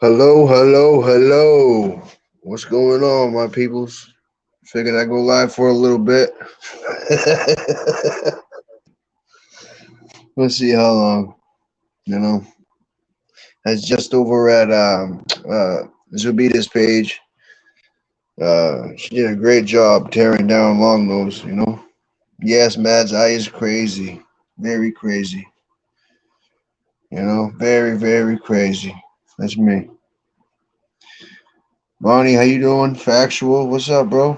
Hello, hello, hello. What's going on, my peoples? Figured I'd go live for a little bit. Let's see how long. You know, that's just over at Zubita's page. She did a great job tearing down Long Nose. Yes, Mad's eye is crazy, very crazy. Very, very crazy. That's me. Bonnie, how you doing? Factual, what's up, bro?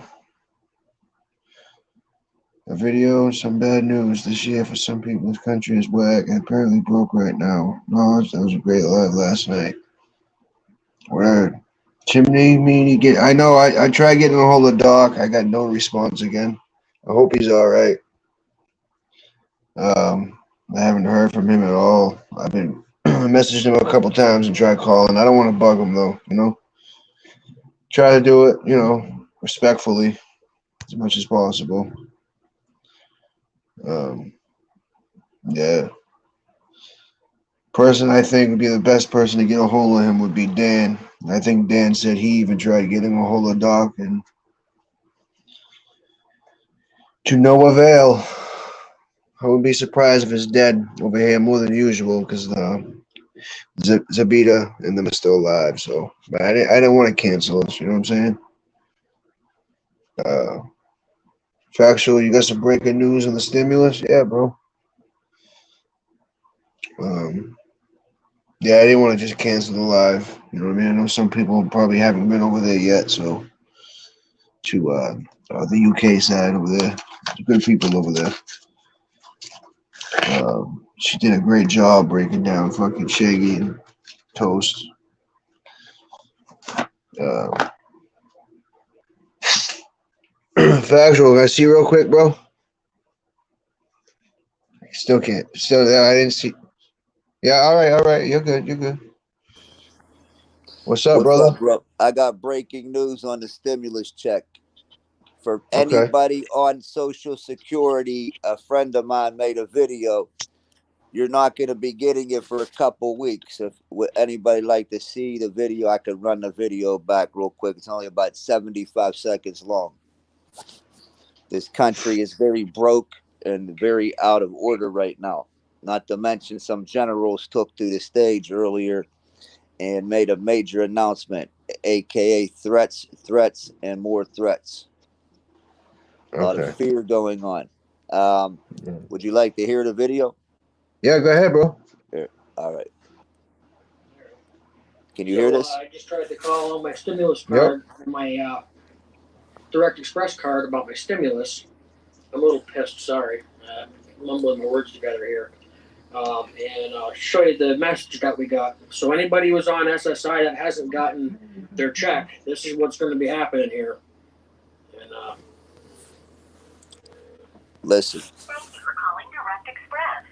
A video and some bad news this year for some people. This country is whack and apparently broke right now. No, that was a great live last night. Word. Chimney meanie get. I know. I tried getting a hold of Doc. I got no response again. I hope he's all right. I haven't heard from him at all. I've been messaging him a couple times and tried calling. I don't want to bug him though. Try to do it. Respectfully as much as possible. Um, yeah. Person I think would be the best person to get a hold of him would be Dan. I think Dan said he even tried getting a hold of Doc, and to no avail. I wouldn't be surprised if it's dead over here more than usual because Zabita and them are still alive. So, but I didn't want to cancel it. You know what I'm saying? Uh, Factual, you got some breaking news on the stimulus? Yeah, bro. Um, yeah, I didn't want to just cancel the live. You know what I mean? I know some people probably haven't been over there yet, so to the UK side over there, good people over there. She did a great job breaking down fucking Shaggy and Toast. Uh, Factual, can I see real quick, bro? Still can't. Still, I didn't see. Yeah, all right. You're good. You're good. What's up, What's brother? up, bro? I got breaking news on the stimulus check. For Okay. anybody on Social Security, a friend of mine made a video. You're not going to be getting it for a couple weeks. If would anybody like to see the video, I could run the video back real quick. It's only about 75 seconds long. This country is very broke and very out of order right now. Not to mention some generals took to the stage earlier and made a major announcement, aka threats, and more threats. A lot of Okay. fear going on. Would you like to hear the video? Yeah, go ahead, bro. Here. All right. Can you hear this? I just tried to call on my stimulus Yep. card and my Direct Express card about my stimulus. I'm a little pissed, sorry. Mumbling my words together here. And I'll show you the message that we got. So anybody who's on SSI that hasn't gotten their check, this is what's going to be happening here. And listen. Thank you for calling Direct Express.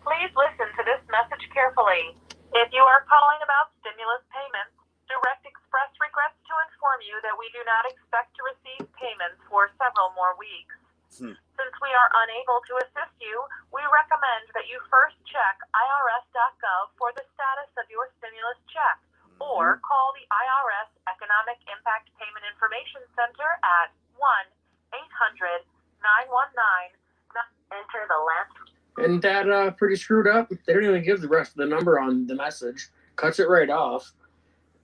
Please listen to this message carefully. If you are calling about stimulus payments, Direct Express regrets to inform you that we do not expect to receive payments for several more weeks. Since we are unable to assist you, we recommend that you first check irs.gov for the status of your stimulus check, or call the IRS Economic Impact Payment Information Center at 1-800-919. Enter the last. isn't that pretty screwed up? They don't even give the rest of the number on the message. Cuts it right off.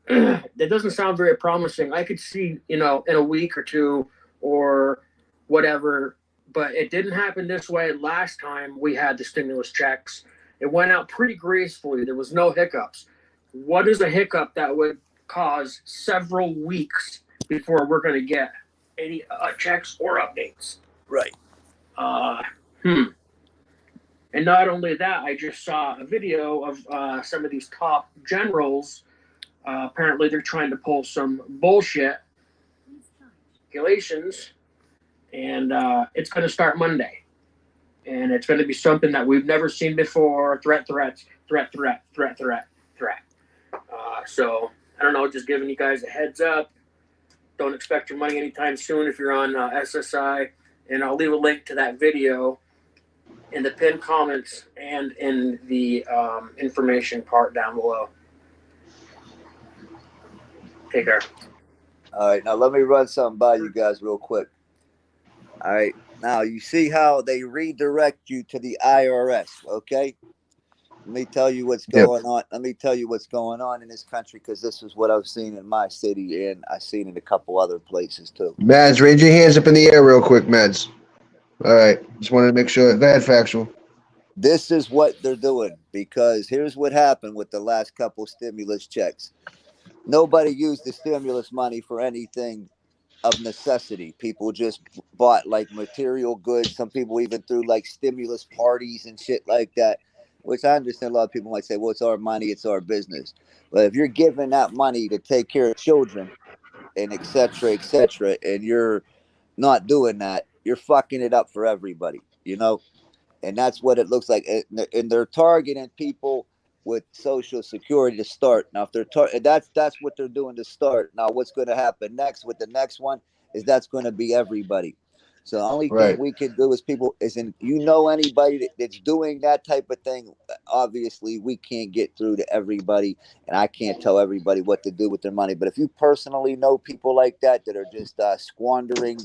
That doesn't sound very promising. I could see, in a week or two or whatever, but it didn't happen this way last time we had the stimulus checks. It went out pretty gracefully. There was no hiccups. What is a hiccup that would cause several weeks before we're going to get any checks or updates? Right. And not only that, I just saw a video of some of these top generals. Apparently, they're trying to pull some bullshit regulations, and it's going to start Monday. And it's going to be something that we've never seen before. Threat. So, I don't know, just giving you guys a heads up. Don't expect your money anytime soon if you're on SSI. And I'll leave a link to that video in the pinned comments and in the information part down below. Take care. All right, now let me run something by you guys real quick. All right, now you see how they redirect you to the IRS, okay? Let me tell you what's going on. Let me tell you what's going on in this country, because this is what I've seen in my city, and I've seen in a couple other places too. Mads, raise your hands up in the air real quick, Mads. All right, just wanted to make sure. Go ahead, Factual. This is what they're doing, because here's what happened with the last couple stimulus checks. Nobody used the stimulus money for anything of necessity. People just bought like material goods. Some people even threw like stimulus parties and shit like that, which I understand a lot of people might say, well, it's our money, it's our business. But if you're giving that money to take care of children and et cetera, and you're not doing that, you're fucking it up for everybody, you know? And that's what it looks like. And they're targeting people with Social Security to start. Now, if they're that's what they're doing to start. Now, what's going to happen next with the next one is that's going to be everybody. So the only thing we can do is anybody that's doing that type of thing. Obviously, we can't get through to everybody, and I can't tell everybody what to do with their money. But if you personally know people like that are just squandering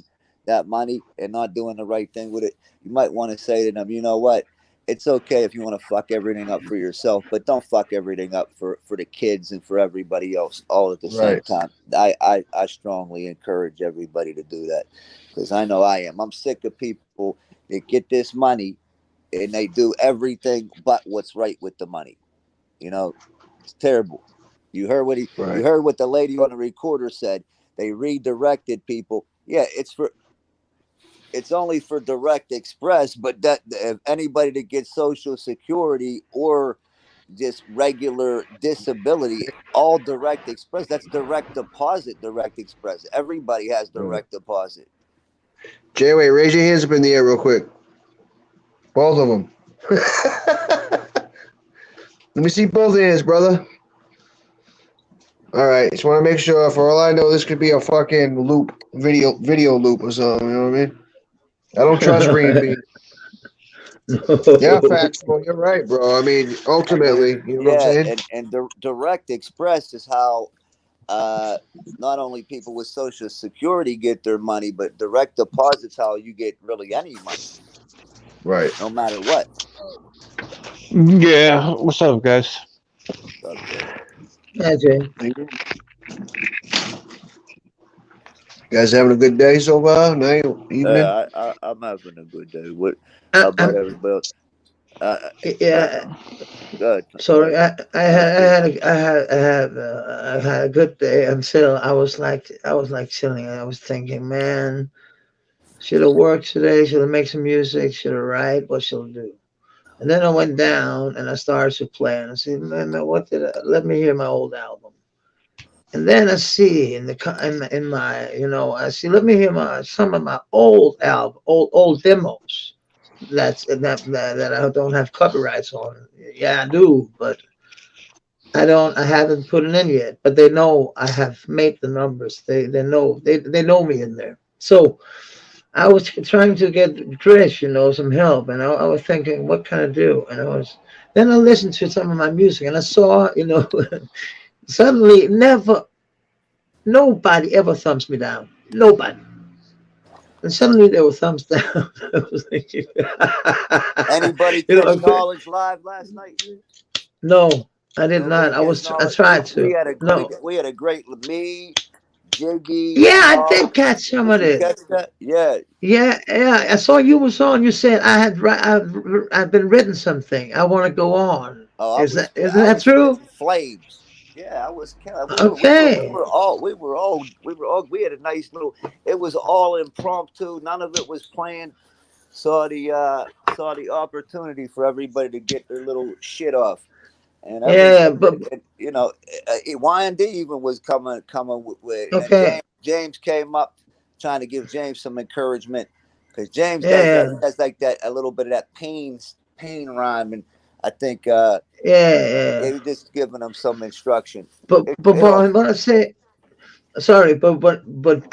that money and not doing the right thing with it, you might want to say to them, you know what? It's okay if you want to fuck everything up for yourself, but don't fuck everything up for the kids and for everybody else all at the same time. I strongly encourage everybody to do that, because I know I am. I'm sick of people that get this money and they do everything but what's right with the money. You know, it's terrible. You heard what you heard what the lady on the recorder said. They redirected people. Yeah, it's only for Direct Express, but that if anybody that gets Social Security or just regular disability, all Direct Express, that's direct deposit, Direct Express. Everybody has direct deposit. J-Way, raise your hands up in the air real quick. Both of them. Let me see both hands, brother. All right, just want to make sure. For all I know, this could be a fucking loop, video loop or something. You know what I mean? I don't trust Green Bean. Yeah, factual. You're right, bro. I mean, ultimately, you know what I'm saying? And Direct Express is how not only people with Social Security get their money, but direct deposit's how you get really any money. Right. No matter what. Yeah. What's up, guys? Okay. Yeah, Jay. You guys having a good day so far? Night, evening? I'm having a good day. What? How about everybody else? Yeah. Good. Sorry, I had a good day until I was like chilling. I was thinking, man, should I work today? Should I make some music? Should I write? What should I do? And then I went down and I started to play, and I said, man, let me hear my old album. And then I see in my let me hear some of my old album, old demos. That I don't have copyrights on. Yeah, I do, but I haven't put it in yet. But they know I have made the numbers. They know me in there. So I was trying to get Trish, some help, and I was thinking, what can I do? And then I listened to some of my music, and I saw, suddenly nobody ever thumbs me down. Nobody. And suddenly there were thumbs down. I was thinking, anybody catch Knowledge live last night? No, I did not. I tried to. We had a great me, Jiggy. Yeah, I did catch some of it. Catch that? Yeah. Yeah. I saw you was on. You said I've been written something. I want to go on. Oh, isn't that true? Flames. Yeah, I was. Okay. We had a nice little. It was all impromptu. None of it was planned. Saw the opportunity for everybody to get their little shit off. And but YND even was coming with. Okay. And James came up trying to give James some encouragement, because James does like that, a little bit of that pain rhyme, and I think they were just giving him some instruction. But I say, sorry, but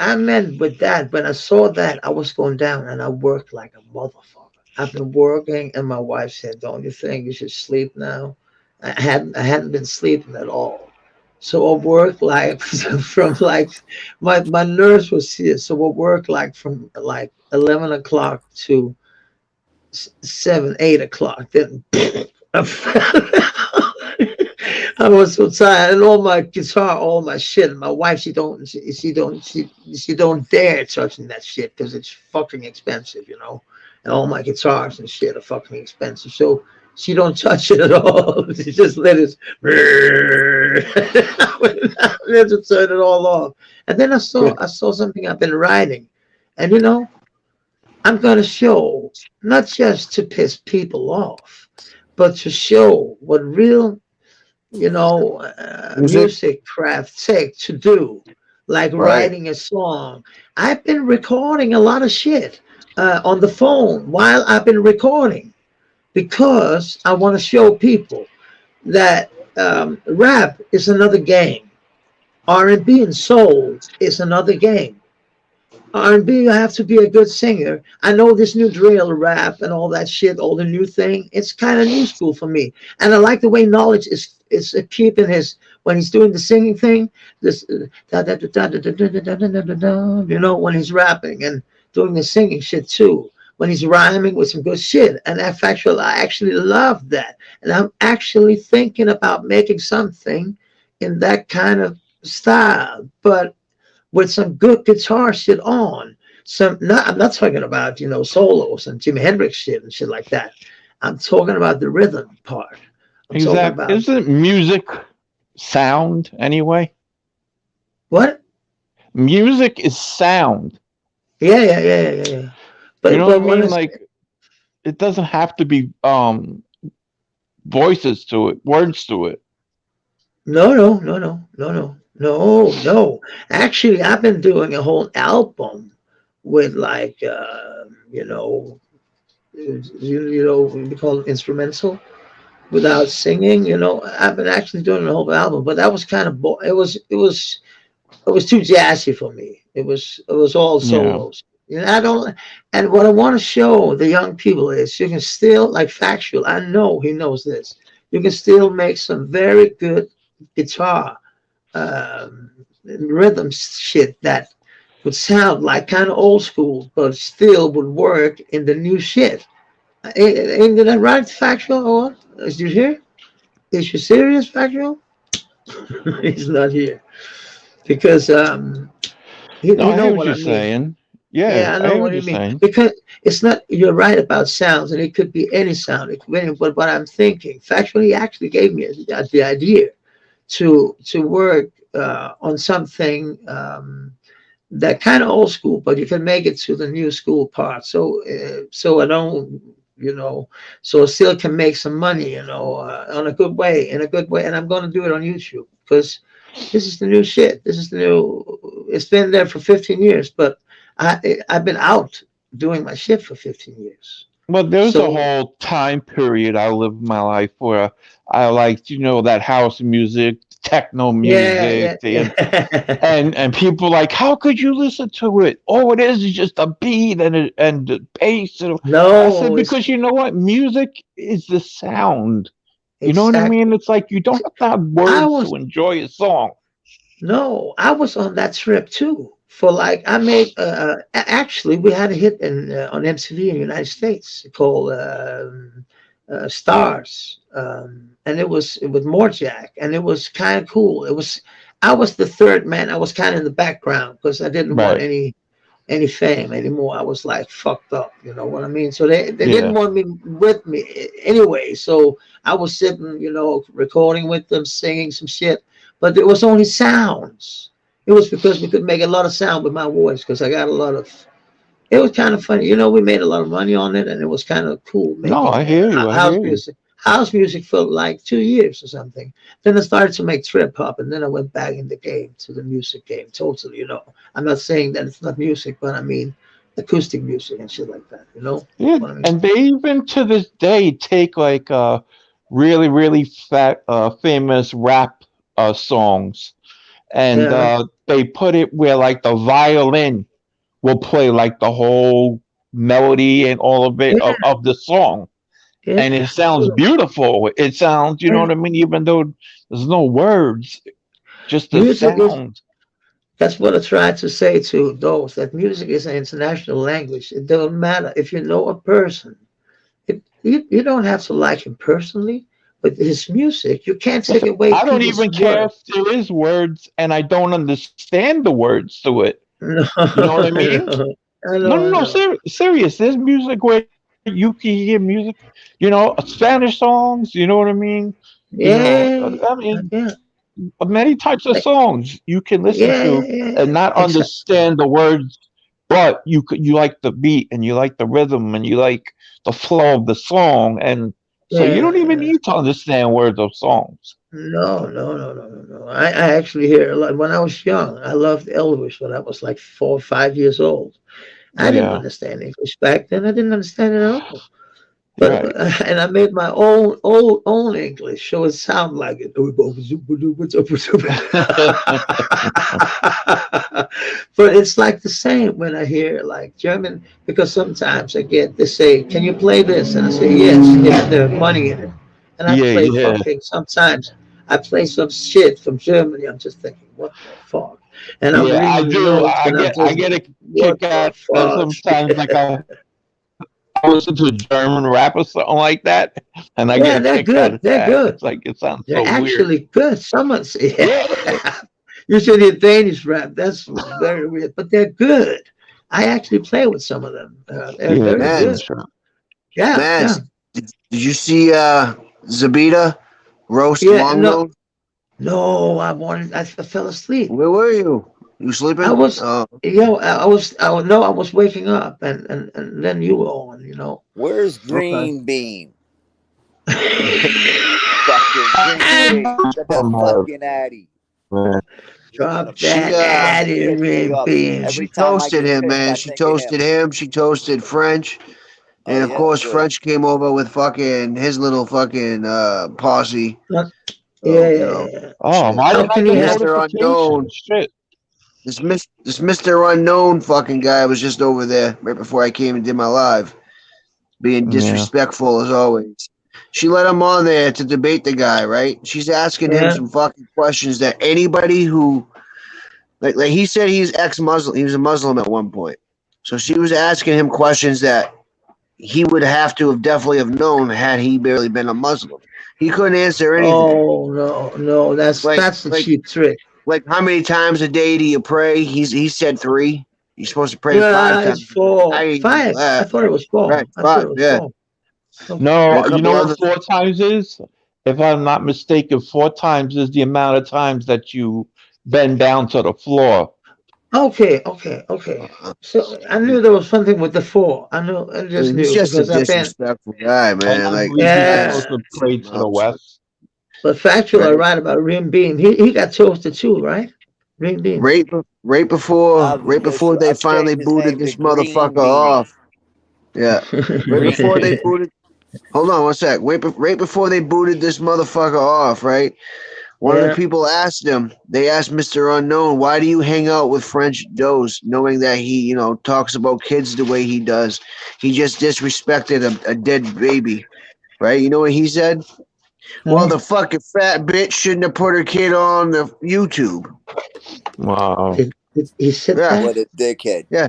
I meant with that, when I saw that, I was going down and I worked like a motherfucker. I've been working, and my wife said, "Don't you think you should sleep now?" I hadn't been sleeping at all. So I work like from like my nurse was here. So I work like from like 11 o'clock to 7, 8 o'clock. Then I was so tired, and all my guitar, all my shit. And my wife, she don't dare touching that shit because it's fucking expensive, you know. And all my guitars and shit are fucking expensive, so she don't touch it at all. She just let it. I had to turn it all off. And then I saw something I've been writing, and you know, I'm gonna show not just to piss people off, but to show what real Music. music craft take to do, like Right. writing a song. I've been recording a lot of shit on the phone while I've been recording because I want to show people that rap is another game. R&B and B and soul is another game. R&B, you have to be a good singer. I know this new drill rap and all that shit, all the new thing. It's kind of new school for me, and I like the way Knowledge is keeping his when he's doing the singing thing. This you know, when he's rapping and doing the singing shit too. When he's rhyming with some good shit, and I actually love that, and I'm actually thinking about making something in that kind of style, but with some good guitar shit on. I'm not talking about, solos and Jimi Hendrix shit and shit like that. I'm talking about the rhythm part. I'm talking Exactly. about Isn't music sound anyway? what? Music is sound. Yeah. You know what I But when mean? it's Like it doesn't have to be voices to it, words to it. no. Actually, I've been doing a whole album with like what we call it instrumental without singing. I've been actually doing a whole album, but that was kind of it was too jazzy for me. It was all Yeah. solos. I don't. And what I want to show the young people is you can still like factual. I know he knows this. You can still make some very good guitar rhythm shit that would sound like kind of old school, but still would work in the new shit. Did I write factual or what? Is you here? Is you serious, factual? He's not here because No, you I know hear what what you're I mean. saying. Yeah, Yeah, I I know hear what what you you're mean. saying. Because it's not, you're right about sounds, and it could be any sound. It could be any, but what I'm thinking, factually, he actually gave me the idea to work on something that kind of old school, but you can make it to the new school part. So I don't, so I still can make some money, on a good way, in a good way. And I'm going to do it on YouTube because this is the new shit. This is the new. It's been there for 15 years, but I've been out doing my shit for 15 years. Well, there's a So whole time period I lived my life where I liked, that house music, techno music, yeah. and people like, how could you listen to it? All it is just a beat and the bass. And I said, No, it's because you know what, music is the sound. You know what I exactly. mean? It's like you don't have to have I words was to enjoy a song. No, I was on that trip too. For like, I made actually we had a hit on MTV in the United States called Stars, and it was Morjack, and it was kind of cool. I was the third man. I was kind of in the background because I didn't want Right. any fame anymore. I was like fucked up, you know what I mean? So they didn't Yeah. want me with me anyway. So I was sitting, recording with them, singing some shit, but it was only sounds. It was because we could make a lot of sound with my voice because I got a lot of. It was kind of funny, we made a lot of money on it, and it was kind of cool No, I making hear you. I house hear you. music. House music for like 2 years or something. Then I started to make trip hop, and then I went back in the game to the music game totally. I'm not saying that it's not music, but I mean acoustic music and shit like that. You know Yeah, what I mean? and they even to this day take like really really fat famous rap songs and Yeah, they put it where like the violin will play like the whole melody and all of it yeah, of the song, yeah. and it sounds beautiful. It sounds, you know And what I mean, even though there's no words. just the Music is. sound. That's what I tried to say to those that music is an international language. It doesn't matter if you know a person. You don't have to like him personally, but his music, you can't take away I don't people's even care work. if there is words and I don't understand the words to it. No, You know what I mean? I No, no, know. no, serious. There's music where you can hear music, Spanish songs, you know what I mean? Yeah, I mean, yeah, many types of like, songs you can listen to and yeah. not Exactly. understand the words, but you like the beat and you like the rhythm and you like the flow of the song, and so you don't even Yeah. need to understand words of songs. No. I actually hear a lot. When I was young, I loved Elvis when I was like 4 or 5 years old. I didn't Yeah, understand English back then. I didn't understand it at all. But right. and I made my own English, so it sound like it. But it's like the same when I hear like German, because sometimes they say, "Can you play this?" And I say, "Yes," if there's money in it. And I Yeah, play yeah. fucking sometimes. I play some shit from Germany. I'm just thinking, what the fuck? And I'm Yeah, I reading the do. notes, and I'm I just, get a what kick out the of fuck? sometimes like I listen to a German rap or something like that, and I get Yeah, a they're kick out good. of They're that. good. It's like it sounds They're so weird. actually good. Someone's Yeah, yeah. You should hear Danish rap. That's very weird, but they're good. I actually play with some of them. They're yeah, very good. Mans, that's right. Yeah, yeah, Mans, did you see Zabita roast yeah. long No, nose? no. I fell asleep. Where were you? You I sleeping? was, Oh, no, I was waking up, and then you were on. Where's okay. Green Bean? Fucking Green Bean. Get that From her, fucking Addy. man. He's gonna Drop She that fucking Addy piss me Red up. Beam. Every she time I toasted get him, pissed, man. I She think of him. toasted him. She toasted French. Oh And of yeah, it was course, good. French came over with fucking his little fucking posse. Yeah, So, yeah. Oh, shit. why How didn't I can get he a have? Mr. notification? Unknown. Shit. This Mr. Unknown fucking guy was just over there right before I came and did my live, being Yeah. disrespectful as always. She let him on there to debate the guy, right? She's asking him Yeah. some fucking questions that anybody who like he said he's ex-Muslim. He was a Muslim at one point. So she was asking him questions that he would have to have definitely have known had he barely been a Muslim. He couldn't answer anything. Oh no. That's Like that's the like cheap trick. like how many times a day do you pray? He said 3. You're supposed to pray 5 Yeah, times. it's I four, ain't know five. I that. thought it was four. Right, I thought 5, it was yeah. four. Okay. And a No, you couple know what other 4 times is? If I'm not mistaken, 4 times is the amount of times that you bend down to the floor. Okay. So I knew there was something with the four. I just dude, he's knew just a because I've been. disrespectful guy, And man. I Like believe you're I Yeah, supposed to shut pray him to the up, west. but factual, I right? write about Rim Beam. He got toasted too, right? Rim Beam. Right before Because they I've finally changed his booted name to this Green motherfucker Bean. off. Yeah. Right before they booted hold on one sec. Right before they booted this motherfucker off, right? One of the Yeah. people asked him, they asked Mr. Unknown, why do you hang out with French Dose, knowing that he, talks about kids the way he does? He just disrespected a dead baby, right? You know what he said? Well, the fucking fat bitch shouldn't have put her kid on the YouTube. Wow. He said Yeah, that. What a dickhead. yeah.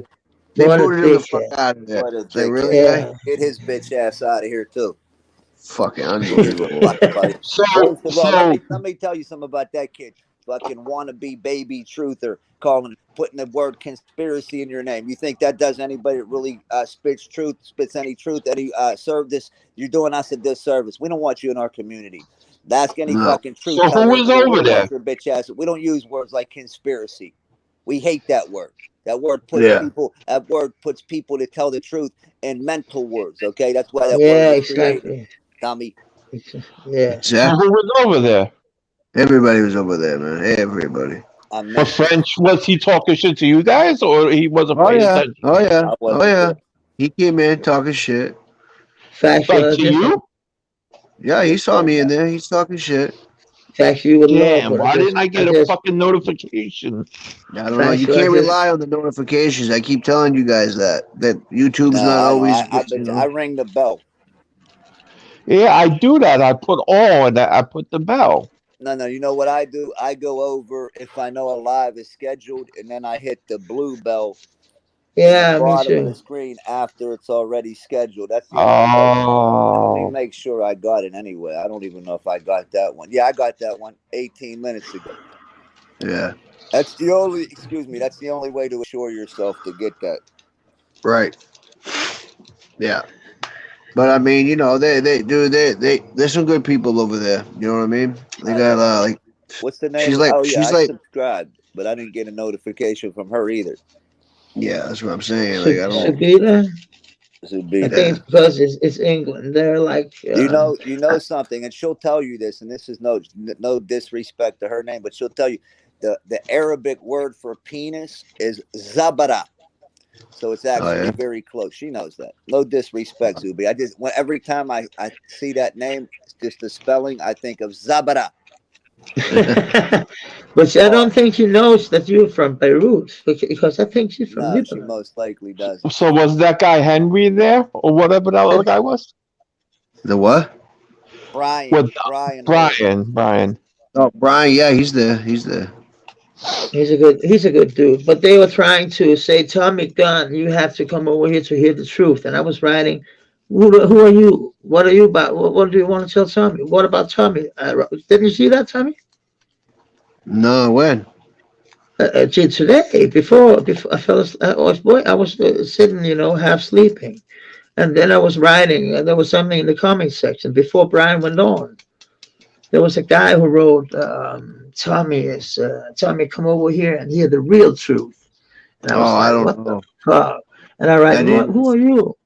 They What a booted him the fuck dickhead. out of there. What a It's like, dickhead. really, guy? Yeah. Get his bitch ass out of here too. Fucking Give a unbelievable. fuck about it. So, First of all, so let me tell you something about that kid. Fucking wannabe baby truther, putting the word conspiracy in your name. You think that does anybody that really spits any truth, any service? You're doing us a disservice. We don't want you in our community. Ask any No. fucking so truth teller who in is the over world there? what your bitch ass. We don't use words like conspiracy. We hate that word. That word puts Yeah. people. That word puts people to tell the truth in mental words. Okay, that's why that word Yeah, was created. exactly. Dummy. Yeah. So Exactly. who was over there? Everybody was over there, man. Everybody. I For missed it. French, was he talking shit to you guys, or he wasn't Oh, paying yeah. attention? Oh, yeah. I Oh, wasn't yeah. there. He came in talking shit. Factual, Like that's to different. you? Yeah, he saw me in there. He's talking shit. Factual, you would love, Damn, but why didn't I get a just fucking notification? I don't know. You factual. can't rely on the notifications. I keep telling you guys that YouTube's No, not I know. always, I ring the bell. Yeah, I do that. I put all and I put the bell. No. You know what I do? I go over if I know a live is scheduled, and then I hit the blue bell in the Yeah, me bottom of the too. screen after it's already scheduled. That's the only way. Let me Oh, make sure I got it anyway. I don't even know if I got that one. Yeah, I got that one 18 minutes ago. Yeah. That's the only. Excuse me. That's the only way to assure yourself to get that. Right. Yeah. But I mean, you know, there's some good people over there. You know what I mean? They got like What's the name? she's like Oh yeah, she's I like subscribed, but I didn't get a notification from her either. yeah, that's what I'm saying. Like I don't Sabina. Should be I there. think it's because it's England. They're like, You know something, and she'll tell you this, and this is no disrespect to her name, but she'll tell you the Arabic word for penis is zabara, so it's actually yeah. very close. She knows that. No disrespect, Zubi. Every time I see that name, just the spelling, I think of zabara. but I don't Hard. think she knows that you're from Beirut because I think she's from No, she Lebanon. most likely doesn't. so was that guy Henry there, or whatever that other guy was? The what? Brian, With Brian Wilson. Brian. Oh, Brian. Yeah, he's there. He's there. He's a good dude. But they were trying to say, Tommy Gunn, you have to come over here to hear the truth. And I was writing, who are you? What are you about? What do you want to tell Tommy? What about Tommy? Didn't you see that, Tommy? No, when? Today, before I fell asleep, I was sitting, half sleeping. And then I was writing, and there was something in the comment section before Brian went on. There was a guy who wrote, Tommy, come over here and hear the real truth. And I was Oh, I like, don't what the know. fuck? And I write, I didn't. who are you?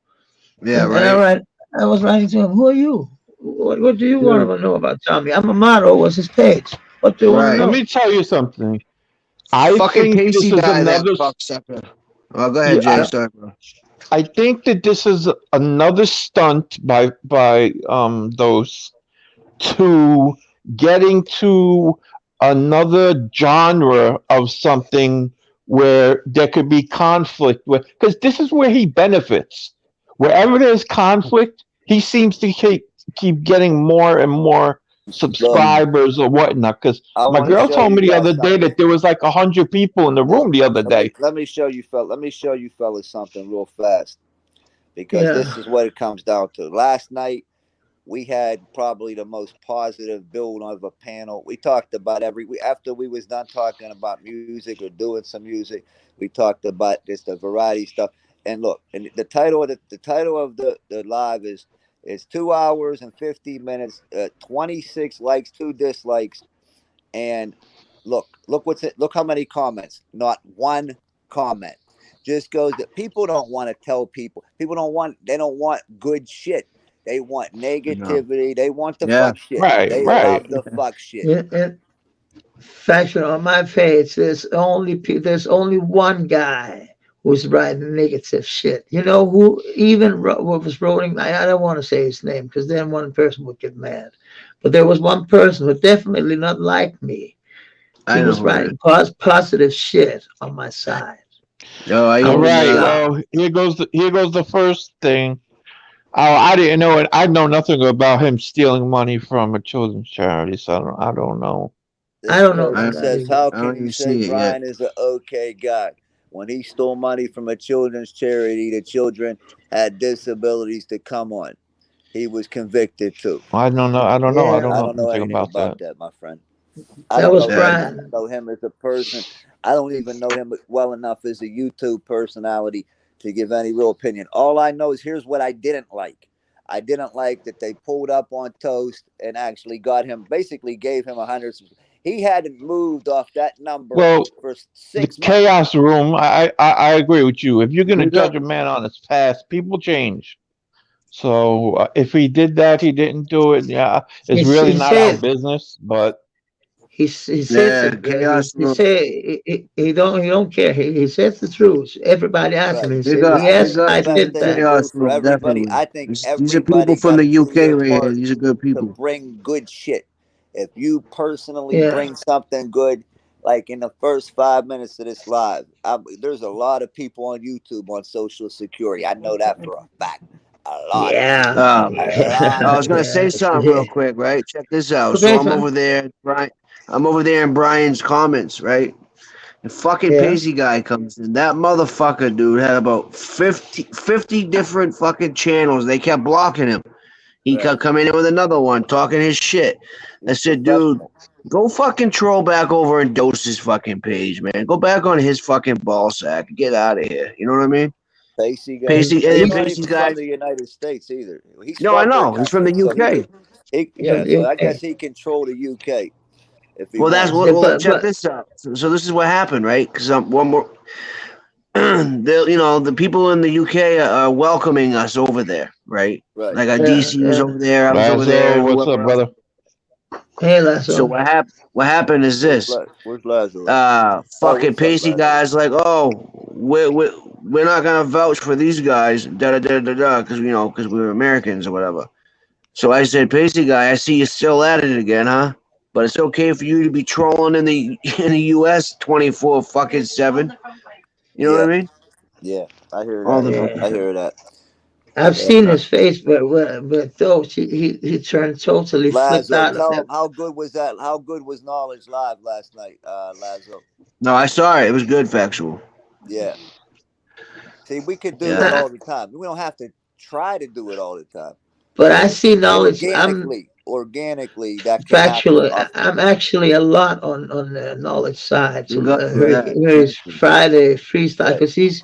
Yeah, And I right. write, I was writing to him, who are you? What do you want Dude, to know about Tommy? I'm a model, was his page. What do you want to right. Let know? me tell you something. I Fucking think this Casey is died, that another. fucksucker. Well, go ahead, Yeah, Jay. Yeah. Sorry, bro. I think that this is another stunt by those to getting to another genre of something where there could be conflict with, because this is where he benefits. Wherever there's conflict, he seems to keep getting more and more Look, subscribers or whatnot. Because I my want to girl show told you me the guys other day something. that there was like 100 people in the room Look, the other day. let me show you, fellas, something real fast, because Yeah. this is what it comes down to. Last night we had probably the most positive build of a panel. We talked about after we was done talking about music or doing some music, we talked about just the variety stuff. And look, and the title of the live is 2 hours and 50 minutes, 26 likes, 2 dislikes, and look how many comments. Not one comment. Just goes that people don't want to tell people. They don't want good shit. They want No. negativity. They want the Yeah. fuck shit. Right, They right. love the fuck shit. In fact, on my page, there's only one guy who's writing negative shit. You know who even was writing? I don't want to say his name because then one person would get mad. But there was one person who definitely not like me. He I know was who it is. writing positive shit on my side. Oh, I All On my even right. side. Well, here goes the first thing. Oh, I didn't know it. I know nothing about him stealing money from a children's charity, so I don't know. I This don't know I, about person that says, either. "How I can don't you even say see it yet. Brian is an okay guy when he stole money from a children's charity? The children had disabilities to come on. He was convicted too. I don't know. I don't know. I Yeah, don't I know don't know anything anything about about that. that, my friend. I that don't was know Yeah. him. I Brian. don't know him as a person. I don't even know him well enough as a YouTube personality to give any real opinion. All I know is here's what I didn't like. I didn't like that they pulled up on Toast and actually got him, basically gave him 100. He hadn't moved off that number Well, for the 6 months. chaos room. I agree with you. If you're gonna Who's up? judge a man on his past, people change. So if he did that, he didn't do it. Yeah, it's really He not our said business. But he says Yeah, it. chaos He room. said he don't care. He says the truth. Everybody asked him. Right. He Big said up, I yes, big think up the I to the best did thing to that. do chaos for room, everybody, definitely. I think These are people everybody from got the to do UK their right here. part These are good to people. bring good shit. If you personally Yeah, bring something good, like in the first 5 minutes of this live, there's a lot of people on YouTube on Social Security. I know that for a fact. A lot. Yeah. I was gonna say something real Yeah. quick, right? Check this out. Okay, So I'm fine. over there, Brian. I'm over there in Brian's comments, right? The fucking Yeah. Pacey guy comes in. That motherfucker, dude, had about 50 different fucking channels. They kept blocking him. He Right. kept coming in with another one, talking his shit. I He's said, dude, professional. go fucking troll back over and dose his fucking page, man. Go back on his fucking ball sack. Get out of here. You know what I mean? Pacey guy. Pacey, He's not Pacey's even guy. from the United States either. He's No, I from their know. He's from the country, so UK. yeah. So I guess he control the UK if he Well, that's wants. what. Yeah, Well, check this out. So this is what happened, right? Because one more. The people in the UK are welcoming us over there, right? Right. Like our Yeah, DC was yeah. over there. I was over there. Lazo, and what's whoever up, else. brother? Hey, Lasso. So what happened is this. Where's Lazarus? Fucking what's up, Pacey Lazarus? guys like, oh, we're not gonna vouch for these guys, because because we're Americans or whatever. So I said, Pacey guy, I see you still at it again, huh? But it's okay for you to be trolling in the US 24/7. You know what I mean? Yeah, I hear All that. the I hear that. I've seen his face, but though he turned totally flipped Lazo, out of tell that. him how good was that? How good was Knowledge Live last night, Lazo? No, I saw it. It was good, factual. Yeah. See, we could do Yeah. that all the time. We don't have to try to do it all the time. But I see knowledge. Organically, that can Factually, happen. I'm actually a lot on the knowledge side. So Good for that. here's Friday freestyle Right. because he's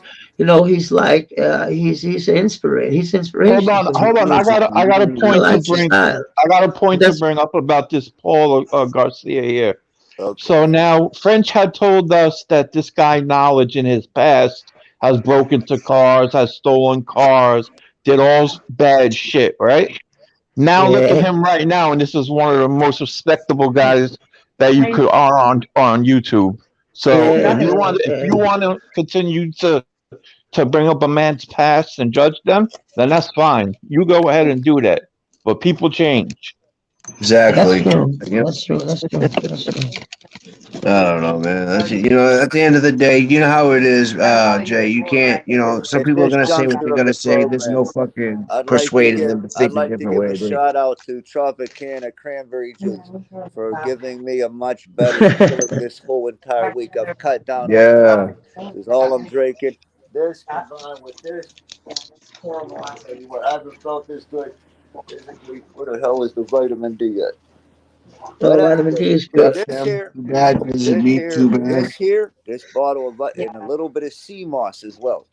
like he's an inspiration. He's inspiration. Hold on. I got a I point to like his bring. style. I got a point to That's- bring up about this Paul Garcia here. Okay. So now French had told us that this guy Knowledge in his past has broken into cars, has stolen cars, did all bad shit, right? Now look at Yeah. him right now, and this is one of the most respectable guys that you could are on YouTube. So Yeah. if you want to continue to bring up a man's past and judge them, then that's fine. You go ahead and do that. But people change. Exactly. That's true. Yep. That's true. That's true. That's true. I don't know, man. At the end of the day, you know how it is, Jay. You can't, some At people are this gonna say what juncture they're of gonna the say. There's no program, fucking I'd persuading them to think a like to different give way. a dude. shout out to Tropicana Cranberry Juice for giving me a much better start this whole entire week. I've cut down Yeah. on coffee. Is all I'm drinking. This combined with this, I tell you what, I haven't felt this good. Where the hell is the vitamin D at? So vitamin D is good. This here, Too bad. this bottle of and a little bit of sea moss as well.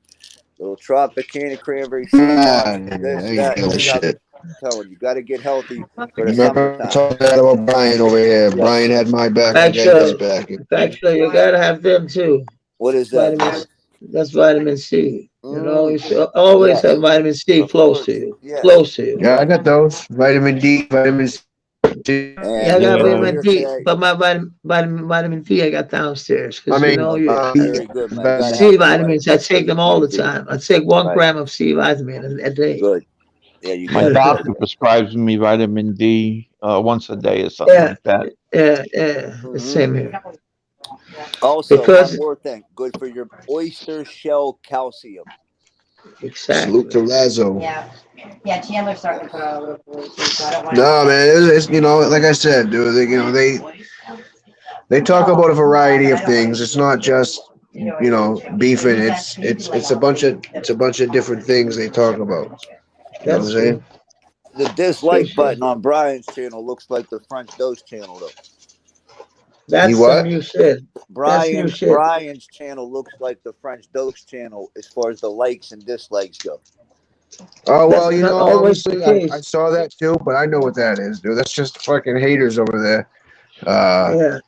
Little Tropicana cranberry sea moss. Shit. I'm telling you, got to get healthy for the Remember summertime. talking about Brian over here. Yeah. Brian had my back. I got his back. Actually, you gotta have them too. What is that? That's vitamin C. You should always have vitamin C close to you. Yeah. Close to you. Yeah, I got those. Vitamin D, vitamin C. Yeah, I got vitamin D, but my vitamin D I got downstairs. I mean, very good, man. C vitamins, I take them all the time. I take 1 gram of C vitamin a day. Good. Yeah, you My got doctor prescribes me vitamin D once a day or something like that. Yeah, same here. Also, Because- one more thing, good for your oyster shell calcium. Exactly. Salute to Lazo. Yeah, Chandler's starting to put on a little blue too, so I don't want. No, man, it's like I said, dude. They talk about a variety of things. It's not just beefing. It's a bunch of different things they talk about. You know what I'm saying? The dislike button on Brian's channel looks like the French Dose channel, though. That's what? some new shit. new shit. Brian's channel looks like the French Dose channel as far as the likes and dislikes go. Oh well, That's not always the obviously case. I saw that too, but I know what that is, dude. That's just fucking haters over there. Yeah,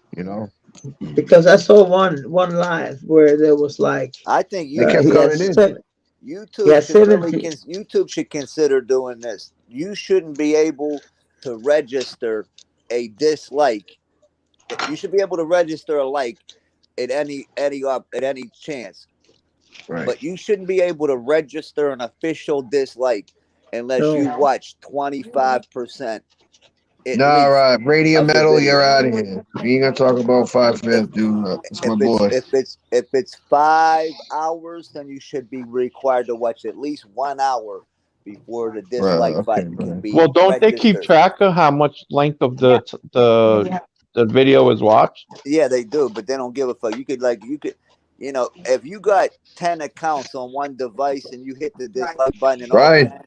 because I saw one live where there was like I think They kept he had coming in. YouTube should consider doing this. You shouldn't be able to register a dislike. You should be able to register a like at any chance. Right. But you shouldn't be able to register an official dislike unless you watch 25%. Nah, right. Radium of the Metal, video. you're out of here. You ain't gonna talk about 5/5, dude. That's my boy. If it's 5 hours, then you should be required to watch at least 1 hour before the dislike okay, button can right. be Well, don't they keep registered. track of how much length of the video is watched? Yeah, they do, but they don't give a fuck. You could, if you got 10 accounts on one device and you hit the dislike button and all Brian, 10,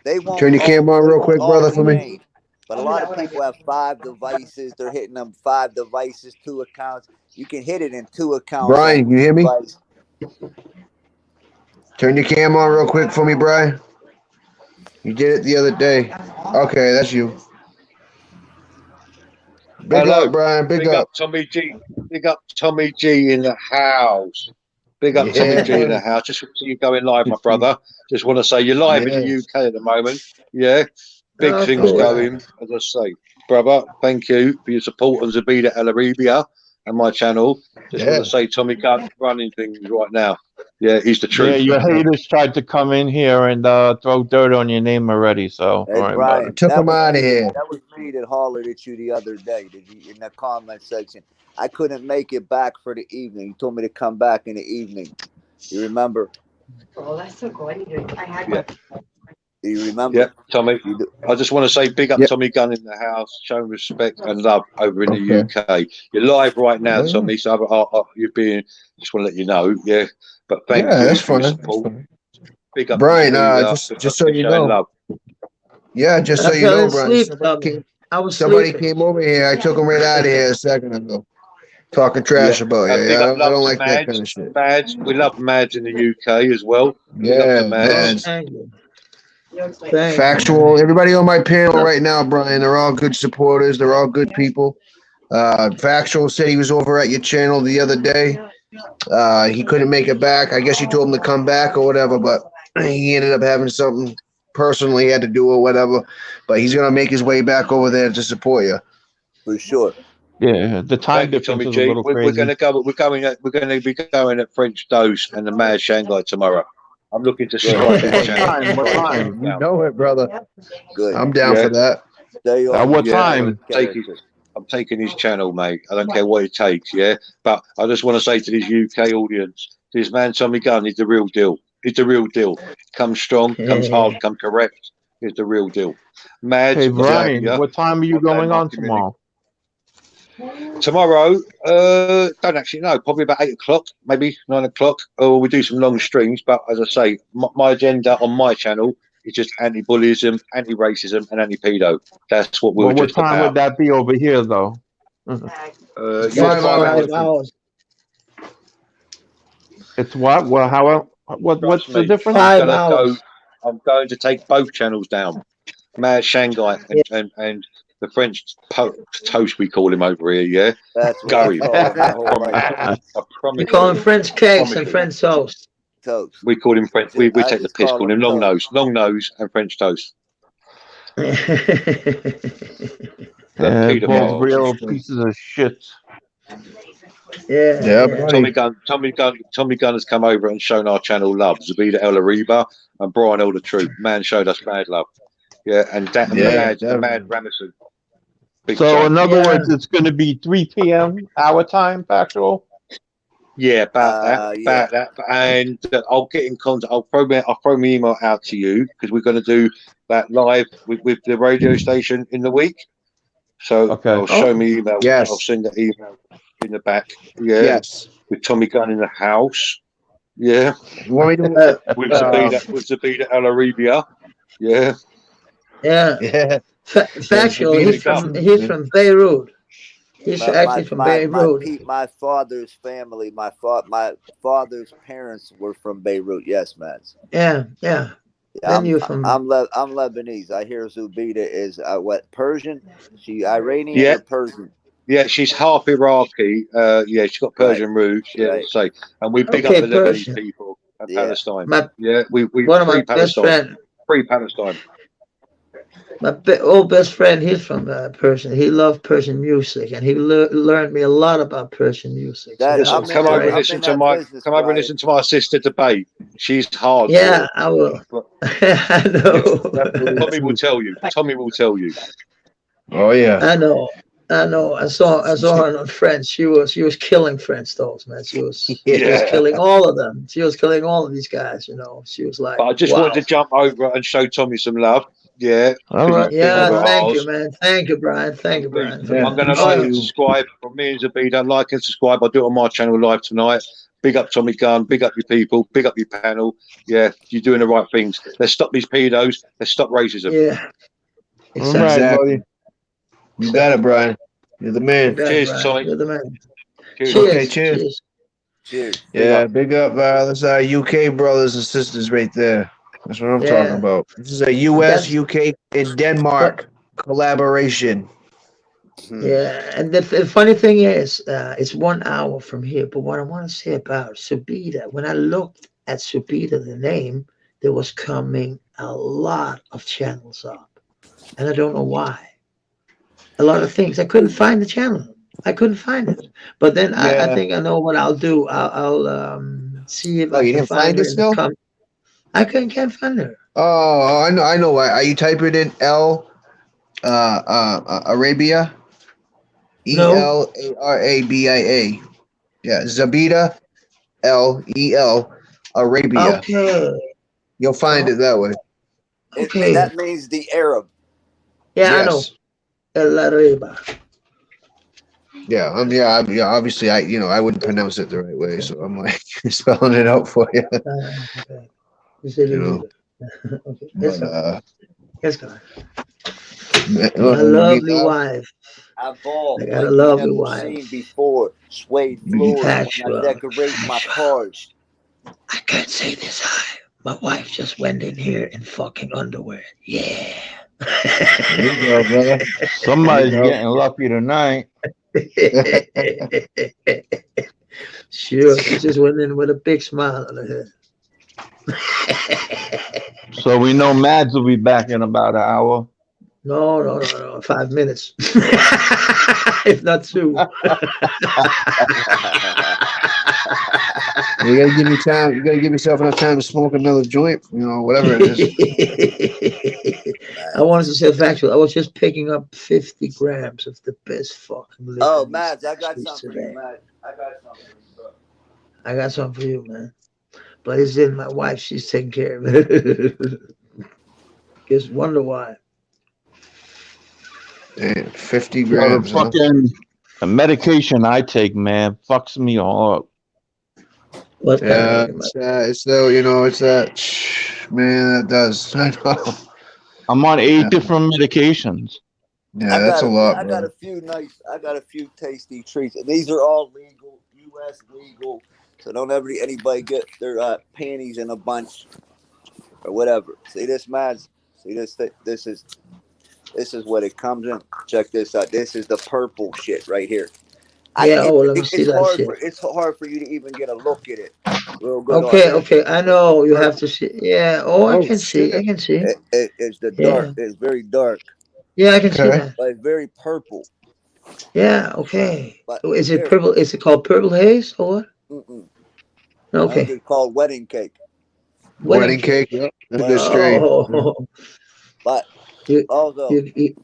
they won't turn your camera on they real won't quick, all brother, be for me. changed. But a lot of people have 5 devices. They're hitting them 5 devices, 2 accounts. You can hit it in 2 accounts Brian, on you hear me? device. Turn your camera on real quick for me, Brian. You did it the other day. Okay, that's you. Big Hello. up, Brian. Big up. Tommy G. Big up Tommy G in the house. Big up Tommy G in the house. Just want to see you going live, my brother. Just want to say you're live in the UK at the moment. Yeah. Big Oh, things cool. going, as I say. Brother, thank you for your support on Zabida El Arabia and my channel. Just want to say Tommy Gunn running things right now. Yeah, he's the Yeah, truth. your haters tried to come in here and throw dirt on your name already. So Hey, don't worry about Brian, it. Took him out of here. That was me that hollered at you the other day in the comment section. I couldn't make it back for the evening. You told me to come back in the evening. You remember? Oh, that's so good. I had Yeah. Do you remember? Yeah, Tommy. You do. I just want to say big up Yep. Tommy Gunn in the house, showing respect and love over in the Okay. UK. You're live right now, Oh, yeah. Tommy. So you're being. Just want to let you know, yeah. But thank Yeah, you that's for your fine. That's support. fine. Big up, Brian, Zabida, just so you showing know. love. Yeah, just so I you fell know, asleep, Brian. Tommy. I was Somebody sleeping. came over here. I took him right out of here a second ago. Talking trash about you. Big Yeah, up I love don't to like that kind Mads. of shit. Mads, we love Mads in the UK as well. Big up Yeah, to Mads. Mads. Thank you. Thank you. Factual. Everybody on my panel right now, Brian, they're all good supporters. They're all good people. Factual said he was over at your channel the other day. He couldn't make it back. I guess you told him to come back or whatever, but he ended up having something personal he had to do or whatever. But he's gonna make his way back over there to support you. For sure. Yeah, the time Thank you, difference Tommy is a G. little We're crazy. going to go. We're going to be going at French Dose and the Mad Shanghai tomorrow. I'm looking to strike that channel. What time? You know it, brother. Good. I'm down Yeah. for that. Stay At on what your time? character. I'm taking his channel, mate. I don't care what it takes, yeah? But I just want to say to this UK audience, this man Tommy Gunn is the real deal. He's the real deal. Comes strong, comes hard, comes correct. He's the real deal. Mad. Hey, Brian, yeah. what time are you going on tomorrow? Tomorrow, don't actually know. Probably about 8 o'clock, maybe 9 o'clock. Or we do some long streams. But as I say, my agenda on my channel is just anti-bullyism, anti-racism, and anti-pedo. That's what we're Well, what just time about. would that be over here, though? Your 5 time hours. difference. It's what? Well, how? What's Trust the me. difference? Five I'm gonna hours. go. I'm going to take both channels down. Mad Shanghai and the French toast we call him over here. Yeah, That's what Go. I call him my whole life. I You promise. call them French cakes Promise and you. French toast. Toast. We call him French. We I take the just piss. call Call him him long toast. nose, and French toast. Yeah. Both Pedophile. real pieces of shit. Yeah, buddy. Tommy Gunn has come over and shown our channel love. Zabida El Ariba and Brian All the Truth. Man showed us mad love. Yeah, and that Yeah, the mad Ramison. Big So, time. in other Yeah. words, it's going to be 3 p.m. our time, Factual? Yeah, about Yeah. that. And I'll get in contact. I'll throw my email out to you because we're going to do that live with the radio station in the week. So Okay. I'll show me email. Yes. I'll send the email in the back. Yeah, Yes. with Tommy Gunn in the house. Yeah, You want me to? with Zabida El Arabia. Yeah, Yeah. Yeah. Factual. He's from Beirut. He's actually from Beirut. My father's family, my father's parents were from Beirut. Yes, man. Yeah. Then you're from. I'm Lebanese. I hear Zubida is what, Persian? She Iranian Yeah. or Persian? yeah. She's half Iraqi. Yeah, she's got Persian roots. Yeah, Right. so and we big Okay, up the Lebanese Persian. people and Yeah. Palestine. My- Yeah, we One of my free best Palestine. friend. Free Palestine. My old best friend, he's from Persian. He loved Persian music, and he learned me a lot about Persian music. That- Listen, I'm come in over that- and I'm listen in to that my business, come over and Brian. listen to my sister debate. She's hard. Yeah, I will. I know. Tommy will tell you. Tommy will tell you. Oh yeah. I know. I know. I saw her on Friends. She was killing French dolls, man. She was Yeah. killing all of them. She was killing all of these guys. You know, she was like. But I just wow. wanted to jump over it and show Tommy some love. Yeah. All 'cause right. he's been Yeah, with thank you, ours. man. Thank you, Brian. Thank you, Brian. Yeah. I'm going to appreciate like and you. subscribe from me and Zabida. Like and subscribe. I'll do it on my channel live tonight. Big up Tommy Gunn. Big up your people. Big up your panel. Yeah, you're doing the right things. Let's stop these pedos. Let's stop racism. Yeah. All right, Exactly. buddy. You got it, Brian. You're the man. Yeah, Cheers, Brian. Tommy. You're the man. Cheers. Cheers. Okay, cheers. Cheers. Yeah, big up. That's our UK brothers and sisters right there. That's what I'm Yeah. talking about. This is a US, That's- UK, and Denmark collaboration. Yeah, and the funny thing is, it's 1 hour from here. But what I want to say about Subida, when I looked at Subida, the name, there was coming a lot of channels up, and I don't know why. A lot of things. I couldn't find the channel. I couldn't find it. But then I Yeah. think I know what I'll do. I'll see if Oh, I you can didn't find her it in still? the I can't find her. Oh, I know why. Are you typing in Arabia? No. ELARABIA. Yeah, Zabida, LEL, Arabia. Okay. You'll find it that way. Okay. That means the Arab. Yeah, I know. Yes. El Arriba. Yeah, yeah. Obviously, I wouldn't pronounce it the right way, so I'm like spelling it out for you. Okay. You know. Okay. Yes, But, sir. Yes, sir. my My lovely wife. I ball I got a like lovely you never wife. seen before. Suede floors when I Patchwork. decorate my cars. I can't say this high. My wife just went in here in fucking underwear. Yeah. There you go, brother. Somebody's There you go. getting lucky tonight. Sure, she just went in with a big smile on her head. So we know Mads will be back in about an hour. No. 5 minutes. If not 2. You gotta give me time. You gotta give yourself enough time to smoke another joint. Whatever it is. I wanted to say factual. I was just picking up 50 grams of the best fucking liquor. Oh, Mads, I got something for you, today. Mads. I got something for you, bro. I got something for you, man. But it's in my wife. She's taking care of it. Just wonder why. Damn, 50 Yo, the grams. Huh? fucking the medication I take, man, fucks me all up. What Yeah, kind of it's that. Man, that does. I know. I'm on 8 Yeah. different medications. Yeah, that's a lot, I got bro. I got a few tasty treats. These are all legal, U.S. legal. So don't ever anybody get their panties in a bunch or whatever. See this, Mads? See this? This is what it comes in. Check this out. This is the purple shit right here. let me see that shit. It's hard for you to even get a look at it. Real good. Okay. I know you have to see. Yeah. Oh, I Oh, can see. shit. I can see. It's the dark. It's very dark, Yeah, I can see Okay. that. but it's very purple. Yeah. Okay. But Is it here- purple? Is it called purple haze or what? Mm-mm. I think Okay. it's called wedding cake. Wedding cake. Yep. That's a good strain. Oh, But You- also, you-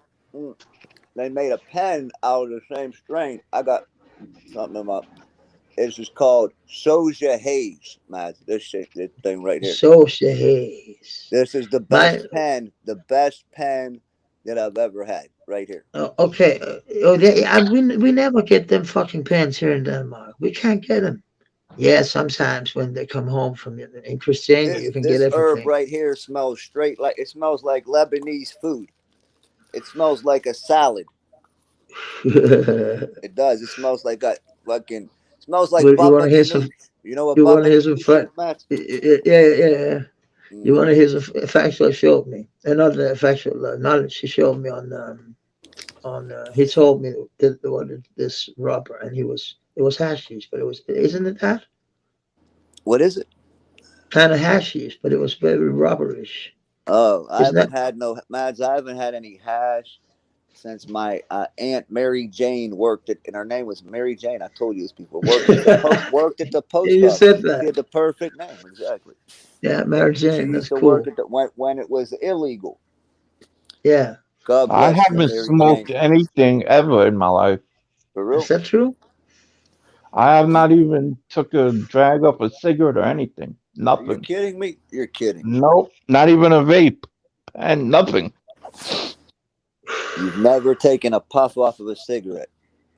they made a pen out of the same strain. I got something in my. This is called Soja Haze, man. This thing right here. Social haze. This is the best pen that I've ever had, right here. Okay. We never get them fucking pens here in Denmark. We can't get them. Yeah, sometimes when they come home from in Christiania, you can get This herb everything. right here smells straight like it smells like Lebanese food. It smells like a salad. It does. It smells like a fucking. Smells like. Well, you Baba wanna hear Ganoush. some- You know what? you wanna Baba hear some Ganoush fun- is, Matt? Yeah. You want to hear some factual? Showed me another factual knowledge. He showed me on. He told me that this rubber, and it was hashish, but isn't it that What is it? kind of hashish? But it was very rubberish. Oh, I Isn't haven't that- had no Mads. I haven't had any hash since my aunt Mary Jane worked at, and her name was Mary Jane. I told you this before. Worked at the post You office. said She that. had the perfect name, exactly. Yeah, Mary She Jane. used That's to cool. work at when it was illegal. Yeah. God I bless you, haven't Mary smoked Jane. anything ever in my life. For real. Is that true? I have not even took a drag of a cigarette or anything. Are you Nothing. kidding me? You're kidding. Nope. Not even a vape. And nothing. You've never taken a puff off of a cigarette.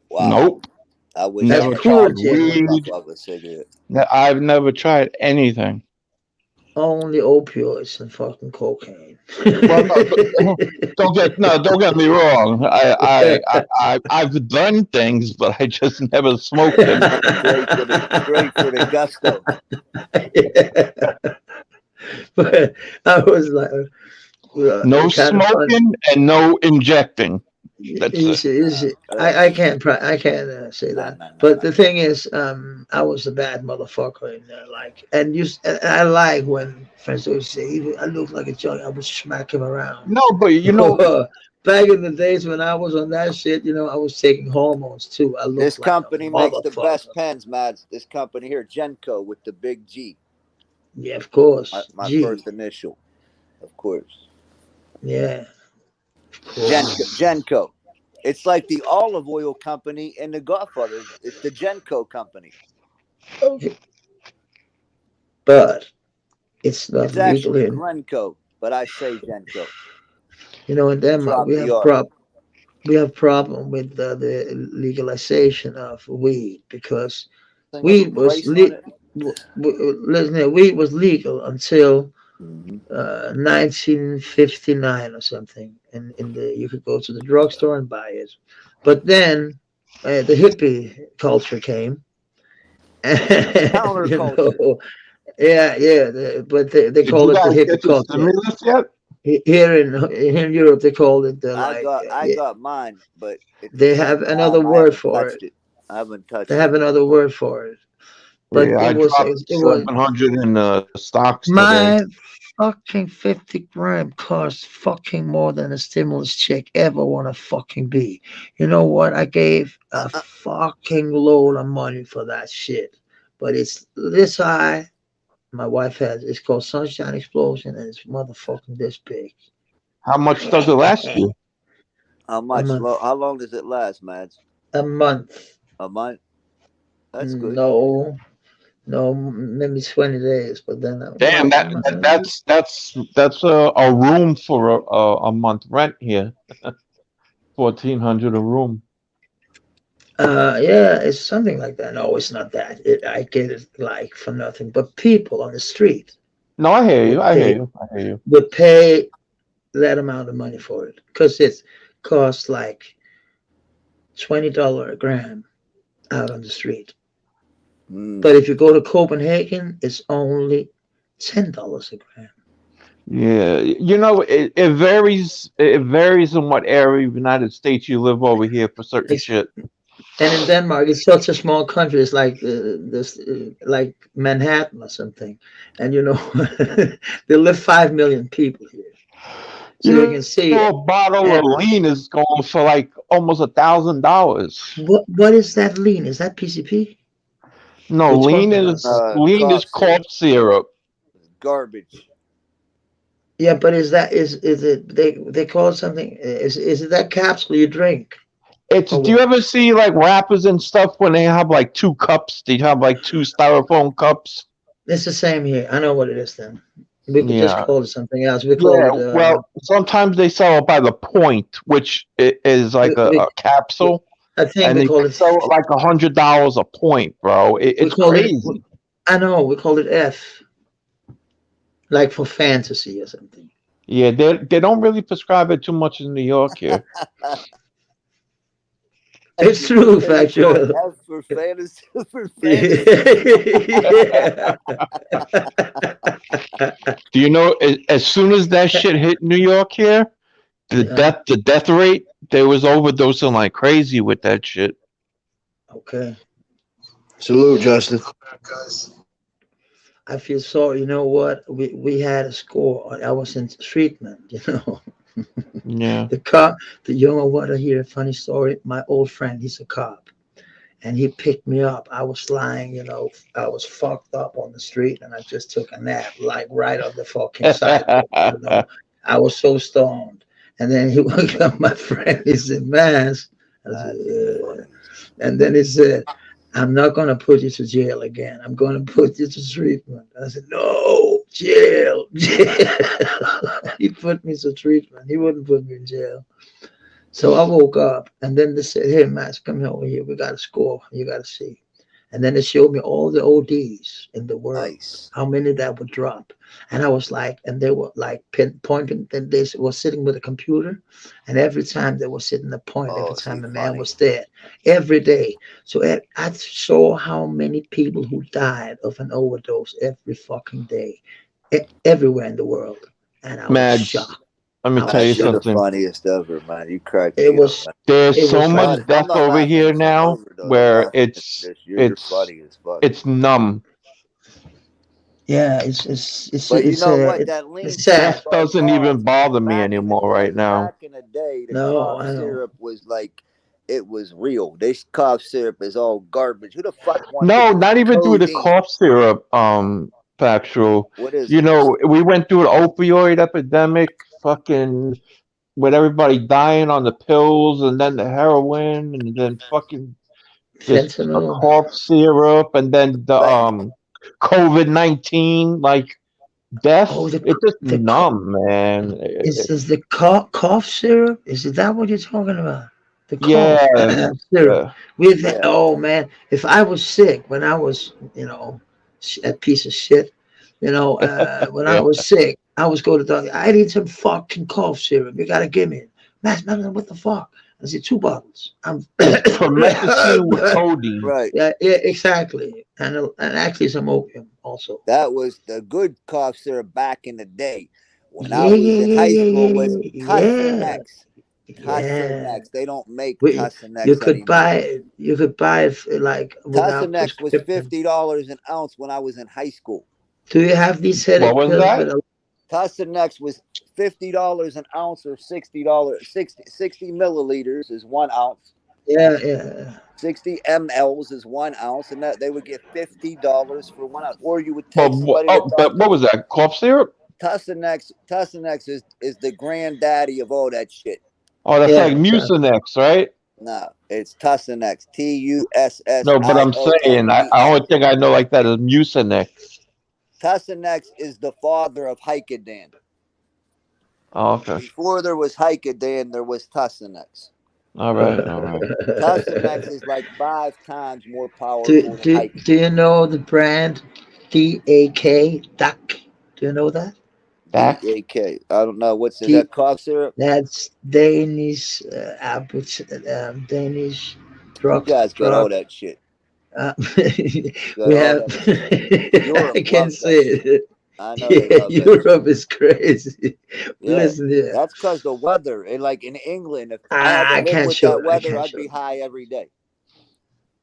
Wow. Nope. I wish That's Never I cool, tried could take a Jimmy. weed. puff off a cigarette. I've never tried anything. Only opioids and fucking cocaine. Well, no, don't get me wrong. I've done things, but I just never smoked them. Straight for the gusto. Yeah. But I was like, No kind of funny. smoking and no injecting. That's it. Easy. I can't say that. But the thing is, I was a bad motherfucker in there. Like, and I like when friends always say, "Even I look like a junkie," I would smack him around. No, but you know, back in the days when I was on that shit, I was taking hormones too. I looked This like company a makes the motherfucker. best pens, Mads. This company here, Genco, with the big G. Yeah, of course. My G. first initial, of course. Yeah. Of course. Genco. It's like the olive oil company in The Godfather. It's the Genco company. Okay. But it's not It's legal actually in. Grenco, but I say Genco. In Denmark, Drop we the have R. we have problem with the legalization of weed because weed was weed was legal until 1959 or something, and you could go to the drugstore and buy it. But then the hippie culture came. Counterculture. But they call it the hippie culture. Stimulus yet? Here in Europe, they call it the I got mine, but they have another word for it. I haven't touched it. They have another word for it. But I dropped 700 in the stocks today. My fucking 50 gram costs fucking more than a stimulus check ever want to fucking be. You know what? I gave a fucking load of money for that shit. But it's this high. My wife has. It's called Sunshine Explosion, and it's motherfucking this big. How much does it last you? How much? How long does it last, Mads? A month. A month? That's good. No, maybe 20 days, but then. Damn, that's a room for a month rent here. 1,400 a room. Yeah, it's something like that. No, it's not that. I get it like for nothing. But people on the street. No, I hear you. I hear you. Would pay that amount of money for it because it costs like $20 a gram out on the street. But if you go to Copenhagen, it's only $10 a gram. Yeah, it varies. It varies in what area of the United States you live over here for certain shit. And in Denmark, it's such a small country. It's like like Manhattan or something. And there live 5 million people here. So you can see a bottle of lean is going for like almost $1,000. What is that lean? Is that PCP? No, lean is cough syrup. Garbage. Yeah, but is it they call it something? Is it that capsule you drink? Do you ever see like rappers and stuff when they have like 2 cups? They have like 2 styrofoam cups. It's the same here. I know what it is then. We could just call it something else. We call it. Well, sometimes they sell it by the point, which is like a capsule. I think we call it like $100 a point, bro. It's crazy. I know. We call it F, like for fantasy or something. Yeah, they don't really prescribe it too much in New York here. It's true, factual. F for fantasy. Do you know? As soon as that shit hit New York here, the death rate, they was overdosing like crazy with that shit. Okay. Salute, Justin. I feel sorry. You know what? We had a score. I was in treatment. Yeah. The young want to hear a funny story. My old friend, he's a cop, and he picked me up. I was lying, I was fucked up on the street, and I just took a nap, like right on the fucking sidewalk. I was so stoned, And then he woke up my friend. He said, "Man," I That'd said, be funny. and then he said, "I'm not going to put you to jail again. I'm going to put you to treatment." I said, "No, jail, jail." He put me to treatment. He wouldn't put me in jail. So I woke up, and then they said, "Hey, Max, come over here. We got a score. You got to see." And then they showed me all the ODs in the world, Nice. how many that would drop. And I was like, and they were like pinpointing, and they were sitting with a computer. And every time they were sitting a point, every Oh, see, time a man funny. was dead, every day. So I saw how many people who died of an overdose every fucking day, everywhere in the world. And I was Mads, shocked. let me I tell was you Mads, you're the shocked. something. funniest ever, man. You crack It me up, was, man. There's it so was much like, I'm death not over laughing here at your now overdose. I'm where laughing at just you're funny as fuck. it's numb. yeah, it's But you know what? it's, That lean it's stuff, sad. Death doesn't even bother me back in the anymore right day, now. the No, cough I know. syrup was like, it was real. This cough syrup is all garbage. Who the fuck wants to No, take not even through the codeine? cough syrup, Factual. What is You it? know, we went through an opioid epidemic, fucking with everybody dying on the pills and then the heroin and then fucking just a Fentanyl. cough syrup and then the But COVID-19 like death. Oh, It's just the co- numb, man. is the cough syrup? Is it that what you're talking about? The Yeah, cough syrup. yeah. With yeah, oh man, if I was sick when I was, a piece of shit, when I Yeah. was sick, I was going to the doctor. I need some fucking cough syrup. You gotta give me it. Man, what the fuck? I said 2 bottles. I'm It's promethazine with codeine. right. yeah, exactly, and actually some opium also. That was the good cough syrup back in the day. When I Yeah, was yeah, in yeah, high yeah, school, was yeah, yeah, Tussinex. yeah. Tussinex. They don't make We, you Tussinex could anymore. buy it like without Tussinex was prescription. $50 an ounce when I was in high school. Do you have these What headache was pills that? with a Tussinex was $50 an ounce or $60. 60 milliliters is 1 ounce. yeah. 60 mLs is 1 ounce, and that they would get $50 for 1 ounce. Or you would But take somebody to the but doctor. what was that? Cough syrup? Tussinex is the granddaddy of all that shit. Oh, that's like Yeah, Mucinex, right? No, it's Tussinex. Tussione. No, but I'm saying I only think I know like that is Mucinex. Tussinex is the father of Hycodan. Oh, okay. Before there was Hycodan, there was Tussinex. All right. All right. Tussinex is like 5 times more do, powerful than do, Hycodan. do you know the brand DAK? DAK. Do you know that? Dak? DAK. I don't know. What's is D, that cough syrup? that's Danish Danish You guys got all that shit. You got we all have. that shit. Europe I can loves that say shit. it. I know they Yeah, love that shit. Europe is crazy. Yeah, Listen here. that's because the weather. And like in England, if I had to I live can't with show that it. I weather, can't I'd show be it. high every day.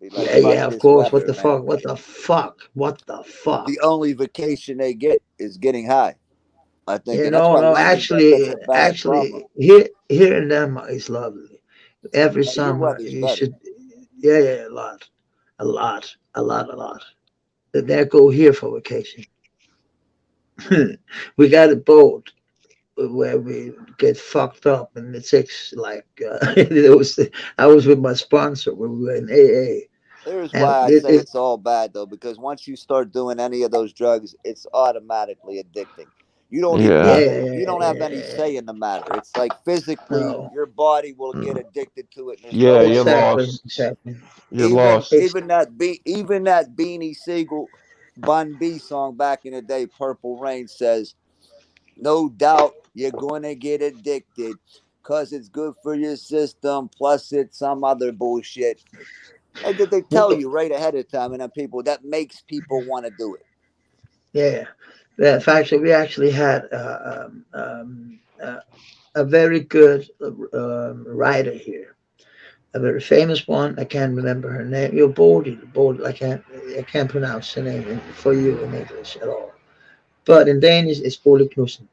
Be like, Yeah, fuck of this course. What weather, the man. fuck? What the fuck? What the fuck? The only vacation they get is getting high. I think, You and that's know, why no, London got such a bad problem. here in Denmark is lovely. Every No, your summer weather's you better. should, yeah, a lot. There go here for vacation. We got a boat where we get fucked up, and it takes like I was with my sponsor when we were in AA, Here's and why I say it's all bad though, because once you start doing any of those drugs, it's automatically addicting. You don't even Yeah. have any say in the matter. It's like physically, No. your body will get addicted to it. And there's Yeah, no way you're around it. lost. Exactly. You're Even lost. even that Beanie Siegel Bun B song back in the day, Purple Rain, says, "No doubt you're gonna get addicted, cause it's good for your system. Plus, it's some other bullshit." Like that they tell you right ahead of time, and then that makes people want to do it. Yeah. In fact, we actually had a very good writer here, a very famous one. I can't remember her name. You're Bodil. I can't pronounce her name for you in English at all. But in Danish, it's Bodil Knudsen,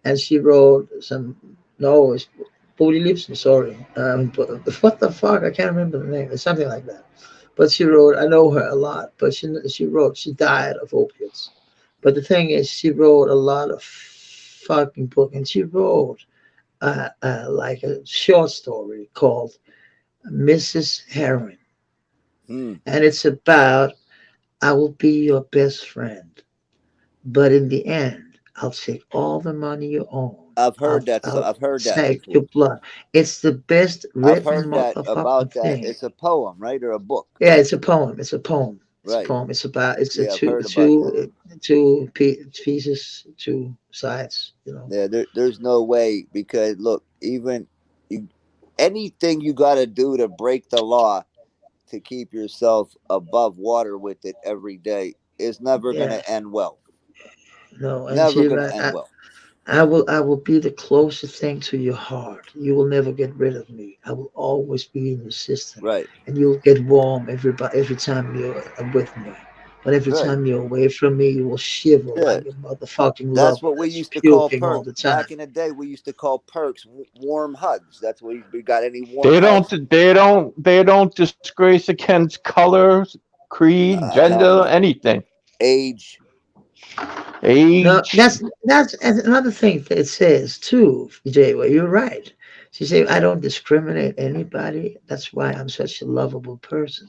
and she wrote some. No, it's Bodil Ibsen. Sorry, but what the fuck? I can't remember the name. It's something like that. But she wrote. I know her a lot, but she wrote. She died of opiates. But the thing is, she wrote a lot of fucking book, and she wrote like a short story called Mrs. Heron, Hmm. and it's about I will be your best friend, but in the end, I'll take all the money you own. I've heard that. So I'll I've heard that take before. your blood. It's the best I've written heard that motherfucking about that. thing. It's a poem, right, or a book, Yeah, it's a poem. It's a poem. It's a right? poem. It's about it's a Yeah, I've heard about that. pieces, two sides. You know. Yeah, there's no way because look, even you, anything you got to do to break the law to keep yourself above water with it every day is never going Yeah. to end well. No, and Never see, going to like end well. I will be the closest thing to your heart. You will never get rid of me. I will always be in your system, Right, and you'll get warm every time you're with me. But every right. time you're away from me, you will shiver Yeah, like a motherfucking that's lover what we that's used to call puking all perks the time. back in the day. We used to call perks warm hugs. That's what we got. Any warm They hugs? they don't disgrace against color, creed, Hell gender, no. anything, Age. No, age. that's another thing that it says too, Jay. Well, you're right. She said, "I don't discriminate anybody. That's why I'm such a lovable person."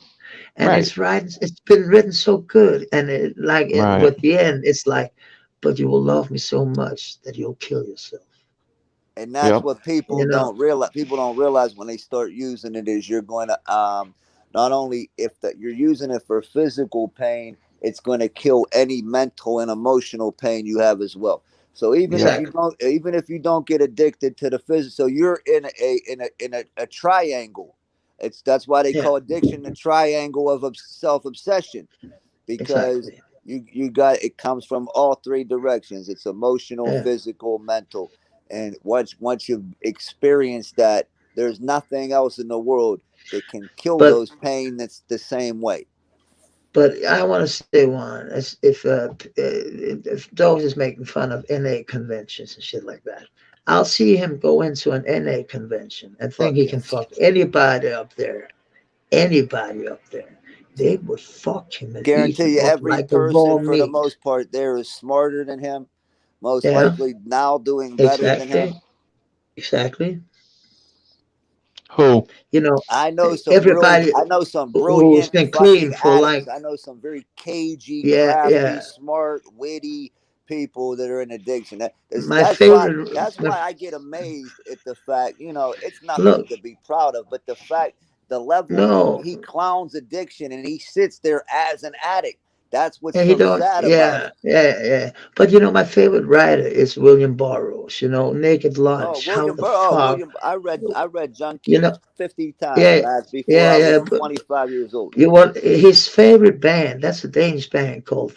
And Right, it's right. It's been written so good, and it like it. right. But the end, it's like, "But you will love me so much that you'll kill yourself." And that's Yep. what people You know. don't realize. People don't realize when they start using it is you're going to not only if that you're using it for physical pain, it's going to kill any mental and emotional pain you have as well. So Yep. even if you don't get addicted to the physical, so you're in a triangle. That's why they Yeah. call addiction the triangle of self obsession, because Exactly. you got it comes from all three directions. It's emotional, Yeah. physical, mental. And once you've experienced that, there's nothing else in the world that can kill But those pain that's the same way. I want to say one. If Doge is making fun of NA conventions and shit like that, I'll see him go into an NA convention and think Fuck he can yes. fuck anybody up there. Anybody up there. They would fuck him and eat Guarantee him you, up every like a raw person for the meat. most part there is smarter than him, most Yeah, likely now doing better than him. exactly. Who? You know, I know everybody some who's brilliant been clean fucking for addicts. like, I know some very cagey, yeah, crafty, yeah. smart, witty people that are in addiction. My favorite, That's my, why I get amazed at the fact, it's nothing look, to be proud of, but the fact the level no, he clowns addiction and he sits there as an addict. That's what's and he so don't, sad about yeah, it. yeah. But my favorite writer is William Burroughs. Naked Lunch. How the fuck, I read you Junkie know, 50 times, yeah, man, before I was But 25 years old. you want his favorite band? That's a Danish band called,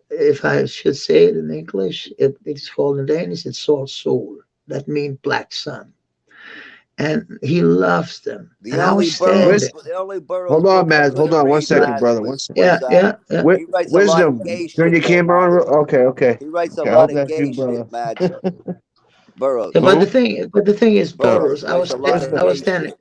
if I should say it in English, it's called in Danish. It's Sort Soul. That means Black Sun. And he loves them. And I was standing. The only Burroughs Hold on, book I'm Matt. going Hold to on one read, second, Mads, brother. One second. Yeah, yeah, yeah. he writes a lot of Wisdom. gay Turn shit your though, camera Mads. on. Okay. He writes a Okay, I lot hope of that's you, gay brother. shit, Mads. Yeah, Burroughs. but Who? the thing is, Burroughs Burroughs. writes a lot of I was gay standing. shit.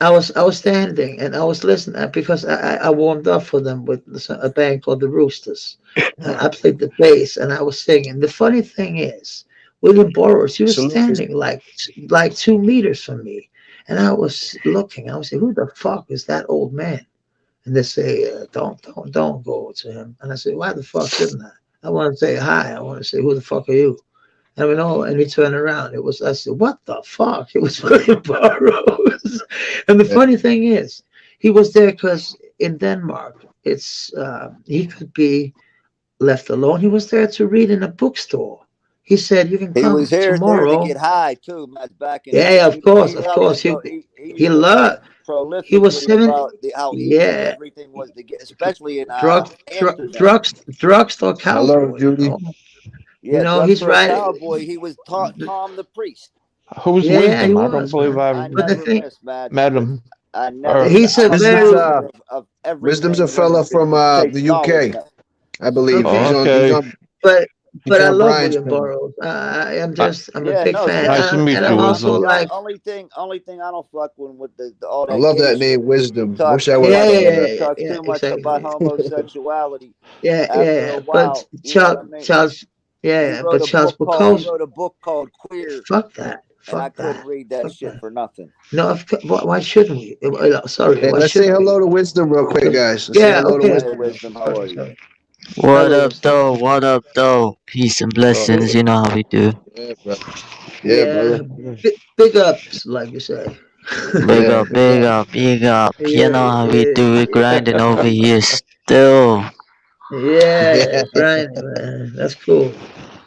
I was standing and I was listening because I warmed up for them with a band called the Roosters. I played the bass and I was singing. The funny thing is, William Burroughs, he was Salute. standing like 2 meters from me, and I was looking. I was saying, "Who the fuck is that old man?" And they say, don't go to him." And I said, "Why the fuck shouldn't I? I want to say hi. I want to say, who the fuck are you?" And he turned around. I said, "What the fuck?" It was William Burroughs. And the funny thing is, he was there because in Denmark, he could be left alone. He was there to read in a bookstore. He said, "You can He was come there to tomorrow." get high too, Mads, back in the Yeah, day. of course, He of loved to course. go. He He used to write loved. He was prolifically 7. about how easy Yeah, everything was to get, especially in Amsterdam. drugstore Hello, cowboy. Judy. Yeah, He's drugstore right. cowboy. He was Tom the priest. Who's Yeah, he wisdom? I don't was, believe man. I I've But the never thing, miss, Mads. met him. I never. Or he's a I'm a Wisdom's very master of Wisdom's everything a fella from that takes the knowledge. UK, I believe. okay. He's okay. on But he's I on love Brian's William panel. Burroughs. Uh, I'm a Yeah, big no, fan, nice to same, meet and you, I'm same. also wisdom. like, Only thing I don't fuck with all I that love gay that shit. name, Wisdom. Talks Wish I too would have much. thought of that. Talks too much about exactly. homosexuality. Yeah, After a But while, you know what I mean. Charles, He Charles wrote a Bukowski, book called Queer. fuck that. and I Fuck couldn't that. read that Fuck shit that. for nothing. No, why shouldn't we? Sorry, Hey, why let's say shouldn't we? hello to Wisdom real quick, guys. Let's say Yeah, hello to okay. Hey, Wisdom. Wisdom, how are you? Sorry. What Hello, up, though? What up, though? Peace and blessings. You know how we do. Yeah, brother. Yeah, brother. big ups, like you say. Big Yeah, up, big up, big up. You Yeah, know how we do. We're yeah, grinding over here still. yeah, grinding, man. That's cool.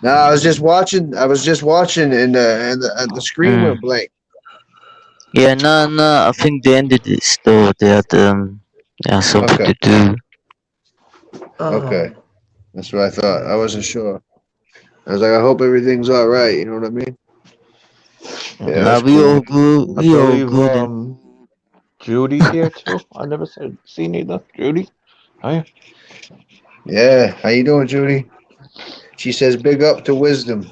No, I was just watching, and the screen Mm. went blank. Yeah, no. I think they ended it still. They had something Okay. to do. Okay. That's what I thought. I wasn't sure. I was like, I hope everything's all right. You know what I mean? Yeah, Nah, that's we all cool. good. I We all believe good. Judy's here too. I never seen either. Judy, hi. Yeah. How you doing, Judy? She says, "Big up to Wisdom."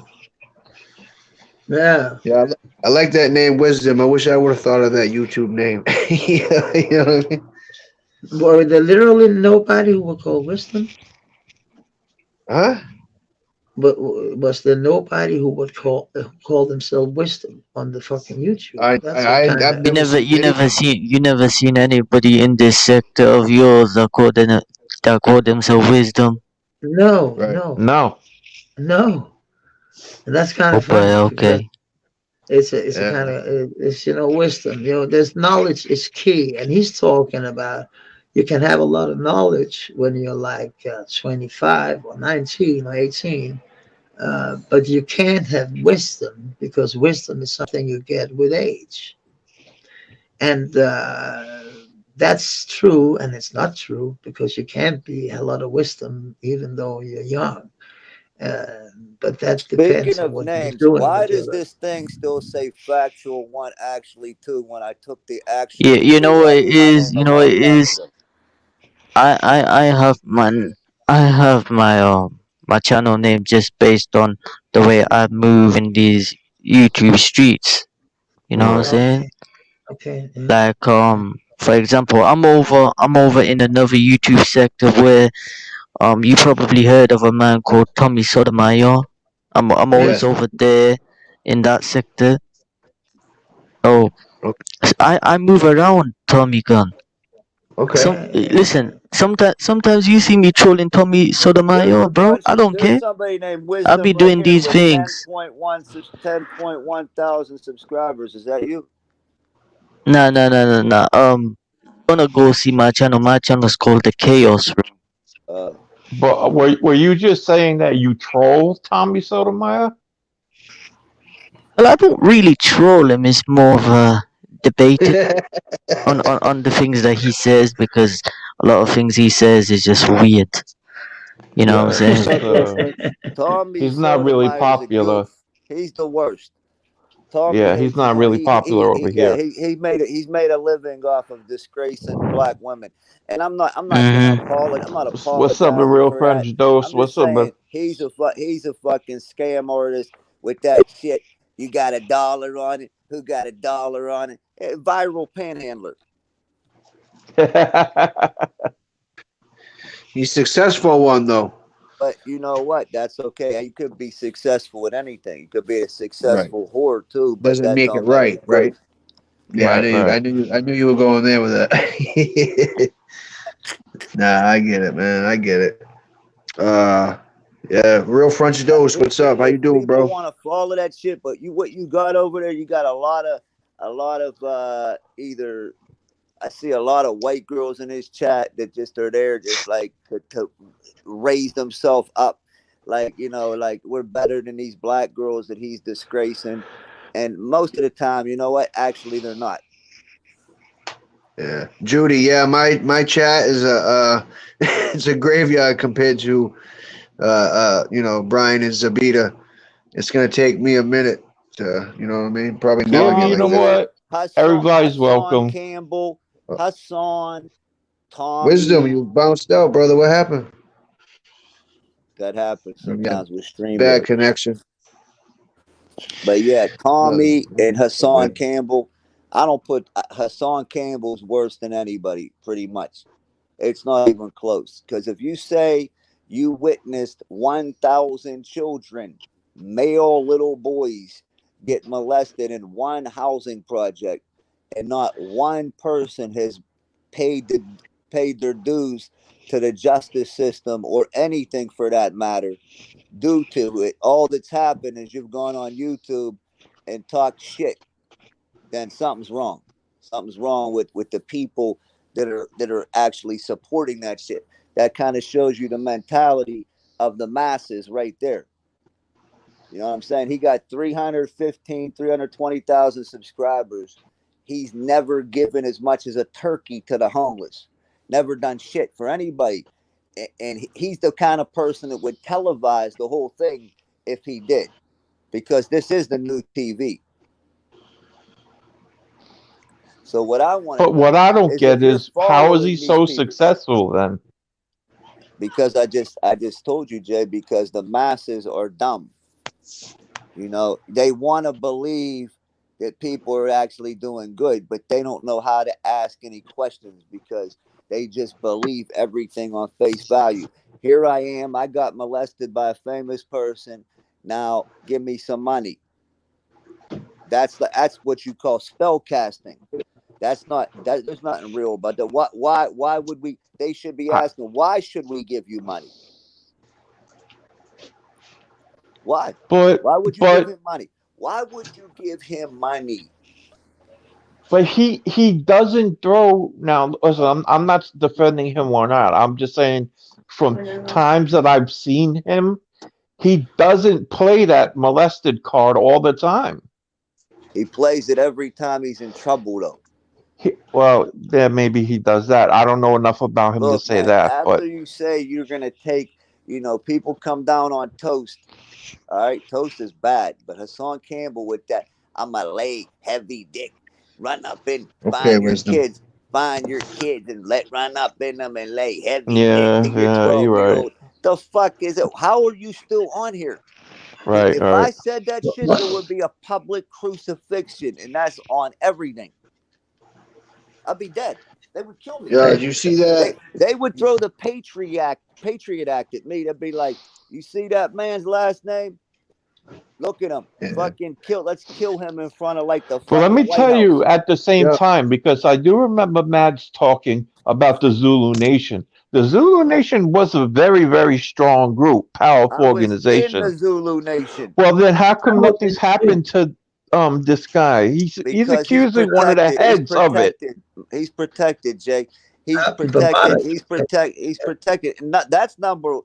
Yeah. Yeah, I like that name, Wisdom. I wish I would have thought of that YouTube name. You know what I mean? Were there literally nobody who would call wisdom? Huh? But was there nobody who would call themselves wisdom on the fucking YouTube? That's what kind I've of. never seen any. You never seen anybody in this sector of yours that call themselves wisdom. No, Right. no, No. and that's kind Oh of boy, funny because okay. it's a Yeah. kind of it's wisdom. There's knowledge is key, and he's talking about you can have a lot of knowledge when you're like 25 or 19 or 18. But you can't have wisdom because wisdom is something you get with age. And that's true, and it's not true because you can't be a lot of wisdom even though you're young. Uh, but that Speaking depends on of what you're names, doing why with your does life. this thing still say factual one, actually two, when I took the Yeah, actual you know two what out? it My is. name a You know what long it time is. ago. I have my channel name just based on the way I move in these YouTube streets. You know what I'm Right. saying? Okay. Yeah. Like for example, I'm over in another YouTube sector where you probably heard of a man called Tommy Sotomayor. I'm always Yeah. over there in that sector. Oh, Okay. I move around, Tommy Gun. Okay. Listen, sometimes you see me trolling Tommy Sotomayor, bro. I don't There's care. somebody named I'll be Wisdom right doing here these with things. 10.1 thousand subscribers. Is that you? Nah. Gonna go see my channel. My channel's called the Chaos Room. Uh, But were you just saying that you troll Tommy Sotomayor? Well, I don't really troll him. It's more of a debated on the things that he says because a lot of things he says is just weird. You know what I'm Yeah, saying? because Tommy he's not really Sotomayor's a popular. goof. He's the worst. Tommy Yeah, he's hates his not own. really popular over Yeah, here. he's made a living off of disgracing black women, and I'm not gonna Mm-hmm. apologize. I'm not What's up, the apologizing real for that. French dose? I'm just What's up, man? saying he's a fucking scam artist with that shit. You got $1 on it. Who got $1 on it? Viral panhandler. He's successful one though. But you know what? That's okay. You could be successful with anything. You could be a Right. successful whore too, but Doesn't that make it don't make right, it right? proof. Yeah, Right, right. I knew you were going there with that. Nah, I get it, man. I get it. Yeah, real French dose. What's up? How you If doing, people bro? want to follow that shit, but what you got over there, you got a lot of either. I see a lot of white girls in this chat that just are there, just like to raise themselves up, like like we're better than these black girls that he's disgracing, and most of the time, you know what? Actually, they're not. Yeah, Judy. Yeah, my chat is a it's a graveyard compared to Brian and Zabita. It's gonna take me a minute to what I mean. Probably never Yeah, get you know like that. what? Everybody's Hassan welcome. Campbell, Hassan, Wisdom, Tommy. you bounced out, brother. What happened? That happens You got sometimes with bad StreamYard. connection. But yeah, Tommy and So Hassan bad. Campbell. I don't put Hassan Campbell's worse than anybody, pretty much. It's not even close. Because if you say you witnessed 1,000 children, male little boys, get molested in one housing project, and not one person has paid their dues to the justice system or anything for that matter due to it. All that's happened is you've gone on YouTube and talked shit. Then something's wrong. Something's wrong with the people that are actually supporting that shit. That kind of shows you the mentality of the masses right there. You know what I'm saying? He got 320,000 subscribers. He's never given as much as a turkey to the homeless. Never done shit for anybody. And he's the kind of person that would televise the whole thing if he did. Because this is the new TV. So what I want to But what I don't get if you're is how is following he these so people- successful then? Because I just told you, Jay, because the masses are dumb. You know, they want to believe that people are actually doing good, but they don't know how to ask any questions because they just believe everything on face value. Here I am, I got molested by a famous person. Now give me some money. That's what you call spell casting. There's nothing real about that. Why would we? They should be asking, why should we give you money? Why? But Why would you give him money? Why would you give him money? But he doesn't throw now. Listen, I'm not defending him or not. I'm just saying from times that I've seen him, he doesn't play that molested card all the time. He plays it every time he's in trouble, though. Well, yeah, maybe he does that. I don't know enough about him to say man, that. After But you say you're gonna take, people come down on Toast. All right, Toast is bad, but Hassan Campbell with that, I'm a lay heavy dick. Run up and find your kids. Find your kids and run up in them and lay heavy dick to your 12-year-old. Right. The fuck is it? How are you still on here? Right. If I said that shit, there would be a public crucifixion, and that's on everything. I'd be dead. They would kill me. Yeah, did you see that? They would throw the Patriot Act at me. They'd be like, "You see that man's last name? Look at him. Fucking kill. Let's kill him in front of the." But let me White tell House. you at the same time, because I do remember Mads talking about the Zulu Nation. The Zulu Nation was a very, very strong group, powerful organization. In the Zulu Nation. Well, then how come nothing's happened to this guy? He's accusing one of the heads of it. He's protected, Jake. He's protected. He's protected. That's number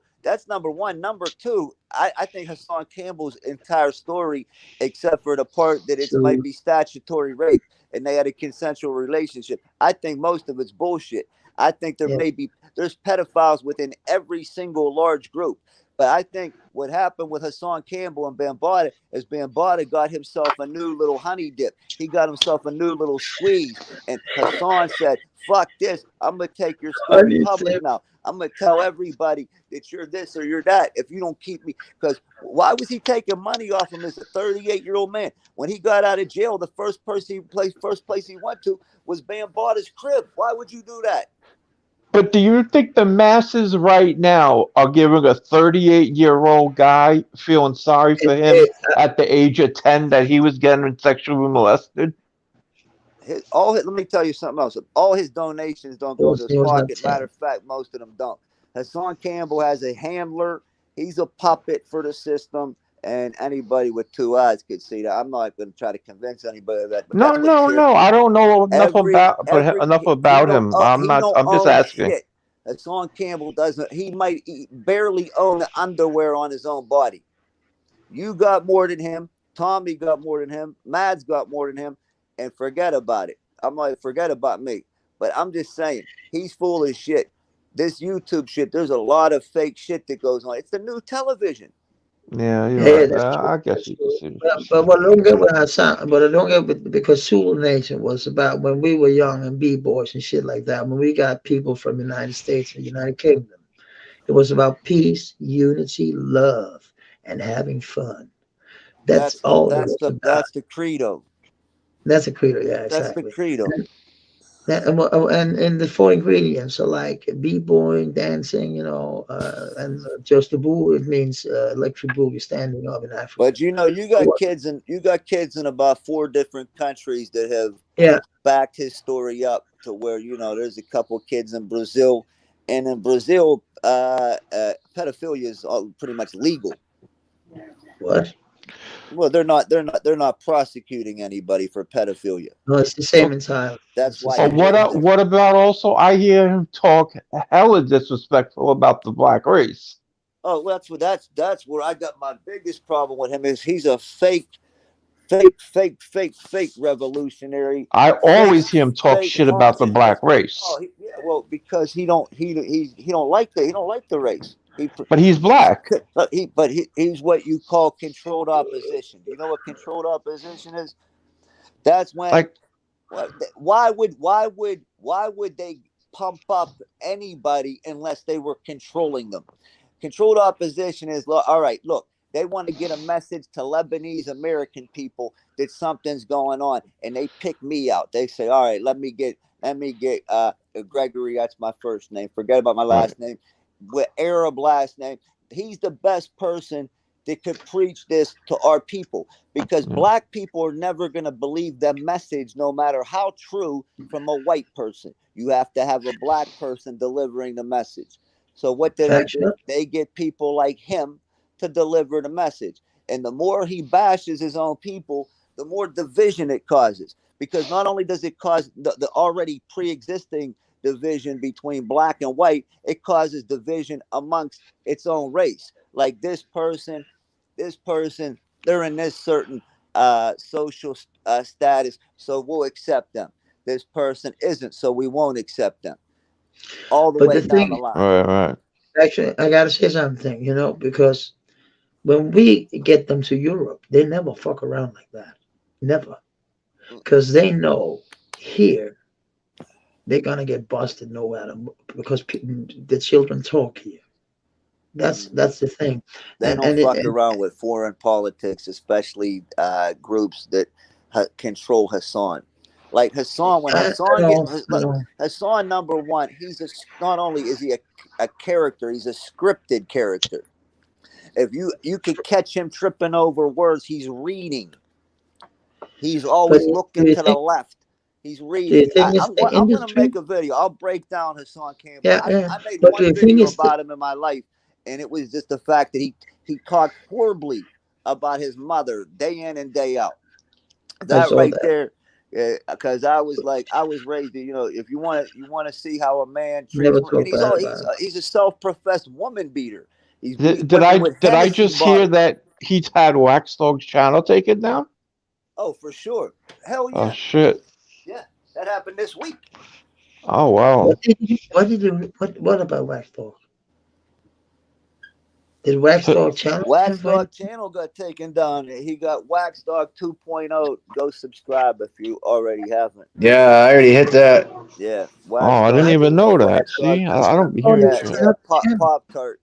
one. Number two, I think Hassan Campbell's entire story, except for the part that it might be statutory rape and they had a consensual relationship, I think most of it's bullshit. I think there's pedophiles within every single large group. But I think what happened with Hassan Campbell and Bambaataa is Bambaataa got himself a new little honey dip. He got himself a new little squeeze. And Hassan said, fuck this. I'm going to take your story public now. I'm going to tell everybody that you're this or you're that if you don't keep me. Because why was he taking money off him as a 38-year-old man? When he got out of jail, the first place he went to was Bambaataa's crib. Why would you do that? But do you think the masses right now are giving a 38-year-old guy feeling sorry for him at the age of 10 that he was getting sexually molested? Let me tell you something else. All his donations don't go to his pocket. Matter of fact, most of them don't. Hassan Campbell has a handler. He's a puppet for the system. And anybody with two eyes could see that. I'm not going to try to convince anybody of that. No. I don't know enough about him. I'm just asking. Shit. Hassan Campbell doesn't. He might barely own the underwear on his own body. You got more than him. Tommy got more than him. Mads got more than him. And forget about it. I'm like, forget about me. But I'm just saying, he's full of shit. This YouTube shit, there's a lot of fake shit that goes on. It's the new television. Yeah, right. I guess you can see. But what I don't get with Hassan, but I don't get with, because Zulu Nation was about when we were young and b-boys and shit like that. When we got people from the United States and the United Kingdom, it was about peace, unity, love, and having fun. That's all. That's the credo. That's a credo, yeah, exactly. That's the credo. And the four ingredients are like b-boying, dancing, and just the boo. It means electric boogie, standing up in Africa. But you got kids in about 4 different countries that have Yeah. backed his story up to where there's a couple kids in Brazil, and in Brazil, pedophilia is pretty much legal. What? Well, they're not prosecuting anybody for pedophilia. No, it's the same in Thailand. That's why. But what about also? I hear him talk hella disrespectful about the black race. Oh, that's where I got my biggest problem with him. Is he's a fake revolutionary. I always hear him talk shit about the black race. Oh, well, because he don't like the race. But he's black. He's what you call controlled opposition. Do you know what controlled opposition is? That's when why would they pump up anybody unless they were controlling them? Controlled opposition is all right. Look, they want to get a message to Lebanese American people that something's going on, and they pick me out. They say, all right, let me get Gregory. That's my first name. Forget about my last name. With Arab last name, he's the best person that could preach this to our people, because black people are never going to believe the message, no matter how true, from a white person. You have to have a black person delivering the message. So what they get people like him to deliver the message, and the more he bashes his own people, the more division it causes. Because not only does it cause the already pre-existing division between black and white, it causes division amongst its own race. Like this person, they're in this certain social status, so we'll accept them. This person isn't, so we won't accept them. All the way down the line. Right. Actually, I gotta say something, because when we get them to Europe, they never fuck around like that. Never. Because they know here they're gonna get busted no matter, because the children talk here. That's the thing. They don't fuck around with foreign politics, especially groups that control Hassan. Like Hassan, when Hassan, number one, not only is he a character, he's a scripted character. If you could catch him tripping over words, he's reading. He's always looking to the left. He's reading. I'm going to make a video. I'll break down Hassan Campbell. Yeah, I made one video about him in my life, and it was just the fact that he talked horribly about his mother day in and day out. That right there. Because I was raised, if you want to see how a man treats women, he's a self-professed woman beater. Did I just hear that he's had Wax Dog's channel taken down? Oh, for sure. Hell yeah. Oh shit. Yeah, that happened this week. Oh wow. What about Wax Dog? Did Wax Dog channel? Wax Dog channel got taken down. He got Wax Dog 2.0. Go subscribe if you already haven't. Yeah, I already hit that. Yeah. I didn't even know that. See, I don't be hearing shit. Pop Tart,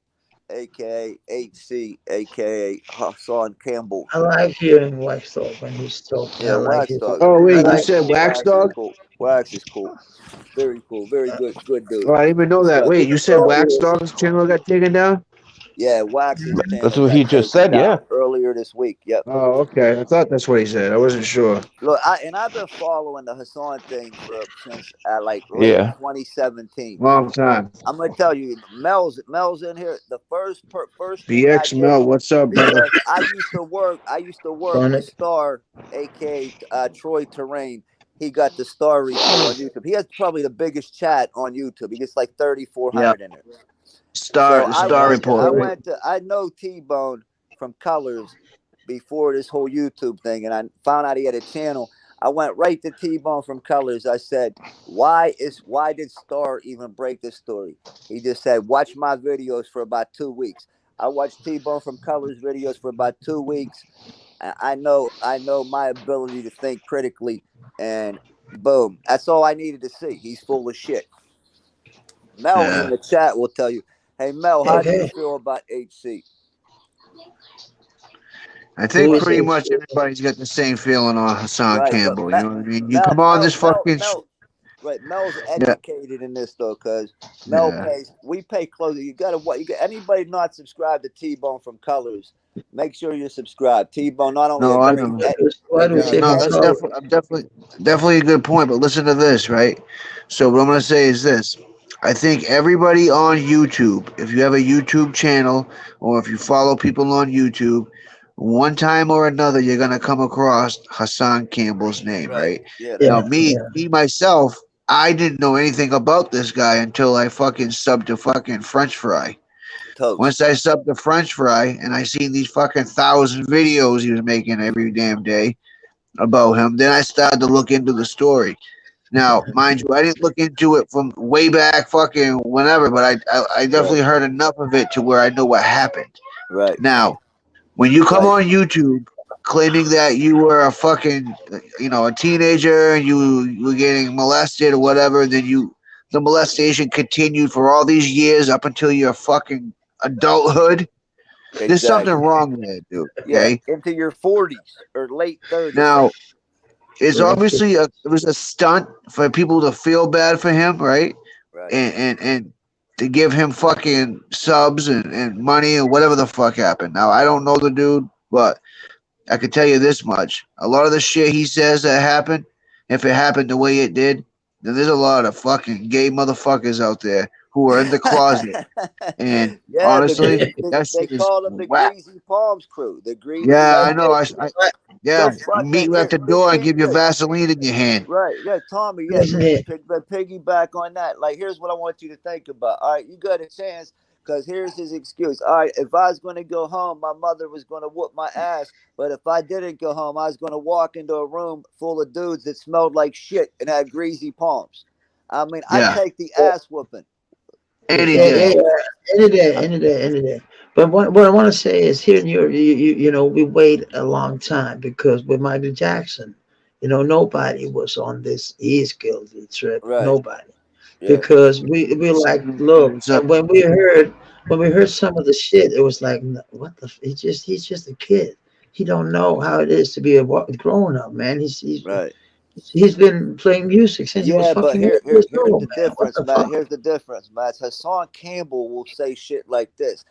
aka HC, aka Hassan Campbell. I like hearing Wax Dog when he's talking. Yeah, Wax Dog. Oh wait, you said Wax Dog? Wax is cool. Very cool. Very good dude. Oh, I didn't even know that. Wait, you said Wax Dog's channel got taken down? Yeah, Wax's channel. That's what he just said. Yeah. Earlier this week. Yep. Oh, okay. I thought that's what he said. I wasn't sure. Look, I've been following the Hassan thing since 2017. Long time. I'm gonna tell you, Mel's in here. The first BX Mel, what's up, brother? I used to work with Star, aka Troy Terrain. He got the Star report on YouTube. He has probably the biggest chat on YouTube. He gets like 3,400 in it. Star report. I know T-Bone from Colors before this whole YouTube thing, and I found out he had a channel. I went right to T-Bone from Colors. I said, why did Star even break this story? He just said, watch my videos for about 2 weeks. I watched T-Bone from Colors videos for about 2 weeks. I know my ability to think critically, and boom, that's all I needed to see. He's full of shit. Mel in the chat will tell you. Hey Mel, how do you feel about HC? I think pretty much everybody's got the same feeling on Hassan Campbell. You know what I mean? You come on this fucking. Right, Mel's Yeah. educated in this though, cause Mel Yeah. pays. We pay close. You gotta what? You got anybody not subscribed to T-Bone from Colors? Make sure you're subscribed. T-Bone not only No, a I great, know. Why do we great say No, from that's color? definitely a good point. But listen to this, right? So what I'm gonna say is this: I think everybody on YouTube, if you have a YouTube channel or if you follow people on YouTube, one time or another you're gonna come across Hassan Campbell's name, right? right? Yeah, Yeah, Now, that's me myself, I didn't know anything about this guy until I fucking subbed to fucking French Fry. toast. Once I subbed to French Fry and I seen these fucking 1,000 videos he was making every damn day about him, then I started to look into the story. Now, mind you, I didn't look into it from way back fucking whenever, but I definitely heard enough of it to where I know what happened. Right, Now, when you come right. on YouTube claiming that you were a fucking, a teenager and you were getting molested or whatever, then the molestation continued for all these years up until your fucking adulthood. There's something Exactly. wrong there, dude. Yeah, Okay. into your 40s or late 30s. Now, it's Right. obviously it was a stunt for people to feel bad for him, right? Right. And to give him fucking subs and money and whatever the fuck happened. Now, I don't know the dude, but I can tell you this much. A lot of the shit he says that happened, if it happened the way it did, then there's a lot of fucking gay motherfuckers out there who are in the closet. And yeah, honestly, they that shit is call them the whack. Greasy Palms crew. The Greasy. Yeah, I know. Yeah, So fuck meet it. you at the door and give you Vaseline in your hand. Right, yeah, Tommy, yeah, Listen here. piggyback on that. Like, here's what I want you to think about. All right, you got a chance, because here's his excuse. All right, if I was going to go home, my mother was going to whoop my ass. But if I didn't go home, I was going to walk into a room full of dudes that smelled like shit and had greasy palms. I mean, Yeah. I take the ass whooping. Any Yeah, day. any day. But what I want to say is here in Europe, we wait a long time because with Michael Jackson, nobody was on this East guilty trip. Right. Nobody. Yeah. Because we like, look, when we heard some of the shit, it was like, what the he's just a kid. He don't know how it is to be a grown up, man. He's Right. He's been playing music since he was Yeah, but fucking 8 here's years the old, man. What difference, the Matt. fuck? Here's the difference, Matt. Hassan Campbell will say shit like this.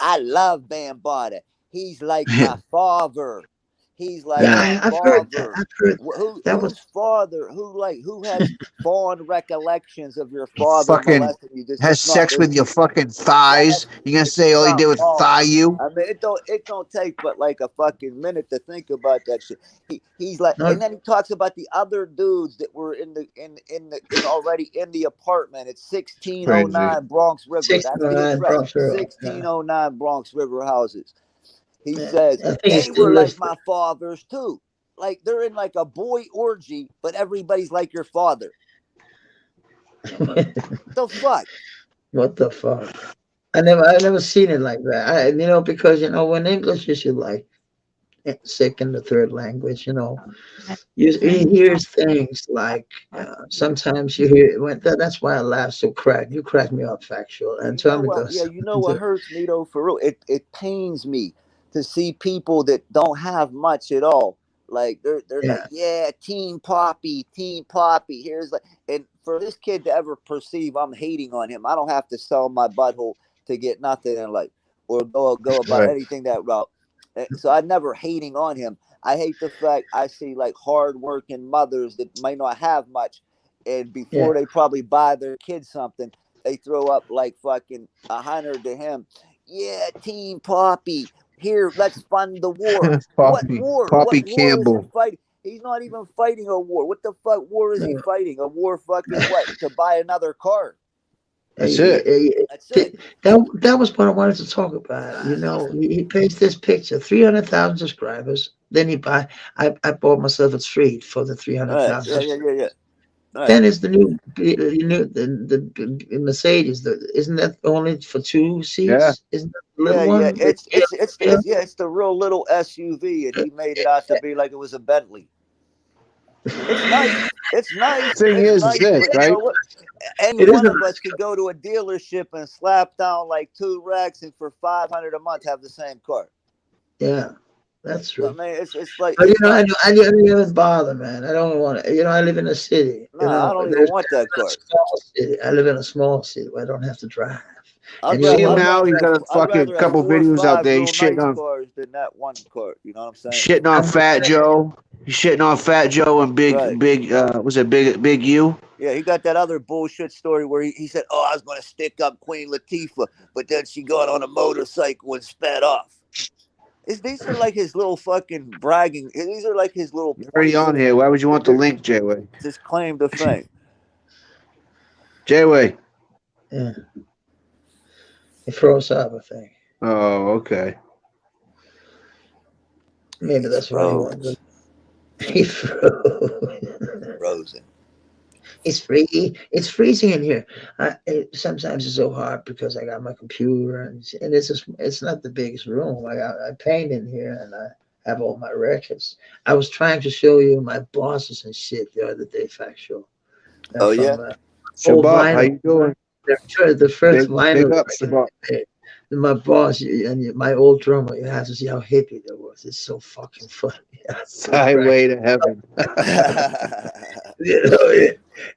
I love Bambaataa. He's like my father. He's like Yeah, my I've heard that. father. I've heard that Whose was father? Who has fond recollections of your father fucking molesting you? has sex with your fucking thighs. You gonna say all he did was thigh you? I mean, it don't take but like a fucking minute to think about that shit. He's like, No. and then he talks about the other dudes that were already in the apartment at 1609 Bronx River. That's the 1609 address. Bronx River, yeah. 1609 Bronx River houses. He Yeah, says I think they it's still were like listed. my fathers too. Like they're in like a boy orgy, but everybody's like your father. The fuck? What the fuck? I never seen it like that. Because when English is like second or third language, you hear things like sometimes you hear that's why I laugh so crack. You crack me up, Factual, and You know Tommy what? does. Yeah, you know what hurts me though, for real. It pains me to see people that don't have much at all. Like they're like, yeah, Team Poppy. Here's like, and for this kid to ever perceive I'm hating on him, I don't have to sell my butthole to get nothing in life or go about anything that route. So I never hating on him. I hate the fact I see like hardworking mothers that might not have much, and before they probably buy their kids something, they throw up like fucking 100 to him. Yeah, Team Poppy. Here, let's fund the war. What war? Poppy What war Campbell. is he fighting? He's not even fighting a war. What the fuck war is he fighting? A war fucking what? To buy another car. That's it. That's it. That was what I wanted to talk about. He paints this picture, 300,000 subscribers. Then I bought myself a treat for the 300,000. Yeah. Right. Then it's the new the Mercedes. Isn't that only for 2 seats? Yeah. Isn't that the little one? It's the real little SUV, and he made it out to be like it was a Bentley. It's nice. It's nice. Thing it's is nice, this, but right? You know what? Any one of us could go to a dealership and slap down like 2 racks, and for $500 a month have the same car. Yeah. That's I true. mean, it's like But, it's I like don't even bother, man. I don't want to. I live in a city. no, I don't even want that A card. small city. I live in a small city where I don't have to drive. I'd And See him rather now? He's got a I'd rather fucking have couple 4 or videos out 5 there. He's real shitting nice on cars than that one card. You know what I'm saying? shitting on I'm Fat just Joe. He's shitting on Fat Joe and Right. was it Big U? Yeah, he got that other bullshit story where he said, "Oh, I was going to stick up Queen Latifah, but then she got on a motorcycle and sped off." These are like his little fucking bragging. These are like his little You're already on here. Why would you want the link, J-Way? His claim to fame. J-Way. Yeah. He froze up, I think. Oh, okay. Maybe that's why he froze. wanted to. He froze. Frozen. It's free. It's freezing in here. Sometimes it's so hard because I got my computer and it's not the biggest room. I paint in here and I have all my records. I was trying to show you my bosses and shit the other day, Factual. Oh, yeah? Shabbat, how you doing? The first vinyl. Big up, Shabbat. My boss and my old drummer, you have to see how hippie that was. It's so fucking funny. Highway to heaven.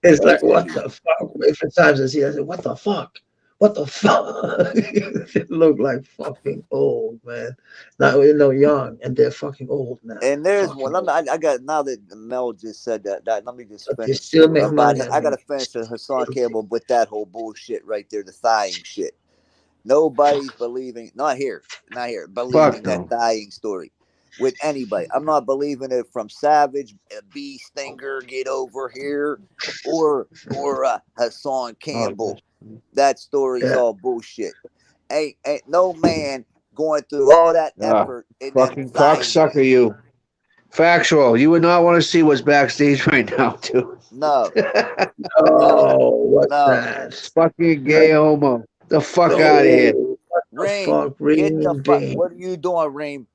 It's like, what the fuck? Every time I see it, I say, what the fuck? What the fuck? They look like fucking old, man. Not young, and they're fucking old now. And there's one. I got now that Mel just said that. Let me just But they finish. still make money. I got to finish the Hassan Campbell with that whole bullshit right there, the thighing shit. Nobody's believing, not here, believing that dying story with anybody. I'm not believing it from Savage, B Stinger, get over here, or Hassan Campbell. That story is all bullshit. Ain't no man going through all that effort. And Fucking cocksucker, you. Factual. You would not want to see what's backstage right now, too. No. Oh, what's that? It's fucking gay homo. The fuck out of here. Reem, get the fuck. What are you doing, Reem?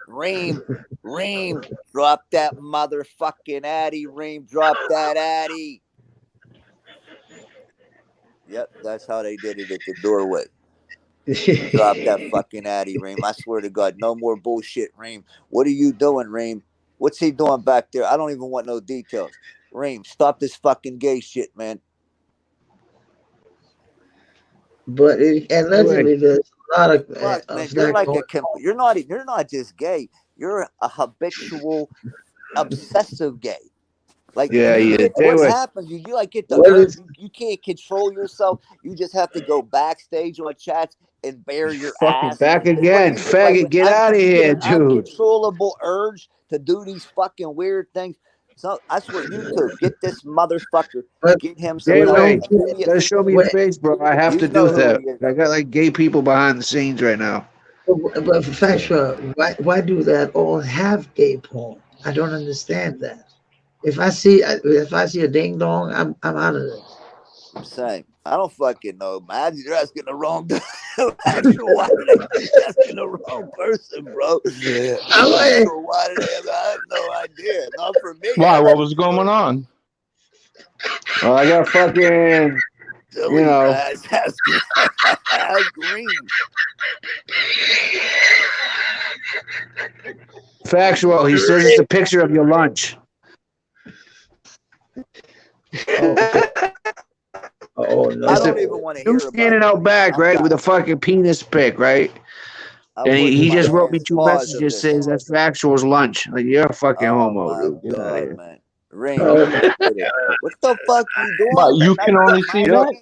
Reem, drop that motherfucking Addy, Reem, drop that Addy. Yep, that's how they did it at the doorway. Drop that fucking Addy, Reem. I swear to God, no more bullshit, Reem. What are you doing, Reem? What's he doing back there? I don't even want no details. Reem, stop this fucking gay shit, man. But allegedly, there's a lot of. Fuck, man, you're not just gay. You're a habitual, obsessive gay. Like, what happens? You like get the urge. You can't control yourself. You just have to go backstage on chats and bare your ass. Back again, faggot. Get out of here, dude. Uncontrollable urge to do these fucking weird things. So I swear, YouTube, get this motherfucker. Get him some. Gotta show me your face, bro. I have to do that. I got like gay people behind the scenes right now. But Factual, why do that all have gay porn? I don't understand that. If I see a ding dong, I'm out of this. I'm saying, I don't fucking know, man. You're asking the wrong asking the wrong person, bro. I have no idea. Not for me. Why? What was going on? Well, I got fucking, green. Factual. He says it's a picture of your lunch. Oh no! I don't even want to hear You about standing out back, right, with a fucking penis pic, right? And he just wrote me 2 messages says that's Factual's lunch. Like, you're a fucking homo, dude. God, man. Ring. What the fuck you doing? But you can only see that.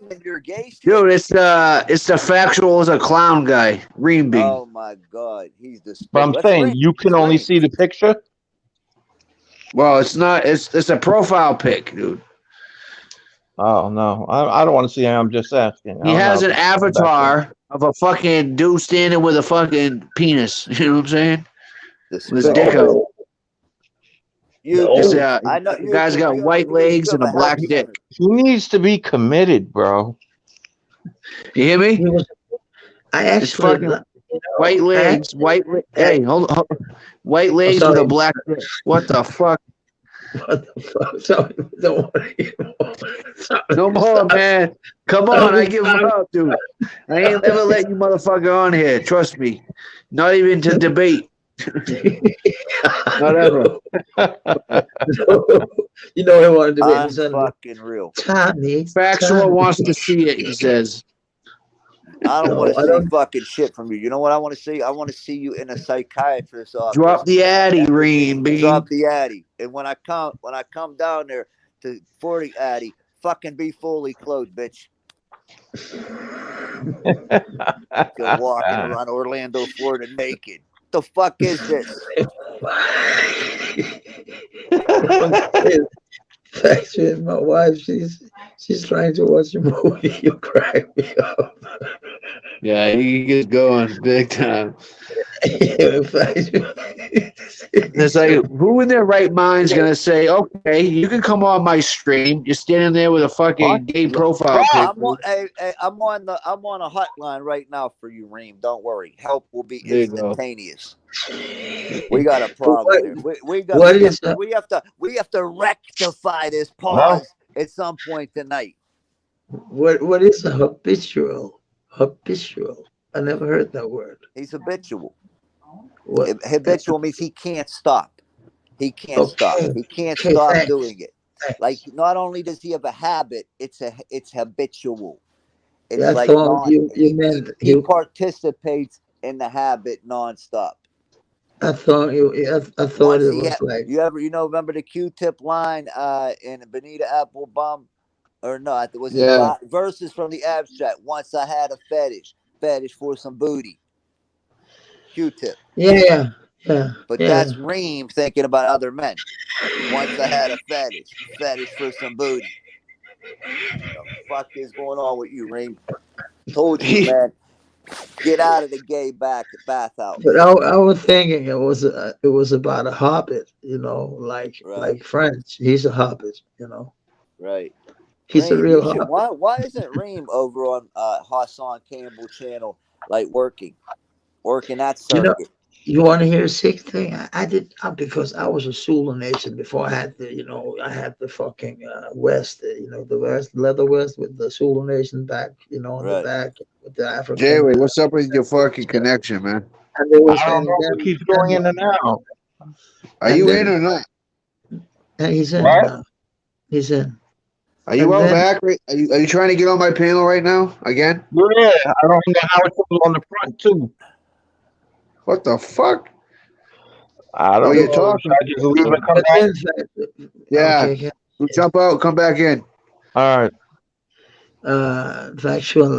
Dude, it's the Factual is a clown guy, Reem. Oh my God, he's the. But I'm saying you can only see the picture. Well, it's not. It's a profile pic, dude. Oh no, I don't want to see him. I'm just asking. He has an avatar of a fucking dude standing with a fucking penis. You know what I'm saying? With his dick out. I know the guy's got white legs and a black dick. He needs to be committed, bro. You hear me? I actually white legs, Hey, hold on. White legs with a black dick. What the fuck? What the fuck? Sorry, don't worry. No more, man. Come on, I give up, dude. I ain't never let you motherfucker on here. Trust me. Not even to debate. Whatever. You know he wanted to be his son. Unfucking real. Tommy. Factual Tommy. wants to see it, he says. I don't No, want to I see don't- fucking shit from you. You know what I want to see? I want to see you in a psychiatrist's office. Drop the Addy, Reem, Bean. Drop the Addy. And when I come down there to 40 Addy, fucking be fully clothed, bitch. Go walking around Orlando, Florida naked. The fuck is this? Actually, my wife, she's trying to watch a movie. You crack me up. Yeah, he gets going big time. It's like, who in their right mind is gonna say, "Okay, you can come on my stream"? You're standing there with a fucking gay profile I'm picture. on, I'm on a hotline right now for you, Reem. Don't worry. Help will be There you go. instantaneous. We got a problem here. We have to rectify this pause at some point tonight. What is a habitual? Habitual. I never heard that word. He's habitual. What? Habitual means he can't stop. He can't stop. He can't Okay, stop thanks. doing it. Like, not only does he have a habit, it's habitual. It's Yeah, I like thought you meant he you. participates in the habit nonstop. I thought I thought Once it he was ha- like. remember the Q-Tip line in Benita Applebum? Or no, it was Yeah. verses from the abstract. Once I had a fetish for some booty. Q-Tip. Yeah. But yeah. that's Reem thinking about other men. Once I had a fetish for some booty. What the fuck is going on with you, Reem? Told you, man. Get out of the gay bathhouse. But I was thinking it was about a hobbit, like French. He's a hobbit, Right. He's a Reem, real you should- hobbit. why isn't Reem over on Hassan Campbell channel, like working that circuit? You want to hear a sick thing? I did because I was a Zulu Nation before I had the fucking West, the West leather West with the Zulu Nation back, on the back with the African. Jay, what's up with your fucking connection, man? And they was I don't know. It keeps going in and out. Are you in or not? And he's in What? now. He's in. Are you all back? Are you trying to get on my panel right now again? Yeah, I don't know how it comes on the front too. What the fuck? I don't Oh, know. you're talking. I just leave and come back. Yeah. Okay. Jump out, come back in. All right. Factual.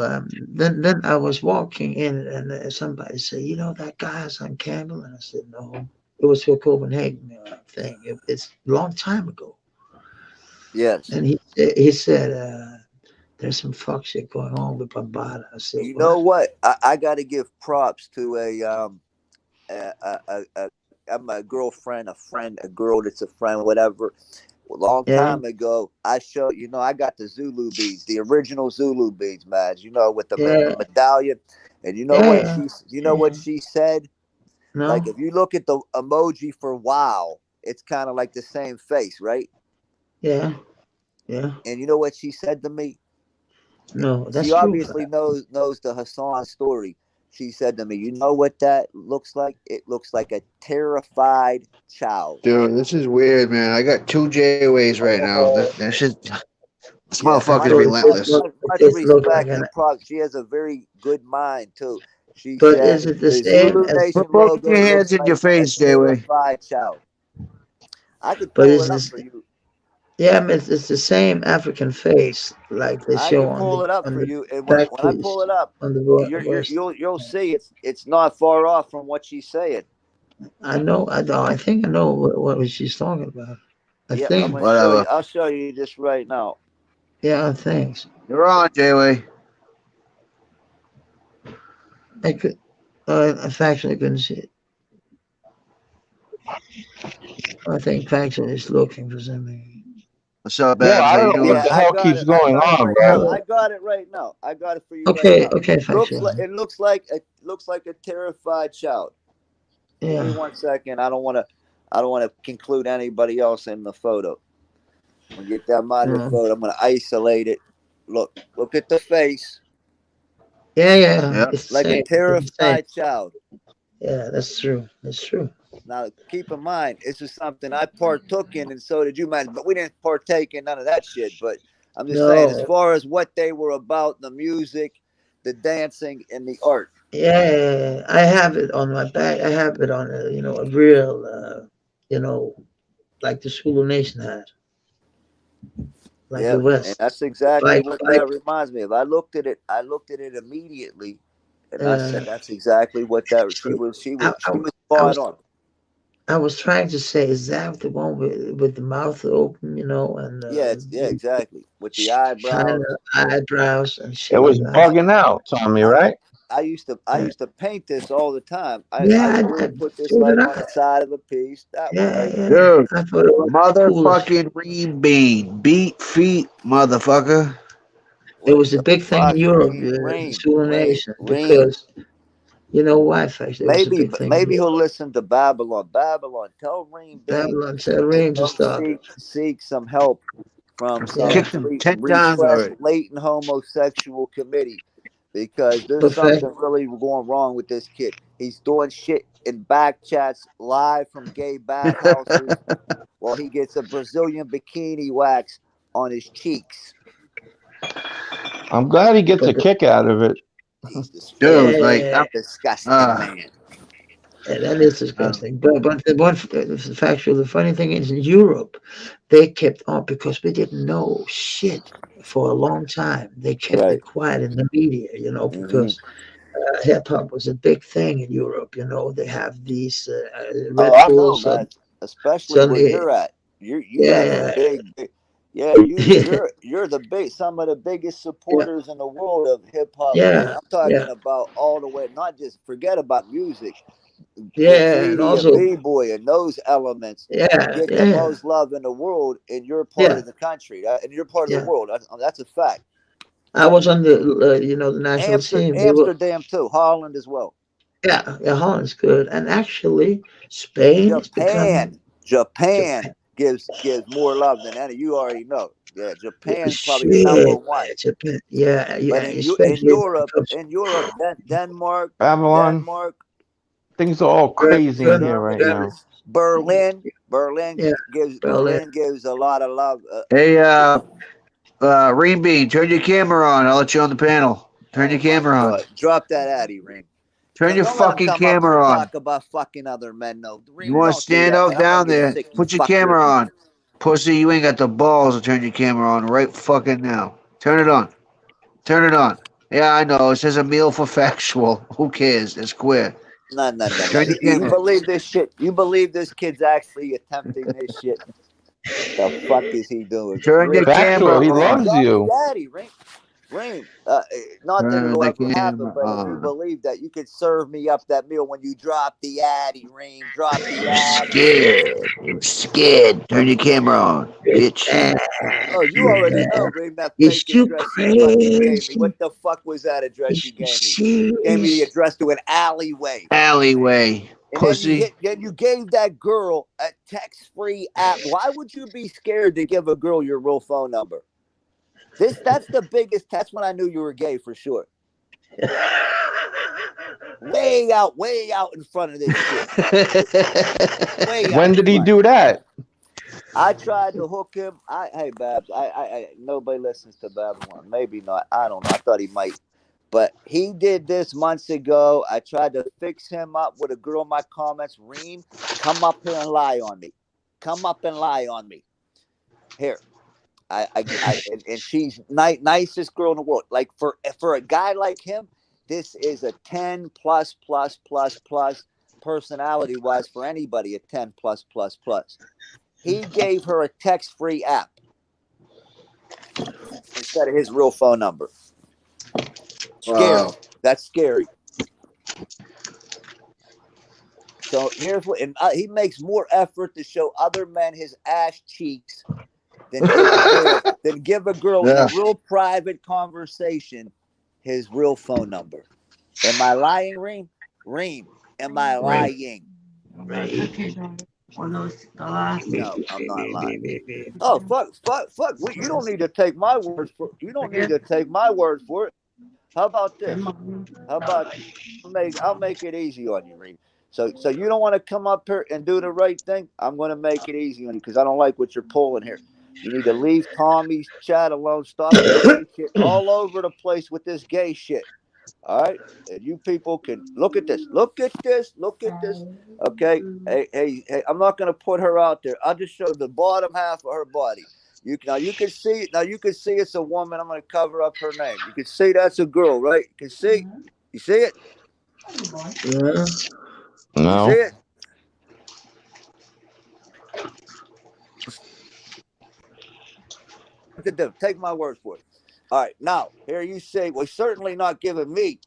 Then I was walking in, and somebody said, that guy's on Campbell, and I said, no, it was for Copenhagen thing. It's a long time ago. Yes. And he said, there's some fuck shit going on with Bambaataa. I said, You know what? I got to give props to a girlfriend, a friend, a girl that's a friend, whatever. A long time ago, I showed, I got the Zulu beads, the original Zulu beads, man. With the medallion. And what she said? No. Like, if you look at the emoji for wow, it's kind of like the same face, right? Yeah. And you know what she said to me? No, that's she true. obviously knows the Hassan story. She said to me, "You know what that looks like? It looks like a terrified child." Dude, this is weird, man. I got 2 JOAs right now. That shit. This motherfucker's relentless. Much respect and props. She has a very good mind too. She But said, is it the same Zulu as Nation Put both logo your hands looks in your like face, a J-Way. terrified child. I could But pull is it up this- for you. Yeah, I mean, it's the same African face like they I show can pull on it up on for the you, and when I factories, pull it up, on the you'll see it's not far off from what she's saying. I know. I think I know what she's talking about. I Yeah, think. I'm gonna show you. I'll show you just right now. Yeah, thanks. You're on, J-Way. I could. I factually couldn't see it. I think factually is looking for something. What's up, Yeah, Babs? I How don't you know doing? what the hell keeps going on, bro. I got it right now. I got it for you. Okay, right now. okay, factual. It looks like a terrified child. Give me Yeah. 1 second. I don't want to conclude anybody else in the photo. I'm gonna get that monitor photo. I'm gonna isolate it. Look at the face. Yeah. Yep. It's the Like same. a terrified child. Yeah, that's true. That's true. Now, keep in mind, this is something I partook in, and so did you, man. But we didn't partake in none of that shit. But I'm just saying, as No. far as what they were about, the music, the dancing, and the art. Yeah, I have it on my back. I have it on a real, like the Zulu Nation had, like Yeah, the and West. that's exactly Fight, what fight. that reminds me of. I looked at it immediately, and I said, Uh, "That's exactly what that." She was I spot was on. I was trying to say, is that the one with the mouth open, and Yeah, exactly. With the China eyebrows. eyebrows and It shit was like that? bugging out, Tommy, I, right? I used to paint this all the time. I Yeah, would put this so did like I. on the side of a piece. That one Yeah, right yeah. there. Dude, I thought it was cool as motherfucking Reem Bean. Beat feet, motherfucker. it What was a the big thing in fuck? Europe, Rain, Zulu rain, Nation, rain. because you know why? First, it was a Maybe big thing in maybe he'll Europe. listen to Babylon. Babylon, tell Reem Bean Babylon said, to "Rain, go just stop." seek some help from some Yeah, Kicked him 10 times repressed already. latent homosexual committee because there's perfect. something really going wrong with this kid. He's doing shit in back chats live from gay bathhouses while he gets a Brazilian bikini wax on his cheeks. I'm glad he gets a But kick out of it. He's Dude, like, yeah, disgusting man. that is disgusting. But the one factual, the funny thing is, in Europe, they kept on because we didn't know shit for a long time. They kept Right. it quiet in the media, Mm-hmm. because hip hop was a big thing in Europe. They have these Oh, Red I know, Bulls. man. Especially where Suddenly, you're at. You have a yeah, big yeah, yeah, you're the big some of the biggest yeah, supporters in the world of hip hop. And yeah, I'm talking yeah, about all the way, not just forget about music, yeah, and graffiti and also, b-boy and those elements yeah, get the yeah, most love in the world in your part yeah, of the country. In your part of the yeah. world. That's a fact. I was on the national team. We were, Amsterdam too, Holland as well. yeah, Holland's good, and actually, Spain is becoming Japan Japan. gives more love than any. You already know. Yeah, Japan's probably number Shit, one. Japan. Yeah, But yeah, in especially when it Europe, comes Denmark, Babylon, Denmark, things are all crazy in here right Germany, now. Berlin, yeah, Berlin. Berlin gives a lot of love. hey, Reem Bean, turn your camera on. I'll let you on the panel. Turn your Oh my camera on. God! Drop that Addy ring. Turn your Don't let him fucking come up here and camera on. talk about fucking other men. No, You Reem, want to don't do stand that, out man. I'm gonna down get there? sick. You Put your fucker. camera on. Pussy, you ain't got the balls to turn your camera on right fucking now. Turn it on. Turn it on. Yeah, I know. It says a meal for factual. Who cares? It's queer. No. Turn your You camera. believe this shit? You believe this kid's actually attempting this shit? The fuck is he doing? Turn your Ring, Factual, camera he on. loves drop the you. Addy, Ring. Ring. Not that Turn it'll the ever happen, camera but if you on. believe that, you could serve me up that meal when you drop the Addy, Ring. Drop the Addy. Scared. I'm scared. Turn your camera on, bitch. Oh, you already know, Ring, that Is fake you address you fucking gave me. crazy? What the fuck was that address Is you you gave me? Gave me the serious? address to an alleyway. Alleyway. And Pussy. then you gave that girl a text-free app. Why would you be scared to give a girl your real phone number? That's the biggest. That's when I knew you were gay for sure. Way out in front of this shit. Way out. When did he do that? I tried to hook him. Hey Babs, I nobody listens to Babylon. Maybe not. I don't know. I thought he might. But he did this months ago. I tried to fix him up with a girl in my comments. Reem, come up here and lie on me. Come up and lie on me. Here. And she's nicest girl in the world. Like for a guy like him, this is a 10 plus personality wise for anybody, a 10 plus. He gave her a text-free app instead of his real phone number. Scary. Wow. That's scary. So here's what, and he makes more effort to show other men his ass cheeks than give a girl in a real private conversation his real phone number. Am I lying, Reem? Reem, am I lying? No, I'm not lying. Oh, fuck. You don't need to take my word for it. You don't need to take my word for it. How about this? How about I'll make it easy on you, Reem. So you don't want to come up here and do the right thing? I'm going to make it easy on you because I don't like what you're pulling here. You need to leave Tommy's chat alone. Stop the gay shit all over the place with this gay shit. All right? And you people can look at this. Look at this. Look at this. Okay? Hey, I'm not going to put her out there. I'll just show the bottom half of her body. You can see it. Now you can see it's a woman. I'm going to cover up her name. You can see that's a girl, right? You can see. You see it? Yeah. No. You see it? Look at them. Take my word for it. All right. Now, here you say, well, he's certainly not giving me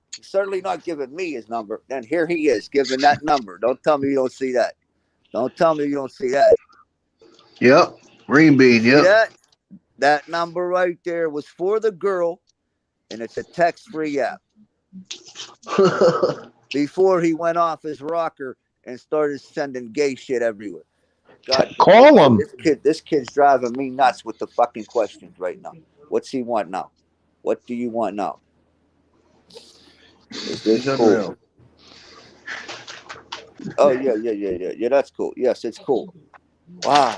his number. Then here he is giving that number. Don't tell me you don't see that. Don't tell me you don't see that. Yep. Green bean. See Yep. that number right there was for the girl, and it's a text-free app. Before he went off his rocker and started sending gay shit everywhere. God, Call him. This kid's driving me nuts with the fucking questions right now. What's he want now? What do you want now? Is this cool? Oh yeah. That's cool. Yes, it's cool. Wow.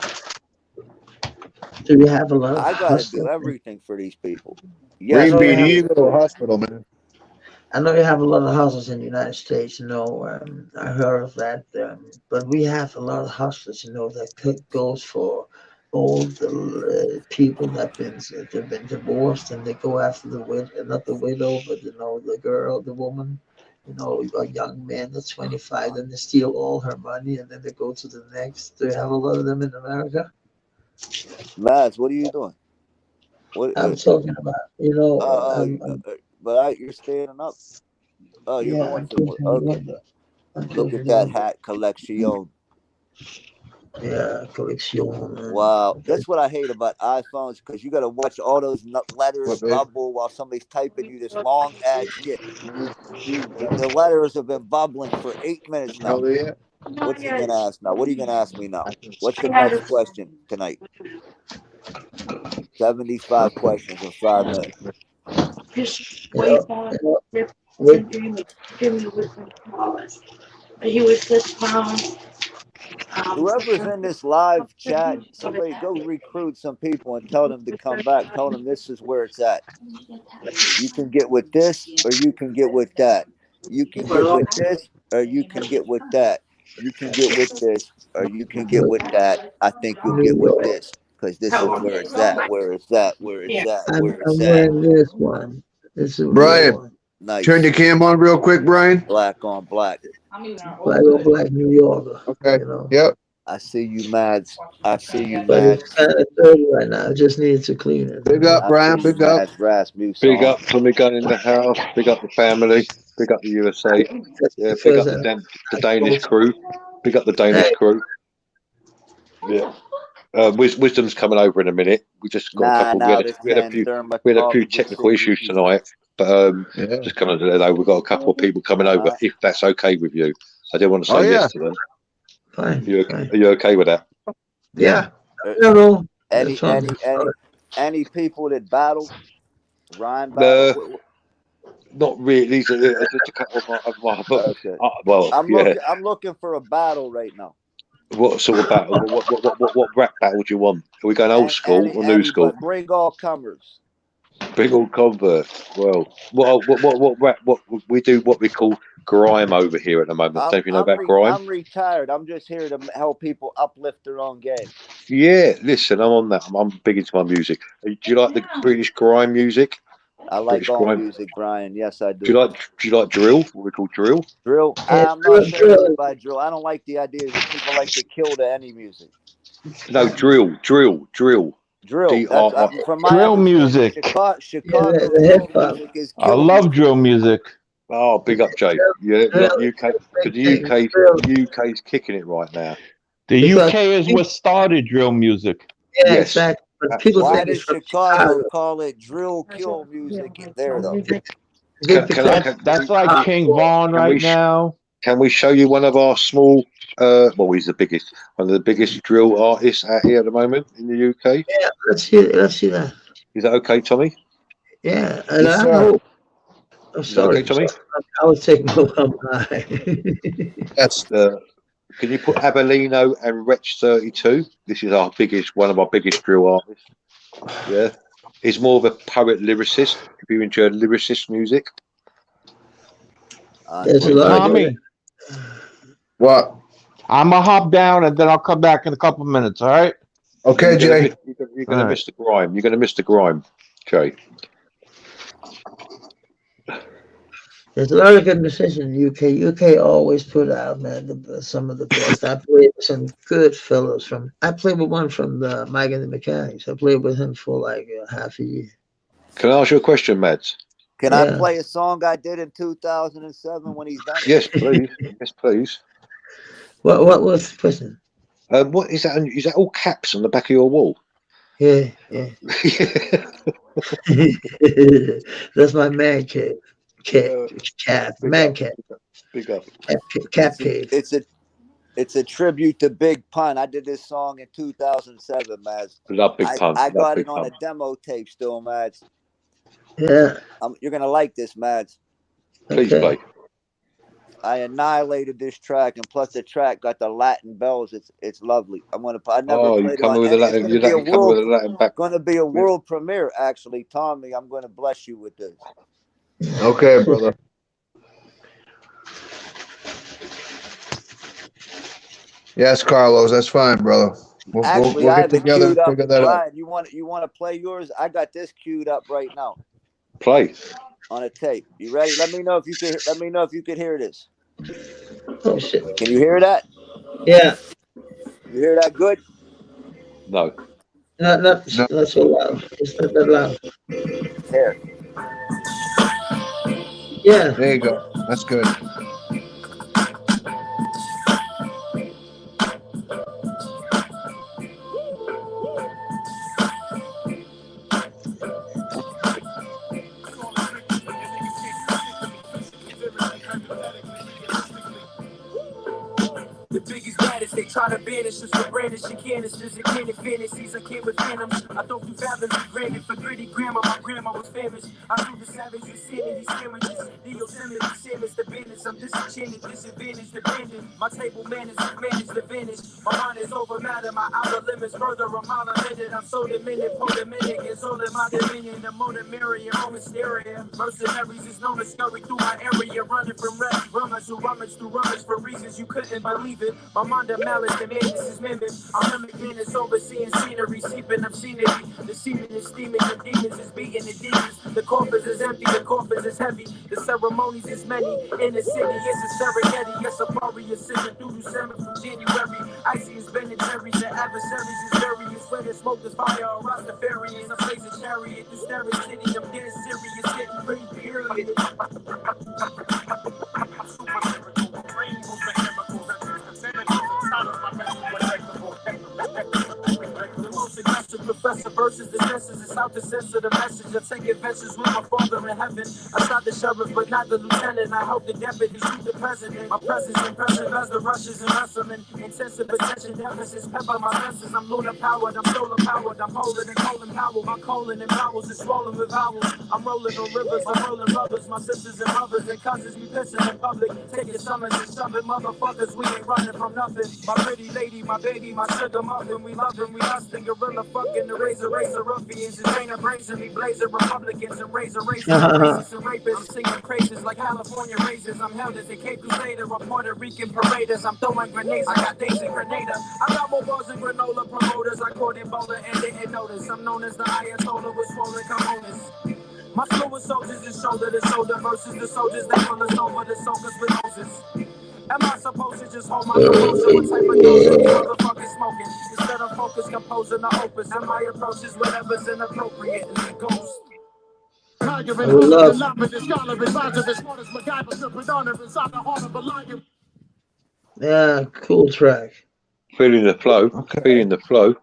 Do you have a lot of I gotta hustlers? do everything for these people. Yes, Green bean. You go to the hospital, man. I know you have a lot of hustlers in the United States, I heard of that. But we have a lot of hustlers, that goes for old people that have been divorced, and they go after the widow, not the widow, but the girl, the woman, a young man that's 25, and they steal all her money, and then they go to the next. Do you have a lot of them in America? Mads, what are you doing? What I'm talking about, but you're standing up. Oh, you're going somewhere. Okay. Look at that hat collection. Yeah, collection. Wow, that's what I hate about iPhones, because you got to watch all those letters bubble while somebody's typing you this long ass shit. The letters have been bubbling for 8 minutes now. What's he gonna ask now? What are you gonna ask me now? What's the next question tonight? 75 questions in 5 minutes. Just way back, Jimmy was in college. He was just found. Whoever's in this live chat, somebody go recruit some people and tell them to come back. Tell them this is where it's at. You can get with this, or you can get with that. You can get with this, or you can get with that. You can get with this, or you can get with that. I think you'll get with this, because this is where it's at. Where it's at. Where it's at. Where it's I'm at. wearing this one. This is Brian, nice. Turn the cam on real quick, Brian. Black on black. Black on black New Yorker. Okay. Yep. I see you, Mads. I see you, But Mads. it's kind of dirty right now. I just needed to clean it. Big up, Brian. Big up. Big up Tommy Gunn in the house. Big up the family. Big up the USA. Yeah, big up the Danish crew. Big up the Danish crew. Yeah. Wisdom's coming over in a minute. We just got a couple. We had a few technical issues tonight, but just kind of we've got a couple of people coming over. If that's okay with you, I didn't want to say yes to them. Fine. Are you okay with that? Yeah. No. Any people that battle? Ryan battle? Not really. These are just a couple of my. Okay. Well, I'm looking for a battle right now. What sort of battle? What rap battle do you want? Are we going old school or new school? Bring all comers. Bring all converts. Well, what rap? What we do? What we call grime over here at the moment. Don't you know about grime? I'm retired. I'm just here to help people uplift their own game. Yeah, listen, I'm on that. I'm big into my music. Do you like the British grime music? I like all music, Brian. Yes, I do. Do you like drill? What we call drill? Drill. I'm not sure by drill. I don't like the idea that people like to kill to any music. No, drill. Drill. From my drill music. Chicago music is I love drill music. Oh, big up, Jay. Yeah, UK. The UK's kicking it right now. The UK is what started drill music. Yeah, exactly. But people why does Chicago call it drill kill music in there though? That's like King Von right now. Can we show you one of our small? Well, he's one of the biggest drill artists out here at the moment in the UK. Yeah, let's see that. Is that okay, Tommy? Yeah, and I I'm Is that sorry. okay, Tommy? I would take my eye. That's Can you put Abellino and Wretch 32? This is one of our biggest drill artists. Yeah. He's more of a poet lyricist. If you enjoy lyricist music. There's a lot of Tommy, what? I'm gonna hop down and then I'll come back in a couple minutes. All right. Okay, Jay. You're gonna miss the grime. You're gonna miss the grime. Okay. There's a lot of good musicians in the UK. UK always put out, man, some of the best. I played with some good fellows I played with one from the Mike and the Mechanics. I played with him for like half a year. Can I ask you a question, Mads? Can I play a song I did in 2007 when he's done? Yes, please. Yes, please. What was the question? What is that? Is that all caps on the back of your wall? Yeah. That's my man cave. Cap, man cap. Big up. Cap cave. It's a tribute to Big Pun. I did this song in 2007, Mads. Love Big Pun. I got it on a demo tape still, Mads. Yeah. You're gonna like this, Mads. Please play. I annihilated this track, and plus the track got the Latin bells. It's lovely. I never you played come it with on the any. Latin. You come with the Latin back. Going to be a world premiere, actually, Tommy. I'm going to bless you with this. Okay, brother. Yes, Carlos, that's fine, brother. We'll get together and figure that out. You want to play yours? I got this queued up right now. Play on a tape. You ready? Let me know if you can hear this. Oh shit! Can you hear that? Yeah. You hear that good? No. Not so loud. It's not that loud. There. Yeah. There you go. That's good. The biggest baddest, they try to banish us for brandish and canisters and cannon fantasies. I came with phantoms. I don't do fathoms be granted for gritty grammar. My grandma was famished. I threw the savage with sanity sandwiches. The Yosemite Samus, the bandits. I'm disenchanted, disadvantaged, abandoned. My table manners have managed to vanish. My mind is over matter, my outer limits further. I'm out of minute. I'm so diminished, polymitic. It's all in my dominion. The motor myriad, home hysteria. Mercenaries is known to scurry through my area. Running from rest, rummage who rummage through rubbish for reasons you couldn't believe it. My mind of malice, the madness is mimic. I'm mimicking this overseeing scenery, seeping up scenery. The semen is steaming, the demons is beating the demons. The coffers is empty, the coffers is heavy. The ceremonies is many. In the city, it's a Serengeti. Yes, Safari is sitting through December from January. Icy is Ben and Jerry's, the adversaries is various. Where the smoke is fire, or Rastafarians. I place a chariot, the Starry City. I'm dead serious, getting pretty period. Professor versus the senses, it's out to censor the message. I take adventures with my father in heaven. I shot the sheriff, but not the lieutenant. I hope the deputy shoot the president. My presence impressive as the rushes and wrestling. Intensive attention, deficits, pepper my senses. I'm lunar powered, I'm solar powered. I'm holding and colon power. My colon and bowels is swollen with vowels. I'm rolling on rivers, I'm rolling rubbers. My sisters and brothers and cousins be pissing in public. Taking summons and shoving motherfuckers. We ain't running from nothing. My pretty lady, my baby, my sugar muffin. We loving, we lusting, gorilla fucking the razor ruffians. And ain't abrasive, me blazing Republicans and razor racists and rapists. Singing praises like California raisins. I'm held as a Cape Crusader or Puerto Rican paraders. I'm throwing grenades, I got days in Grenada. I got more balls than granola promoters. I caught Ebola and didn't notice. I'm known as the Ayatollah with swollen cojones. My fluid soldiers is shoulder to shoulder versus the soldiers that pull us over the soldiers with noses. Am I supposed to just hold my composure? What type of dose are these motherfuckers smoking? Instead of focus, composing the opus. And my approach is whatever's inappropriate and it goes. Yeah, cool track. Feeling the flow. Okay. Feeling the flow.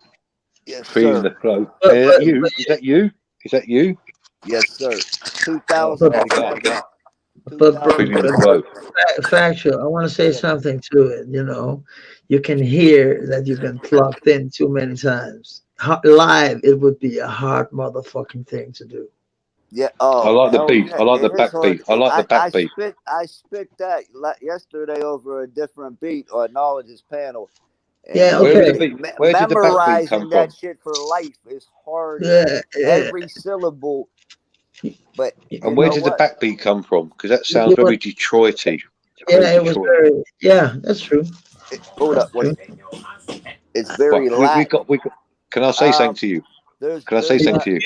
Yes, feeling sir. the flow. Is that you? Is that you? Is that you? Yes, sir. 2000. But factual, I want to say something to it. You know, you can hear that you've been plugged in too many times. Live, it would be a hard motherfucking thing to do. Yeah. I Oh, like the hell beat. yeah. I like the It is hard. backbeat. I like the backbeat. I spit that yesterday over a different beat on Knowledge's panel. And Yeah, Where was the okay. beat? Where did the backbeat come memorizing that from? shit for life is hard. Yeah, yeah. Every syllable. But you And where know did what? the backbeat come from? Because that You sounds know very what? Detroity. Yeah, Very it was Detroit. very. Yeah, that's true. Hold up. True. It's very Right, we Latin. got. Can I say something to you? Can I say something to you?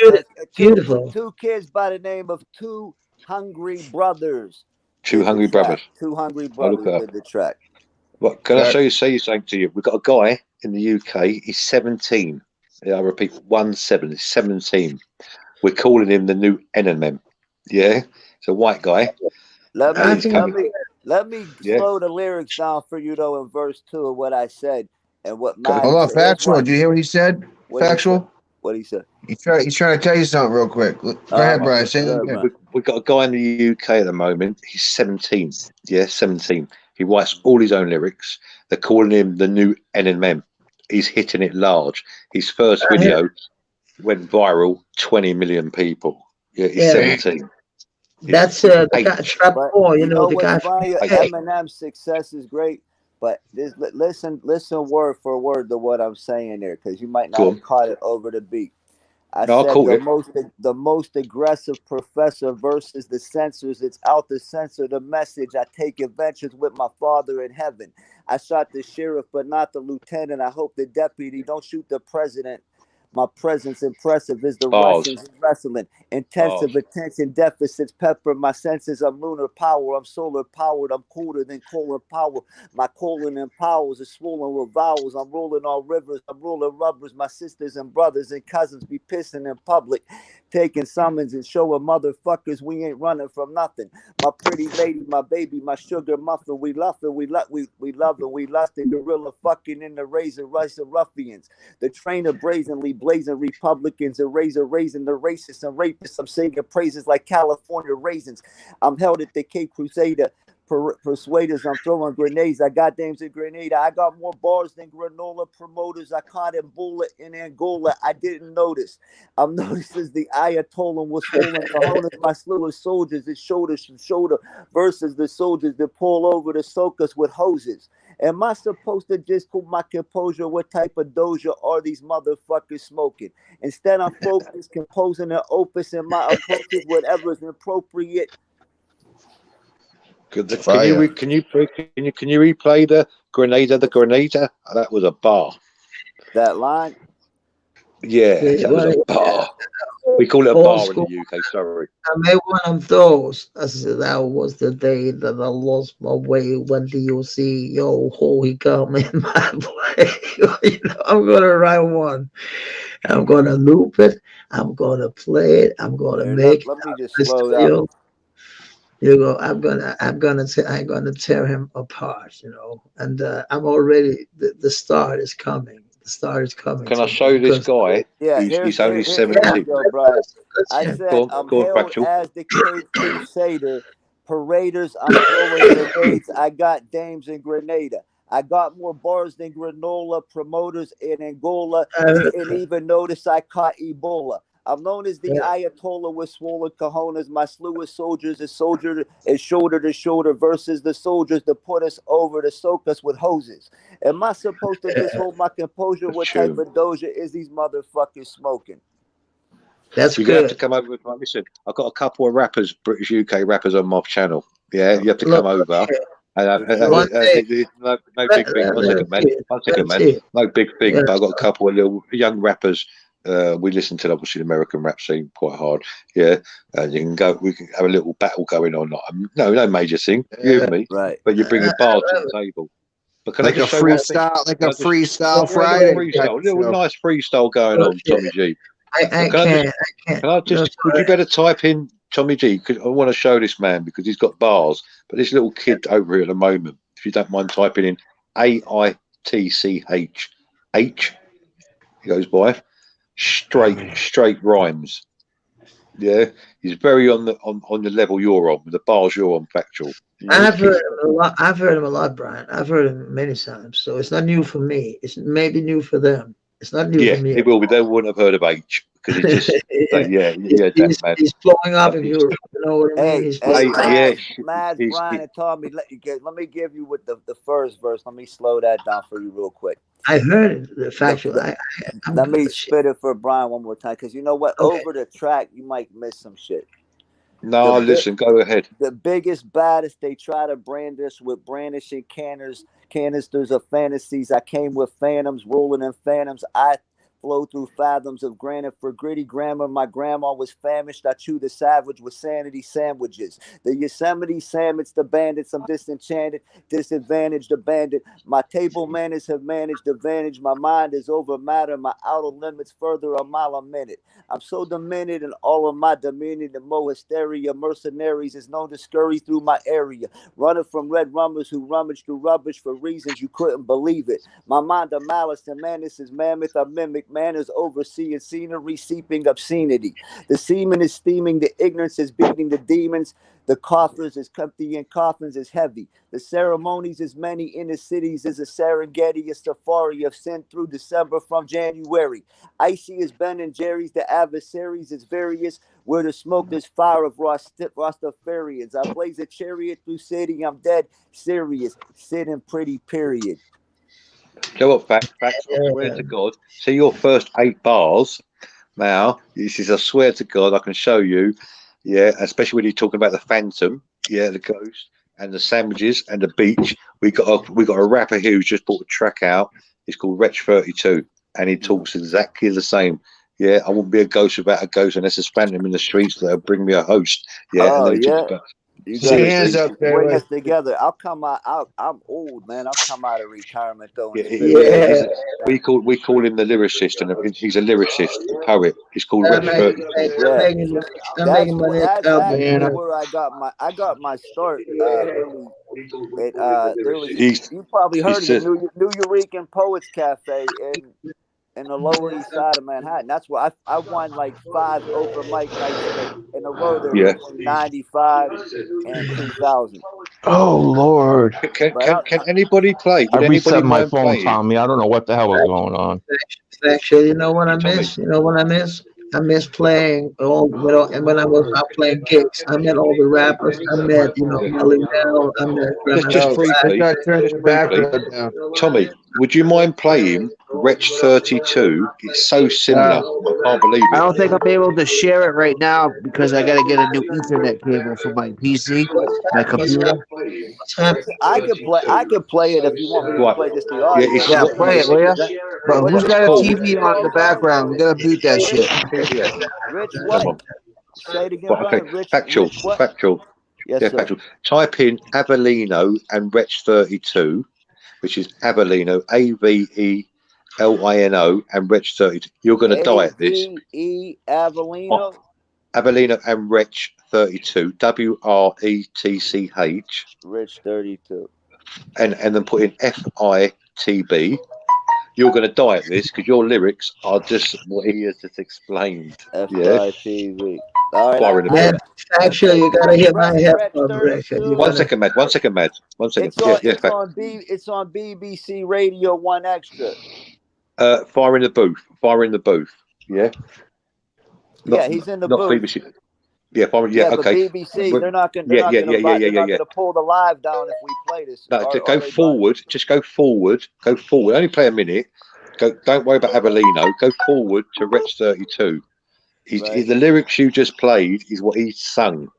Beautiful. Two kids by the name of Two Hungry Brothers. Two did the Hungry track. Brothers. Two Hungry I'll look Brothers it up. did the track. Right, can I say something to you? We've got a guy in the UK. He's 17. Yeah, I repeat, 17. He's 17. We're calling him the new Eminem. Yeah, it's a white guy. Let me Yeah. slow the lyrics down for you though in verse 2 of what I said and what Hold Magic on, said. Factual. Here's Do you hear what he said? what he Factual? said. What he said. He's trying to tell you something real quick. Go ahead, Brian. Say it again. We've got a guy in the UK at the moment. He's 17. Yeah, 17. He writes all his own lyrics. They're calling him the new Eminem. He's hitting it large. His first video went viral, 20 million people. Yeah, he's 17. That's the guy, Trap 4, you know, the what's guy funny? from Eminem's success is great, but listen word for word to what I'm saying there, because you might not have caught it over the beat. I said the most aggressive professor versus the censors. It's out to censor the message. I take adventures with my father in heaven. I shot the sheriff, but not the lieutenant. I hope the deputy don't shoot the president. My presence impressive is the Russians wrestling. Intensive attention deficits pepper my senses. I'm lunar power. I'm solar powered. I'm colder than colon power. My colon and powers are swollen with vowels. I'm rolling on rivers. I'm rolling rubbers. My sisters and brothers and cousins be pissing in public, taking summons and showing motherfuckers we ain't running from nothing. My pretty lady, my baby, my sugar muffin. We love it. We love it. We lust it. Gorilla fucking in the razor, rice and ruffians. The trainer brazenly blazing Republicans and raising the racists and rapists. I'm singing praises like California raisins. I'm held at the Cape Crusader. Persuaders, I'm throwing grenades. I got dames in Grenada. I got more bars than granola promoters. I caught Ebola in Angola. I didn't notice. I'm noticed as the Ayatollah was swollen. Cojones, my slew of soldiers is shoulder to shoulder versus the soldiers that pull over to soak us with hoses. Am I supposed to just put my composure? What type of doja are these motherfuckers smoking? Instead, I'm focused, composing an opus, and my approach is whatever is appropriate. Can you replay the Grenada? That was a bar. That line? Yeah, that was a bar. We call it a bar in the UK, sorry. I made one of those. I said that was the day that I lost my way. When do you see yo holy come in my way? You know, I'm gonna write one. I'm gonna loop it. I'm gonna play it. I'm gonna make let me it. just slow down. You go. I'm gonna tear him apart. You know, and I'm already. The start is coming. The start is coming. Can I show this guy? Yeah, he's only 17. I said I'm hailed as the Cape Crusader. Paraders, I'm throwing grenades. I got dames in Grenada. I got more bars than granola promoters in Angola. Didn't even notice I caught Ebola. I'm known as the Ayatollah with swollen cojones. My slew of soldiers is shoulder to shoulder versus the soldiers that put us over to soak us with hoses. Am I supposed to just hold my composure? What type of doja is these motherfuckers smoking? That's You're gonna have to come over with my listen. I've got a couple of rappers, British UK rappers on my channel. Yeah, you have to come over. No big thing. One second, man. No big thing, but I've got a couple of little young rappers. We listen to obviously the American rap scene quite hard, yeah. And we can have a little battle going on. No major thing, you and me, right? But you bring a bar to the table. But can like I just a freestyle, like a freestyle Friday, a little nice freestyle going on, Tommy G. I can't. Can I just? Could you better type in Tommy G? Because I want to show this man because he's got bars. But this little kid over here at the moment, if you don't mind typing in AITCH, he goes by. Straight rhymes. Yeah, he's very on the level you're on with the bars you're on. Factual. I've heard him a lot. I've heard him a lot, Brian. I've heard him many times. So it's not new for me. It's maybe new for them. It's not news Yeah, to me. it will be. They wouldn't have heard of H because it's just yeah, he's, that man. he's blowing up in Europe. You know what I mean? Hey, He's hey, blowing up. Mad Brian and Tommy, let me give you with the first verse. Let me slow that down for you real quick. I heard it. The factual. Let me spit it for Brian one more time, because you know what? Okay. Over the track, you might miss some shit. No, listen, go ahead. The biggest, baddest, they try to brand us with brandishing canisters of fantasies. I came with phantoms, rolling in phantoms. I flow through fathoms of granite for gritty grammar. My grandma was famished. I chewed the savage with sanity sandwiches. The Yosemite sandwich, the bandits. I'm disenchanted, disadvantaged, abandoned. My table manners have managed to vanish. My mind is over matter. My outer limits further a mile a minute. I'm so demented in all of my demeanor. The mo hysteria mercenaries is known to scurry through my area, running from red rummers who rummage through rubbish for reasons you couldn't believe it. My mind of malice and madness is mammoth. I mimic manners, overseeing scenery, seeping obscenity. The semen is steaming. The ignorance is beating the demons. The coffers is empty and coffins is heavy. The ceremonies is many in the cities is a Serengeti, a safari of sin through December from January. Icy is Ben and Jerry's, the adversaries is various. Where the smoke there's fire of Rastafarians. I blaze a chariot through city, I'm dead serious, sitting pretty period. You know what, facts, I swear to God. See your first 8 bars now. This is, I swear to God, I can show you. Yeah, especially when you're talking about the Phantom, yeah, the ghost and the sandwiches and the beach. We got a rapper here who's just brought a track out. It's called Wretch 32, and he talks exactly the same. Yeah, I wouldn't be a ghost without a ghost unless there's phantom in the streets that'll bring me a host. Yeah, and then he talks about. You hands up there. Bring us together. I'll come out. I'm old, man. I'll come out of retirement though. We call him the lyricist, and he's a lyricist, a poet. He's called Wretch 32. I'm making money. That's actually where I got my start. You probably heard of the New Eurekan Poets Cafe in the Lower East Side of Manhattan. That's where I won like 5 open mic nights in a row there between 95 and 2000. Oh Lord! Can anybody play? I reset my phone, Tommy. I don't know what the hell is going on. Actually, you know what I miss? You know what I miss? I miss playing and when I was out playing gigs, I met all the rappers. I met, Melly Mel. I met just briefly, Tommy, would you mind playing Wretch 32? It's so similar. I can't believe it. I don't think I'll be able to share it right now because I got to get a new Ethernet cable for my PC, my computer. I can play it if you want me to play just the audio. Yeah, play it, will you? But who's got a TV on in the background? We gotta beat that shit. Rich, what? Say it again, Brian. Rich, factual. Yes, yeah, sir. factual. Type in Avellino and Wretch 32, which is Avellino, Avelino and Wretch 32. You're going to die at this. Avellino? Avellino and Wretch 32, WRETCH. Rich 32. And then put in FITB. You're going to die at this because your lyrics are just what he has just explained. FITB. All right. Actually, you got to hit my headphone. One second, Mad. One second. It's on BBC Radio 1 Extra. Fire in the booth. Yeah. He's in the booth. Not BBC. Yeah, okay. But BBC, they're not going to pull the live down if we play this. No, go forward. Just go forward. Go forward. Only play a minute. Don't worry about Avellino. Go forward to Wretch 32. The lyrics you just played is what he sung.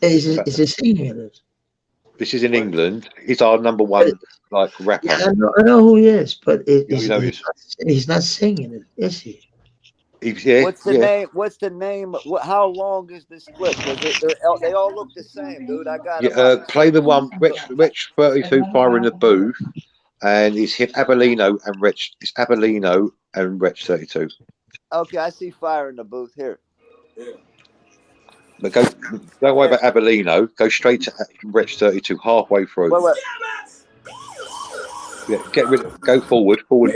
Is he singing it? This is in England. He's our number one rapper. Yeah, I know who he is, but he's not singing it, is he? What's the name? What's the name? How long is this clip? They all look the same, dude. I got play the one Wretch 32 Fire in the Booth, and it's hit Avellino and Wretch. It's Avellino and Wretch 32. Okay, I see Fire in the Booth here. But don't worry about Avellino. Go straight to Wretch 32 halfway through. Wait. Yeah, get rid of. Go forward. Forward.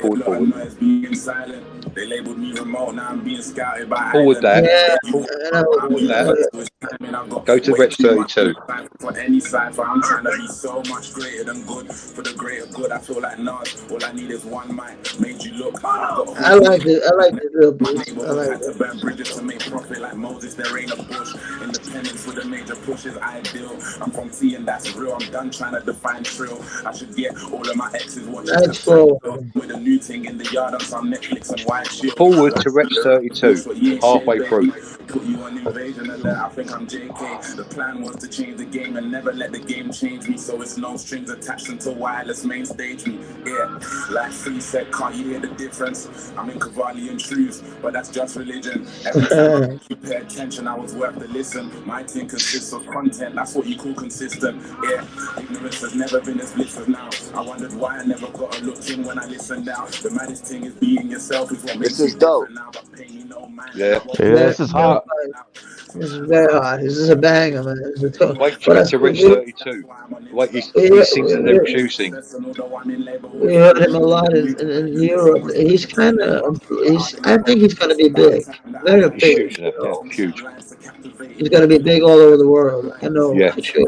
They labeled me remote, now I'm being scouted by Forward that. Yeah, Forward that. Go to Rex 32. For any cipher, I'm trying to be so much greater than good. For the greater good, I feel like Nas. All I need is one mic. Made you look. I like it. I like the real beats. I like Had to it. burn bridges to make profit like Moses. There ain't a bush. Independence with a major push is ideal. I'm from T and that's real. I'm done trying to define trill. I should get all of my exes watching Nice flow. with a new thing in the yard on some Netflix and white shit. Forward to Rex 32. Halfway through. Put you on invasion and I think I'm JK. The plan was to change the game and never let the game change me. So it's no strings attached until wireless main stage me. Yeah, like Free said, can't you hear the difference? I'm in Cavalli and truths, but that's just religion. Every time you pay attention, I was worth the listen. My thing consists of content, that's what you call consistent. Yeah, ignorance has never been as bliss as now. I wondered why I never got a look in when I listened now. The maddest thing is being yourself is what makes This is dope. Yeah. This is hot. This is very hard. This is a banger, man. Wait till it's to Rex 32. Wait, he sings and then producing. We heard him a lot in Europe. He's kind of. I think he's going to be big. Very He's big. huge now. Yeah, huge. He's going to be big all over the world. I know Yeah. for sure.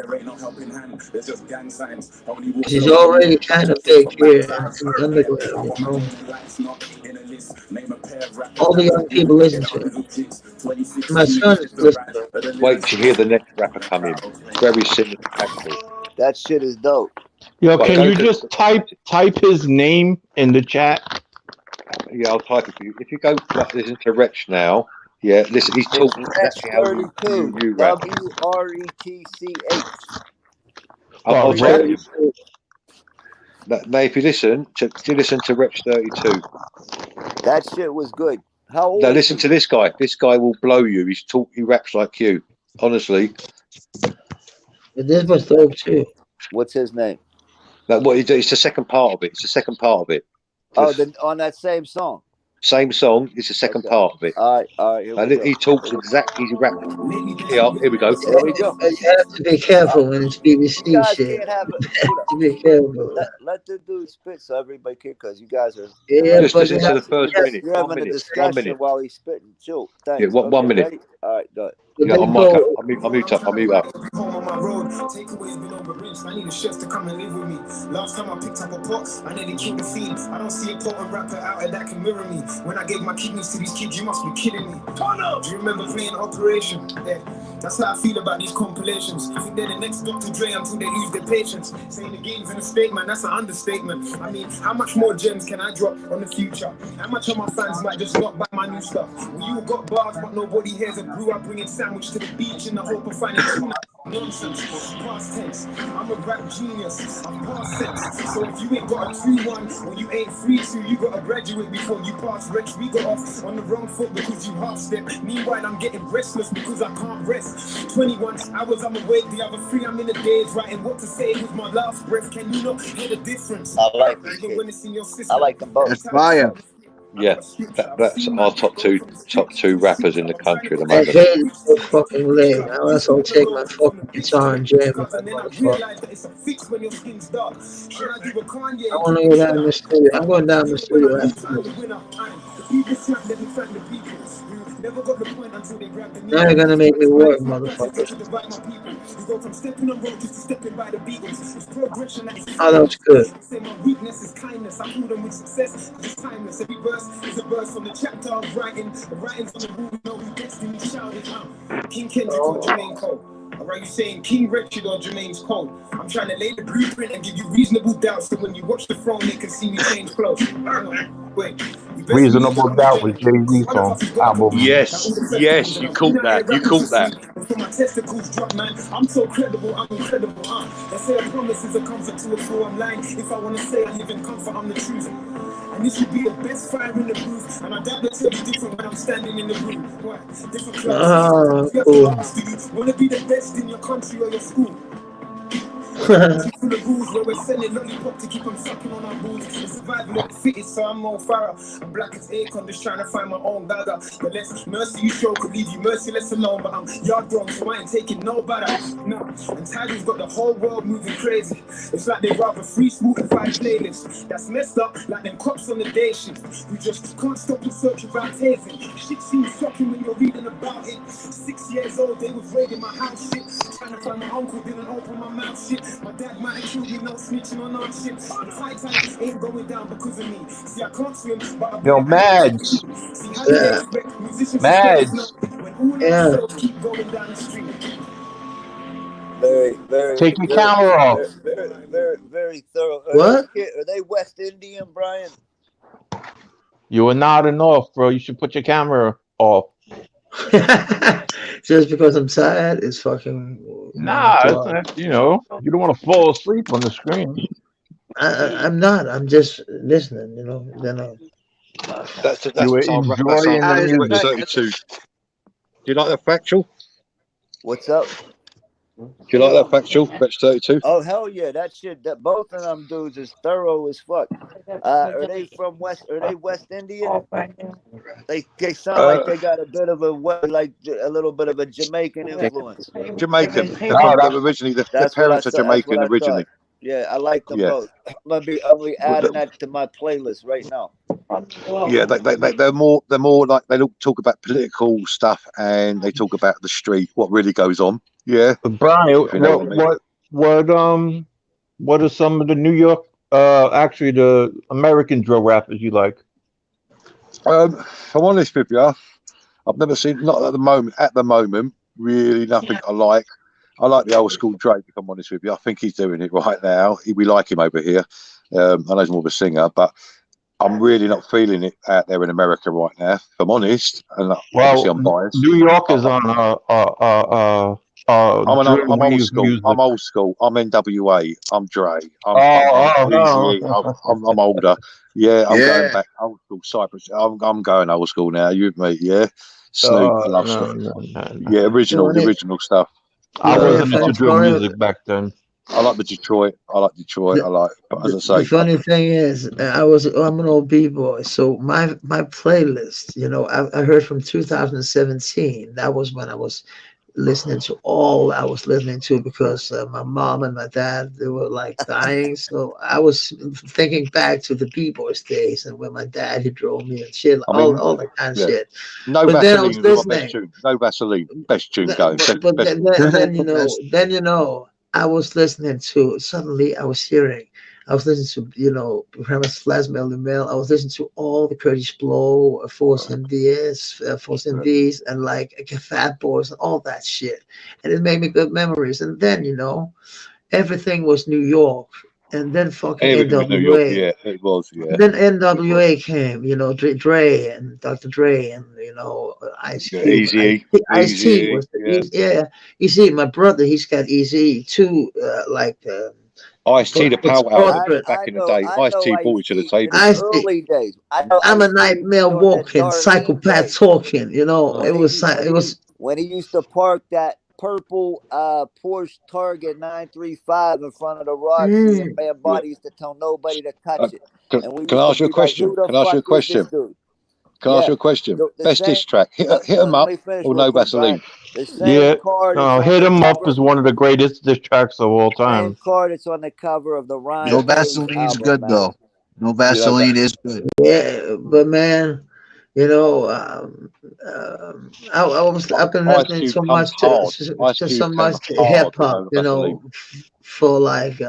He's already kind of big here in the underground. You know? All the young people listen to him. My son is listening to him. Wait till you hear the next rapper come in. Very similar to Paxton. That shit is dope. Yo, Right, can go you to- just type his name in the chat? Yeah, I'll type it for you. If you go listen to Rex now, yeah, listen, he's talking exactly how you 32. rap. WRETCH. I'll Well, tell Rex- you. Now, if you listen to Rex 32, That shit was good. How old now is listen to this guy. This guy will blow you. He raps like you. Honestly, But this was dope too. What's his name? like what he do, it's the second part of it. It's the second part of it. Oh, on that same song. Same song. It's the second Okay. part of it. All right. Here we And go. he talks exactly. He raps. Here we go. There we go. You have to be careful when it's You BBC guys shit. can't have it. You have to be careful. Let the dude spit so everybody can, because you guys are Yeah, Just but listen you to the have first to, minute. you're 1 having a minute. 1 discussion minute. while he's spitting. Chill. Thanks. Yeah, 1 minute. Ready? All right, go ahead. Yeah, I'm Go. I'll mute up. I'll mute up. Home on my road, takeaways been overreached. I need a chef to come and live with me. Last time I picked up a pot, I nearly killed the fiend. I don't see a potent rapper out there that can mirror me. When I gave my kidneys to these kids, you must be kidding me. Do you remember playing Operation? Yeah, that's how I feel about these compilations. I think they're the next Dr. Dre until they lose their patience. Saying the game's in a state, man, that's an understatement. I mean, how much more gems can I drop on the future? How much of my fans might just not buy my new stuff? Well, you got bars, but nobody hears a brew. I bring it sandwich to the beach in the hope of finding tuna. Nonsense, past tense. I'm a rap genius. I'm past sense. So if you ain't got a 2-1 or you ain't free to, you gotta graduate before you pass. Rich, we got off on the wrong foot because you half step. Meanwhile, I'm getting restless because I can't rest. 21 hours I'm awake, the other 3 I'm in the days writing what to say with my last breath. Can you not hear the difference? I like this Even kid. when it's in your system. I like them both. That's fire. Yeah, that's our top two rappers in the country at the I moment. hate it so fucking late. I also take my fucking guitar and jam with that motherfucker. I want to go down the studio. I'm going down the studio after this. Now you're gonna make me work, motherfucker. Oh, that was good. My weakness is kindness. I pull them with success. It's timeless. Every verse is a verse from the chapter of writing. The writings on the wall, you know who destiny shouted. King Kendrick or Jermaine Cole. Alright, you saying King Richard or Jermaine's Cole. I'm trying to lay the blueprint and give you reasonable doubts so when you watch the throne, they can see me change clothes. Wait. Reasonable Doubt was Jay-Z's song album. Yes, you caught that. You caught that. My testicles drop, man. I'm so credible, I'm incredible. They say a promise is a comfort to a fool. I'm lying. If I want to say I live in comfort, I'm the truth. And this should be the best fire in the booth. And I doubt that it'll be different when I'm standing in the room. Why? Different class. Oh, cool. Want to be the best in your country or your school? Full of rules where we're selling lollipop to keep them sucking on our balls. The survival of the fittest, so I'm on fire. I'm black as aircon, just trying to find my own dagger. The less mercy you show could leave you merciless alone, but I'm yard grown, so I ain't taking no batter. No, and Tiger's got the whole world moving crazy. It's like they'd rather free Spotify playlists. That's messed up, like them cops on the day shift. You just can't stop and search about tasing. Shit seems shocking when you're reading about it. 6 years old, they was raiding my house shit. Trying to find my uncle, didn't open my mouth shit. My dad might have killed me, no snitching on our shit. The Titanic ain't going down because of me. See, I can't swim, but I Yo, Mads. see how do they expect musicians Mads. to stop when all our shows keep going down the street. Very. Take your camera off. Very thorough. What? Are they West Indian, Brian? You are nodding off, bro. You should put your camera off. Just because I'm tired, it's fucking. Nah, it's not, you know, you don't want to fall asleep on the screen. I'm not. I'm just listening. You know. Then That's You were our enjoying the music. 32. Do you like that factual? What's up? Do you like that factual? Batch 32. Oh hell yeah, that shit. That both of them dudes is thorough as fuck. Are they from West? Are they West Indian? They sound like they got a bit of a little bit of a Jamaican influence. Jamaican. Originally, the parents are Jamaican originally. Yeah, I like them both. I'm gonna be adding that to my playlist right now. Yeah, they're more like they talk about political stuff and they talk about the street, what really goes on. Yeah, Brian, what are some of the New York, actually the American drill rappers you like? If I'm honest with you, I've never seen, not at the moment, really nothing I like. I like the old school Drake, if I'm honest with you. I think he's doing it right now. We like him over here. I know he's more of a singer, but I'm really not feeling it out there in America right now, if I'm honest. And obviously I'm biased. New York is on I'm old school. I'm old school. I'm NWA. I'm Dre. I'm older. Yeah, I'm going back old school Cypress. I'm going old school now. You with me? Yeah. Snoop, I love Snoop. Yeah, original stuff. I wasn't into drill music back then. I like the Detroit. I like, as I say. The funny thing is, I'm an old b-boy, so my playlist, you know, I heard from 2017. That was when I was listening to all I was listening to because my mom and my dad, they were like dying. So I was thinking back to the b-boys days and when my dad, he drove me and shit, all that kind of shit. No Vaseline was my best tune. No Vaseline, best tune going. But then you know, I was listening to, suddenly I was listening to, you know, Premise Flash Melody Mel. I was listening to all the Curtis Blow, Force MDs, and like Fat Boys and all that shit. And it made me good memories. And then, you know, everything was New York. And then fucking NWA. New York, yeah, it was, yeah. Then NWA came, you know, Dre and Dr. Dre and, you know, Ice-T. Ice-T was you see, my brother, he's got Easy too, Ice-T, the power back in the day. Ice-T brought it to the table. Early days. I'm a nightmare walking, psychopath talking, you know. It was when he used to park that purple Porsche Target 935 in front of the Roxy, and man, body used to tell nobody to touch it. Can I ask you a question? Can I ask you a question? Best diss track, hit 'em up or No Vaseline? Yeah, Hit 'em Up is one of the greatest diss tracks of all time. Same card that's on the cover of the Ryan. No Vaseline's good though. No Vaseline is good. Yeah, but man, you know, I've been listening so much to hip hop, you know, for like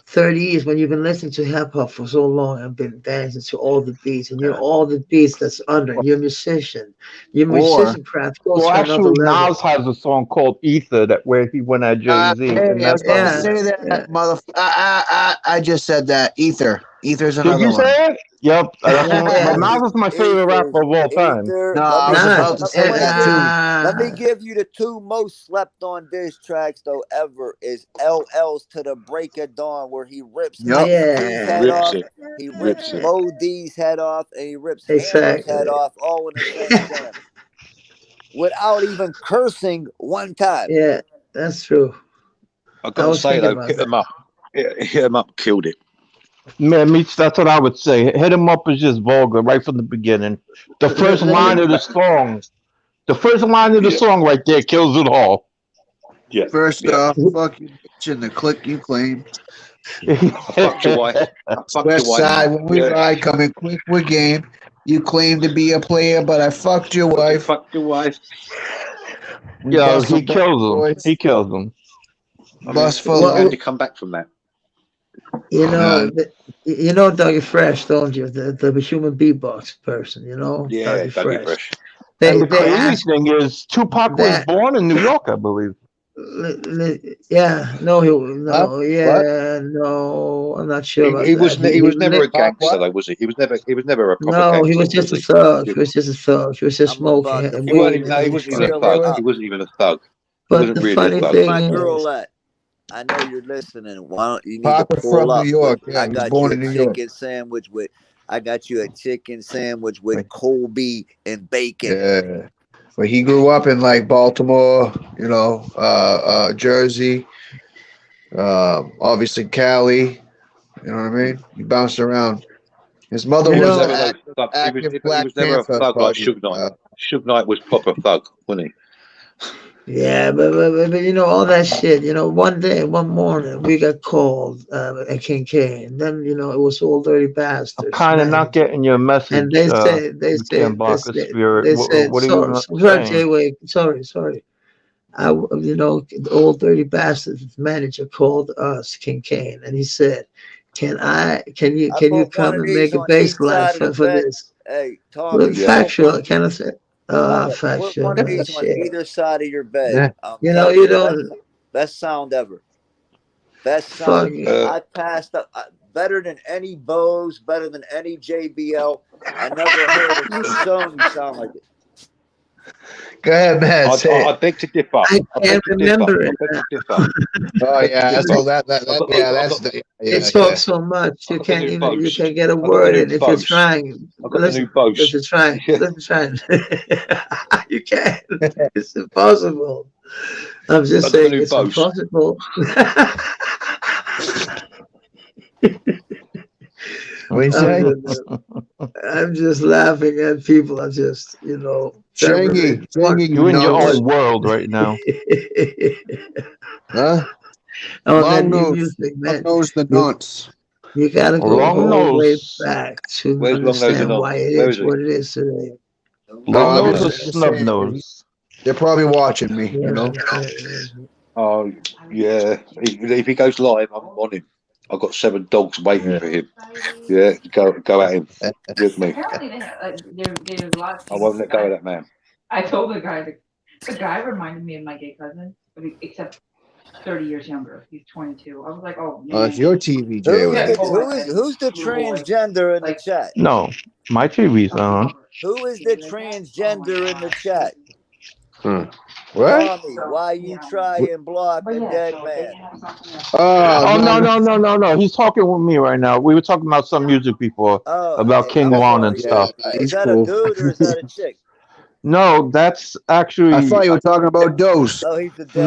30 years. When you've been listening to hip hop for so long and been dancing to all the beats, and you're all the beats that's under. You're a musician. Your musician craft goes to another level. Nas has a song called Ether that where he went at Jay-Z. I just said that. Ether's another one. Did you say it? Yep. Nas is my favorite rapper of all time. No, I was about to say that too. Let me give you the two most slept on diss tracks though ever is LL's To the Break of Dawn, where he rips D's head off, he rips Mo D's head off, and he rips Hammer's head off all in the same jam. Without even cursing one time. Yeah, that's true. I've got to was say thinking though, about hit that. them up. Hit them up, killed it. Man, Meech, that's what I would say. Hit 'em up is just vulgar right from the beginning. The first line of the song, Yeah, song right there kills it all. yeah, First yeah. off, fuck you, bitch, and the clique you claim. I fucked your wife. I fucked West your wife. Side, when we Yeah, ride, coming quick with game. You claim to be a player, but I fucked your you wife. fucked your wife. We Yo, bust he some kills them. boys. He kills them. I mean, Bust how full did of you come back from that? You know, none. you know Dougie Fresh, don't you? The human beatbox person, you know, Yeah, Dougie Dougie Fresh. Fresh. And the They crazy asked thing is, Tupac was that. born in New York, I believe. Yeah, no, Huh? What? no, I'm not sure about He that. was never a lived. gangster though, was he? He was never a proper No, he gangster, was just a was thug. he? He was just a thug. He was just I'm smoking about to and He weren't weed even. No, and he he was wasn't even a fucking check thug. out. He wasn't even a thug. He But wasn't the really a funny thug. Where thing my is, girl at? I know you're listening. Why don't you need Pac to was pull from New up? York. With, Yeah, I he was got born you a in New York. chicken sandwich with. I got you a chicken sandwich with Colby and bacon. Yeah. But he grew up in like Baltimore, you know, Jersey, obviously Cali. You know what I mean? He bounced around. His mother you He was was know, an never no thug. active He Black was never a Panther thug like party. Suge Knight. Suge Knight was proper thug, wasn't he? yeah, but you know all that shit. You know, one morning, we got called at Kincaid. Then you know it was all dirty I'm bastards kind of not manager. getting your And message, they said, you can't block the spirit. they said, What are you sorry, saying? Jay, sorry. You know, the old dirty bastards manager called us, Kincaid, and he said, can you I put one come of and these make a on bass each line side of the for bed. this? Hey, Well, Tommy, Yeah. put one factual, of kind of thing. put Factual, one of man, these on shit. either side of your bed. Yeah. I'm You know, telling you you, don't best sound ever. Best fuck. sound. I passed up better than any Bose, better than any JBL. I never heard a Sony sound like it. Go ahead, man. Say I it. beg to differ. I can't remember it. Oh yeah, that's all that I've got yeah, the- that's I've got- the It yeah. talks so much you I've got the can't new even Bose. get a I've got the word new in if you're Bose. trying. I've got the new Bose. Listen, trying. Yeah. Listen, trying. You can't. It's impossible. I'm just I've got the saying new it's Bose. impossible. What you say? I'm just laughing at people. I just, you know, Shangy, You in your nose. own world right now. Huh? Oh, that Long new nose. music, man. Long nose the nonce. You gotta go Long all the way nose. back to Where's Long Nose understand and why Nonce? it Where is is he? what it is today. Long I'm nose or just snub saying, nose? they're probably watching me, you know. Oh yeah. If he goes live, I'm on him. I've got 7 dogs waiting for him. Yeah, go at him with me. Apparently they have, there's a lot of I won't let go of that man. I told the guy reminded me of my gay cousin, except 30 years younger. He's 22. I was like, oh man. It's your TV, Jay. Who's the transgender in the chat? No, my TV's on. Who is the transgender in the chat? What? Tommy, why you try and block a dead man? Oh no! He's talking with me right now. We were talking about some music before, about King Von and stuff. Is that a dude or is that a chick? No, that's actually. I thought you were talking about Dose. Oh, he's the dead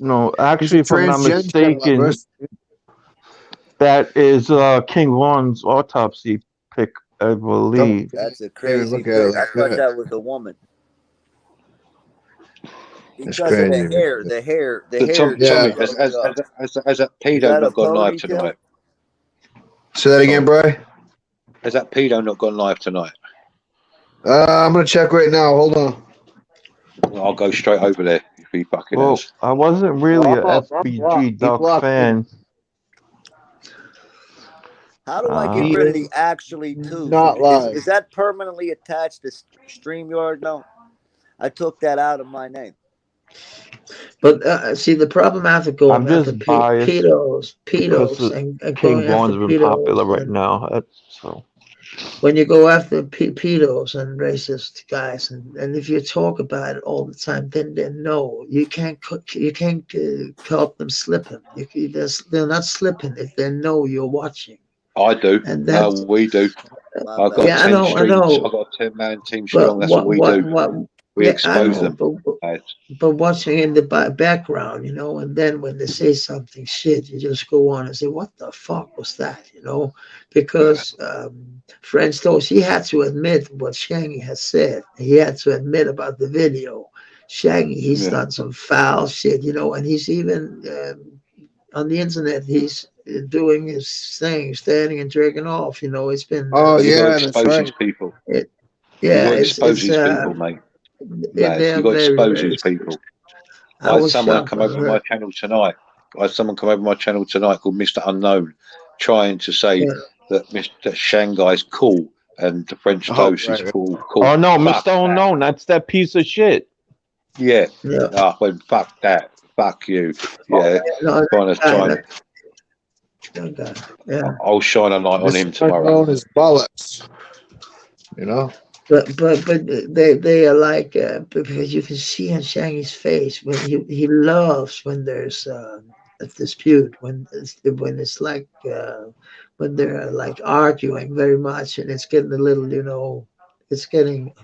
No, actually, if I'm not mistaken, that is King Von's autopsy pick, I believe. That's a crazy pick. I thought that was a woman. Because of the hair. Tommy, has that pedo not gone live tonight? Say that again, bro. Has that pedo not gone live tonight? I'm gonna check right now. Hold on. I'll go straight over there if he fucking has. I wasn't really a FBG Duck fan. How do I get rid of the actually too? Not live. Is that permanently attached to StreamYard? No, I took that out of my name. But see, the problem after going after biased pedos, and King going Von's after been pedos, popular right now. So when you go after pedos and racist guys, and if you talk about it all the time, then they know you can't help them slipping. They're not slipping if they know you're watching. I do. And no, we do. I've got 10 I know. I've got a 10-man team strong. That's what we do. We Yeah, I expose know, them. but watching in the background, you know, and then when they say something shit, you just go on and say, "What the fuck was that?" You know, because French Toast, he had to admit what Shaggy has said. He had to admit about the video. Shaggy, he's Yeah. done some foul shit, you know, and he's even on the internet, he's doing his thing, standing and jerking off. You know, it's been. Oh You got to yeah, that's expose right. these people. You Yeah, got to expose it's these people, mate. they Lads, you are got to very, expose very. these people. I I had was someone shocked come when I over my heard. channel tonight. I had someone come over my channel tonight called Mr. Unknown, trying to say Yeah. that Mr. Shanghai's cool and the French Oh, Toast is right. cool. Oh no, Fuck Mr. Unknown, that's that piece of shit. Yeah. Yeah. I went, fuck that. Fuck you. Oh, Yeah. no, that guy. Yeah. I'll shine a light on him Mr. tomorrow. Unknown is bollocks. You know. But they are like because you can see on Shaggy's face when he loves when there's a dispute when it's like when they're like arguing very much and it's getting a little, you know, it's getting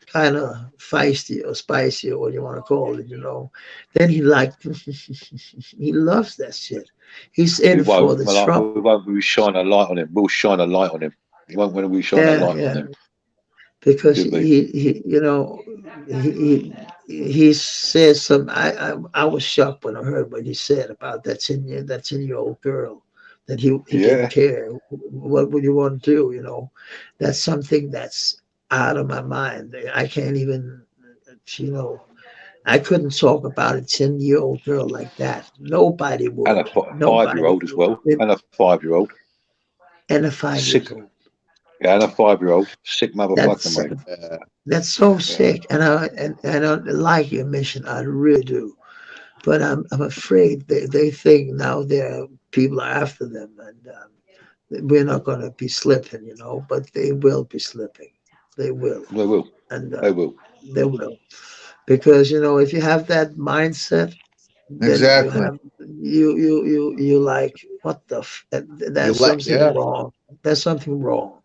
kind of feisty or spicy or what you want to call it, you know. Then he like he loves that shit. He's in for the trouble. We won't. We shine a light on him. We'll shine a light on him. He won't when we shine a light on him. Because Could be. he you know he says some. I was shocked when I heard what he said about that 10-year-old girl that he didn't care. What would you want to do? You know, that's something that's out of my mind. I can't even, you know, I couldn't talk about a 10-year-old girl like that. Nobody would. And a 5-year-old as well. And a 5-year-old. And a 5-year-old. Yeah, and a 5-year-old. Sick motherfucker, mate. That's so sick. And I don't like your mission. I really do. But I'm afraid they think now people are after them, and we're not going to be slipping, you know. But they will be slipping. They will. They will. And they will. They will. Because you know, if you have that mindset, then exactly, you like what the that's something wrong. There's something wrong.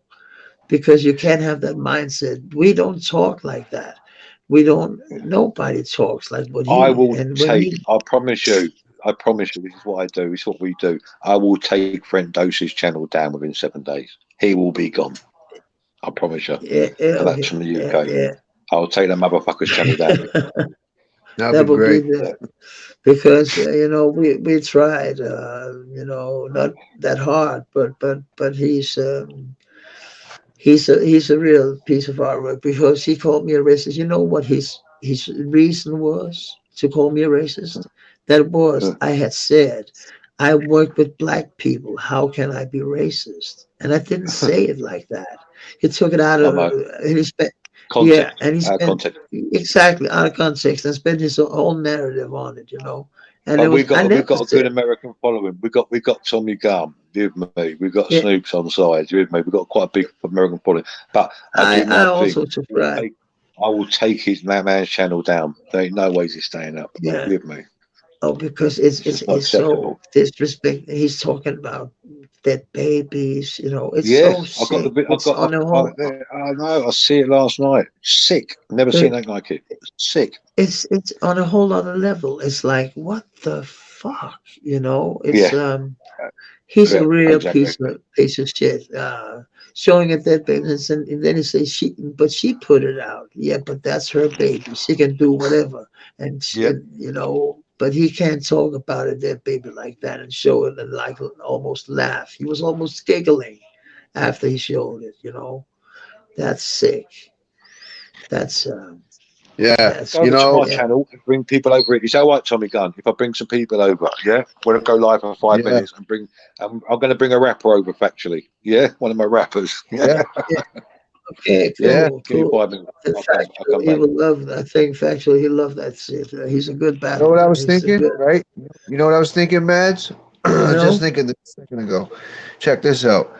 Because you can't have that mindset. We don't talk like that. We don't. Nobody talks like what he. I will take. I promise you. This is what I do. It's what we do. I will take Brent Dose's channel down within 7 days. He will be gone. I promise you. And that's from the UK. Yeah. I'll take the motherfucker's channel down. That would be great. Because you know we tried. You know, not that hard, but he's. He's a real piece of artwork because he called me a racist. You know what his reason was to call me a racist? That was I had said, I work with black people. How can I be racist? And I didn't say it like that. He took it out of his context. Yeah, and he spent context. Exactly out of context and spent his whole narrative on it. You know. And but we've got a good American following. We got Tommy Gunn with me. We've got Snoops on side with me. We've got quite a big American following. But I also subscribe. I will take his man's channel down. There ain't no ways he's staying up with me. Oh, because it's so disrespect. He's talking about dead babies. You know, it's so sick. I know. I see it last night. Sick. Never seen anything like it. Sick. It's on a whole other level. It's like what the fuck, you know? It's he's a real piece of shit. Showing a dead baby, and then he says she put it out. Yeah, but that's her baby. She can do whatever, and you know. But he can't talk about a dead baby like that and show it and like almost laugh. He was almost giggling after he showed it. You know, that's sick. That's you know, my channel and bring people over it. It's all right, Tommy Gunn. If I bring some people over, want to go live for 5 minutes and bring, I'm going to bring a rapper over. Factually, one of my rappers. Okay, cool. Give me 5 minutes. He will love that. I think factually he'll love that shit. He's a good battler. You know what I was thinking, right? You know what I was thinking, Mads? Just thinking this a second ago. Check this out.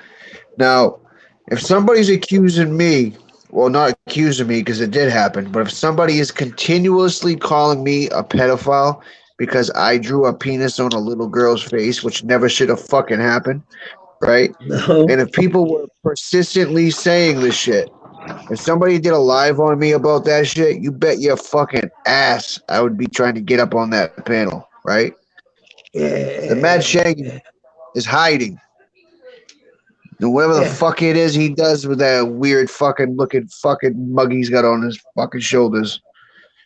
Now, if somebody's accusing me, well, not accusing me because it did happen, but if somebody is continuously calling me a pedophile because I drew a penis on a little girl's face, which never should have fucking happened, right? No. And if people were persistently saying this shit, If somebody did a live on me about that shit, you bet your fucking ass I would be trying to get up on that panel, right? Yeah. The Mad Shaggy is hiding. And whatever the fuck it is he does with that weird fucking looking fucking mug he's got on his fucking shoulders.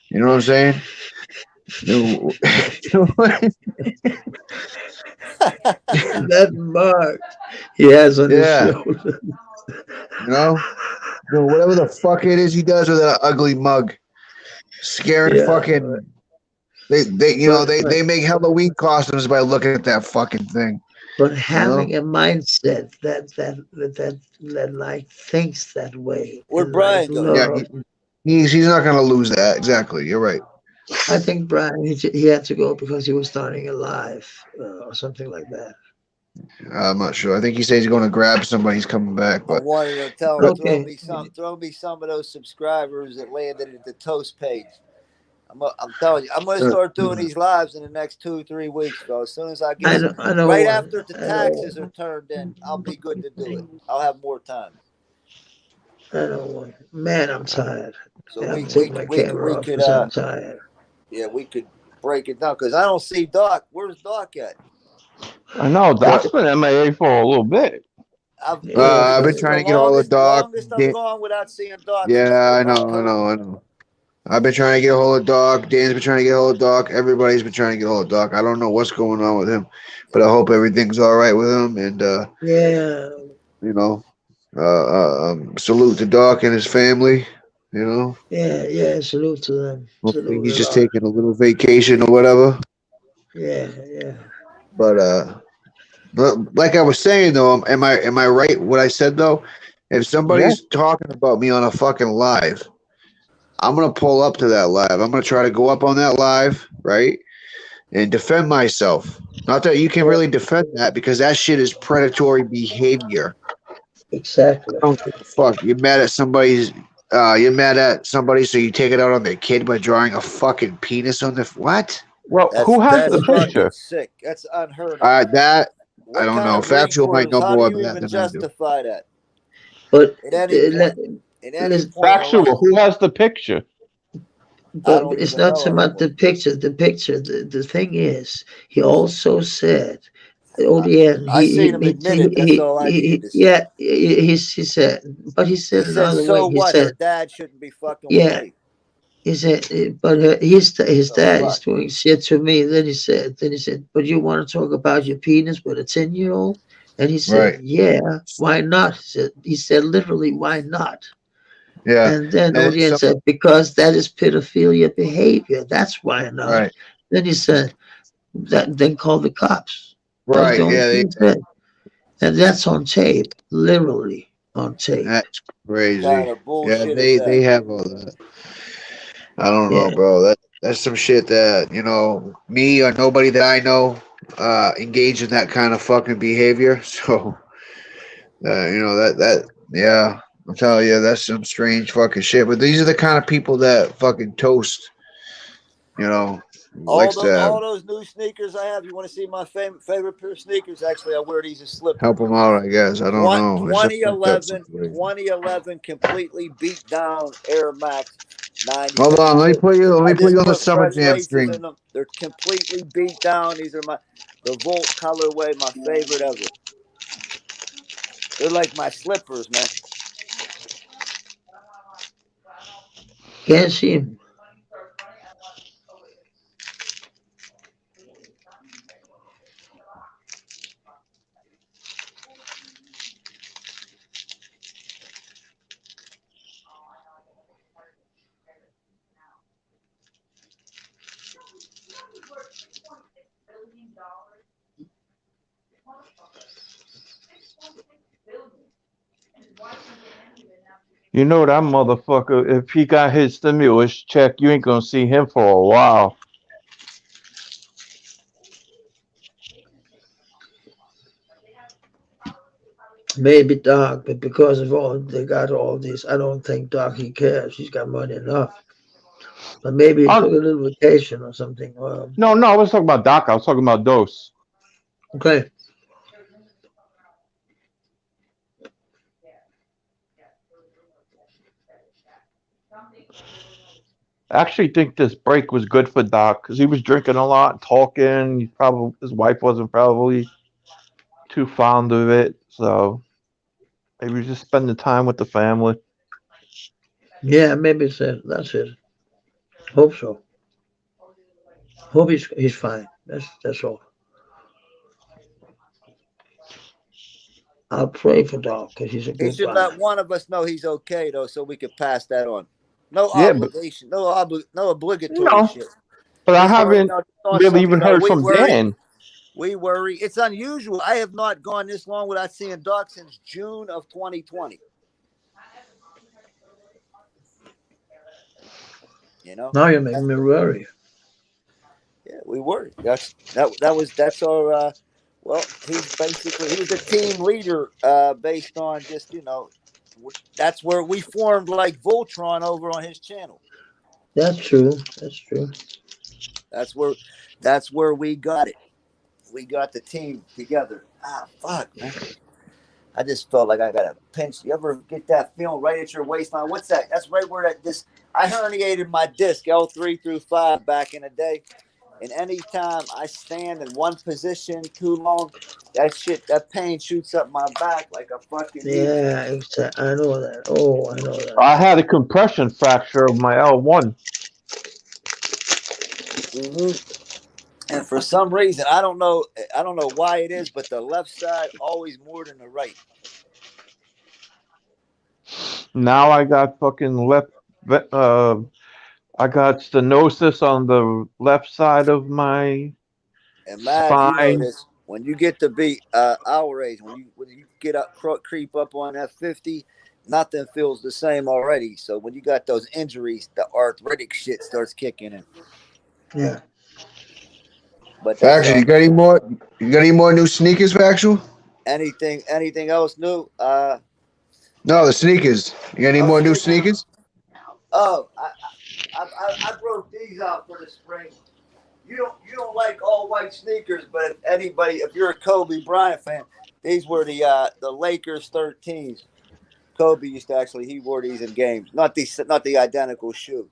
You know what I'm saying? That mug he has on his shoulder. You know? Whatever the fuck it is he does with that ugly mug. Scaring fucking they make Halloween costumes by looking at that fucking thing. But having a mindset that like thinks that way. Where'd Brian go? Yeah, he's not gonna lose that. Exactly. You're right. I think Brian he had to go because he was starting a live or something like that. I'm not sure. I think he says he's going to grab somebody. He's coming back. I But wanted to tell him throw me some of those subscribers that landed at the Toast page. I'm telling you, I'm going to start doing these lives in the next 2-3 weeks, bro. As soon as I get after the taxes are turned in, I'll be good to do it. I'll have more time. I don't want. Man, I'm tired. So I'm taking my camera off because I'm tired. Yeah, we could break it down because I don't see Doc. Where's Doc at? I know Doc's been MIA for a little bit. I've been trying to get hold of Doc. I'm gone without seeing Doc. Yeah, I know. I've been trying to get a hold of Doc. Dan's been trying to get a hold of Doc. Everybody's been trying to get a hold of Doc. I don't know what's going on with him, but I hope everything's all right with him. And salute to Doc and his family. You know. Yeah. Salute to them. Hopefully he's just taking a little vacation or whatever. Yeah. But like I was saying though, am I right? What I said though, if somebody's talking about me on a fucking live, I'm gonna pull up to that live. I'm gonna try to go up on that live, right, and defend myself. Not that you can really defend that because that shit is predatory behavior. Exactly. I don't give a fuck. You're mad at somebody's. You're mad at somebody, so you take it out on their kid by drawing a fucking penis on the what? Well, who has the picture? Sick. That's unheard of. That I don't know. Factual might know more about that than I do. Justify that? But Factual. Who has the picture? But it's not so much the picture. The thing is, he also said, ODN. He said, but he said another way. He said, "Her dad shouldn't be fucking with me." He said, but his dad is doing shit to me. Then he said, but you want to talk about your penis with a 10-year-old? And he said, yeah, why not? He said literally, why not? Yeah. And then ODN said, because that is pedophilia behavior. That's why not. Right. Then he said, then call the cops. Right. And that's on tape, literally on tape. That's crazy. Yeah, they have all that. I don't know, bro. That's some shit that, me or nobody that I know engage in that kind of fucking behavior. So, I'm telling you, that's some strange fucking shit. But these are the kind of people that fucking Toast, all those new sneakers I have. You want to see my favorite pair of sneakers? Actually, I wear these as slippers. Help them out, I guess. I don't know. 2011, completely beat down Air Max 90. Hold on, let me put you on the Summer Jam stream. They're completely beat down. These are the Volt colorway, my favorite ever. They're like my slippers, man. Can't see him. You know that motherfucker, if he got his stimulus check, you ain't gonna see him for a while. Maybe Doc, but because of they got all this, I don't think Doc he cares. He's got money enough. But maybe he took a little vacation or something. No, I was talking about Doc. I was talking about Dose. Okay. I actually think this break was good for Doc because he was drinking a lot, talking. His wife wasn't probably too fond of it, so maybe he was just spending time with the family. Yeah, maybe it's it. That's it. Hope so. Hope he's fine. That's all. I'll pray for Doc because he's a He good should guy. let one of us know he's okay though, so we could pass that on. No Yeah, but obligation, no obligatory no, shit. but I Just want to haven't really even heard we from worry. Dan. We worry. It's unusual. I have not gone this long without seeing Doc since June of 2020. You know? Now you're making me worry. Yeah, we worry. That's our well, he was the team leader based on just, that's where we formed like Voltron over on his channel. That's true. That's true. That's where we got it. We got the team together. Fuck, man. I just felt like I got a pinch. You ever get that feeling right at your waistline? What's that? That's right where I herniated my disc L3 through 5 back in the day. And anytime I stand in one position too long, that pain shoots up my back like a fucking Yeah, I know that. Oh, I know that. I had a compression fracture of my L1. And for some reason, I don't know why it is, but the left side always more than the right. Now I got fucking I got stenosis on the left side of my And Matt, you know spine. this. When you get to be our age, when you get up, creep up on that 50, nothing feels the same already. So when you got those injuries, the arthritic shit starts kicking in. Yeah. But Factual, you got any more new sneakers, Factual? anything else new? No, the sneakers. You got any more new sneakers? Oh, I broke these out for the spring. You don't like all white sneakers, but if you're a Kobe Bryant fan, these were the Lakers 13s. Kobe used to he wore these in games. Not the identical shoe,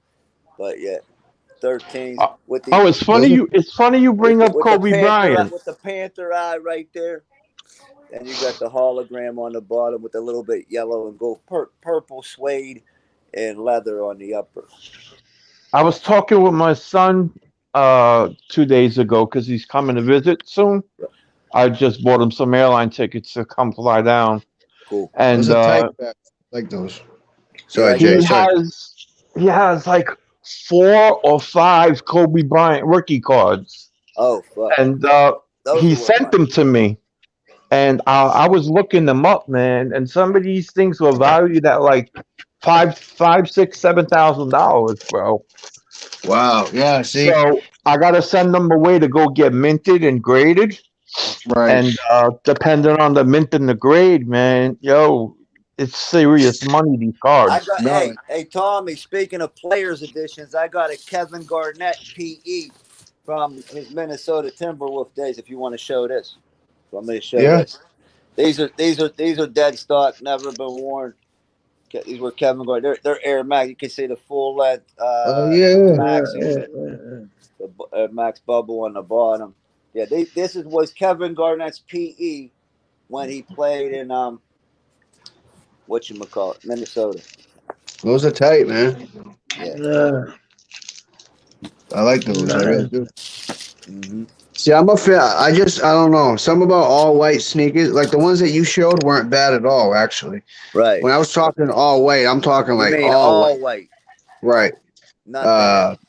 but yeah, 13s with the. Oh, it's funny you bring up Kobe Bryant. With the Panther eye right there. And you got the hologram on the bottom with a little bit yellow and gold, purple suede and leather on the upper. I was talking with my son 2 days ago because he's coming to visit soon. I just bought him some airline tickets to come fly down. Cool. And those are tight, like those. Sorry, he Jay. He has like 4 or 5 Kobe Bryant rookie cards. Oh, fuck. And he sent them to me. And I was looking them up, man. And some of these things were valued at like $5,000-$7,000, bro. Wow. Yeah. See. So I gotta send them away to go get minted and graded. Right. And depending on the mint and the grade, man, it's serious money. These cards. Hey, Tommy. Speaking of players editions, I got a Kevin Garnett PE from his Minnesota Timberwolves days. If you want to show this, want me to show this? These are dead stock, never been worn. These were Kevin Garnett. They're Air Max. You can see the full length. Max, the Max bubble on the bottom. Yeah, this was Kevin Garnett's PE when he played in Minnesota. Those are tight, man. Yeah. I like those. I really do. Mm-hmm. See, I'm a fan. I don't know. Some about all white sneakers, like the ones that you showed, weren't bad at all. Actually, right. When I was talking all white, I'm talking like all white. Right. Not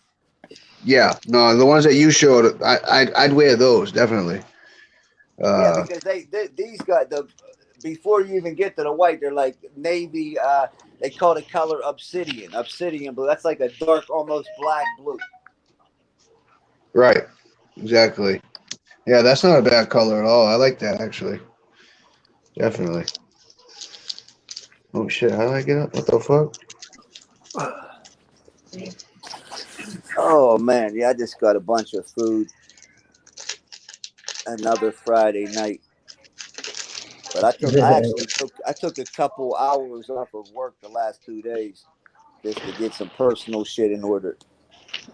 yeah. No, the ones that you showed, I'd wear those definitely. Yeah, because these got before you even get to the white, they're like navy. They call the color obsidian blue. That's like a dark, almost black blue. Right. Exactly. Yeah, that's not a bad color at all. I like that actually. Definitely. Oh shit! How did I get up? What the fuck? Oh man, yeah, I just got a bunch of food. Another Friday night. But I took a couple hours off of work the last 2 days just to get some personal shit in order.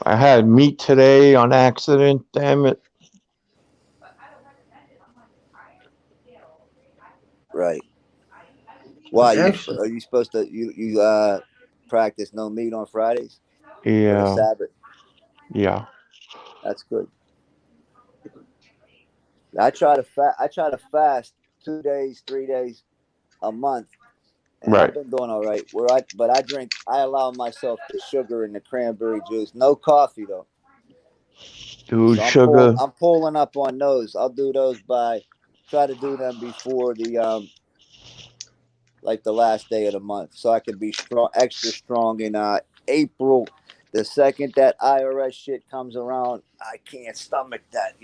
I had meat today on accident. Damn it. Right. Why Excellent. are you supposed to you practice no meat on Fridays for the Yeah. Sabbath? Yeah. That's good. I try to fast 2 days, 3 days a month, and I've Right. been doing all right. I allow myself the sugar and the cranberry juice. No coffee though. Dude, So sugar. I'm pulling up on those. I'll do those try to do them before the like the last day of the month, so I can be strong, extra strong in April. The second that IRS shit comes around, I can't stomach that.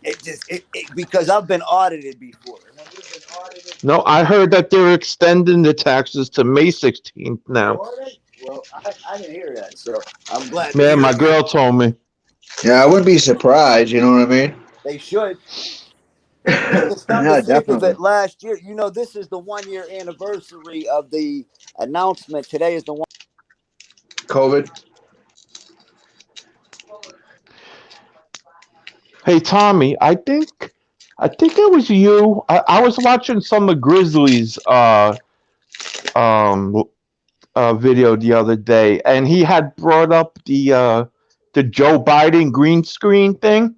It just because I've been audited before. And when you've been audited, No, I heard that they're extending the taxes to May 16th now. well, I didn't hear that, so I'm glad to Man, hear my it. girl told me. Yeah, I wouldn't be surprised. You know what I mean? They should. Because come to Yeah, think of definitely. it, last year, this is the 1 year anniversary of the announcement. Today is the one. COVID. Hey, Tommy, I think it was you. I was watching some of Grizzly's um video the other day, and he had brought up the Joe Biden green screen thing.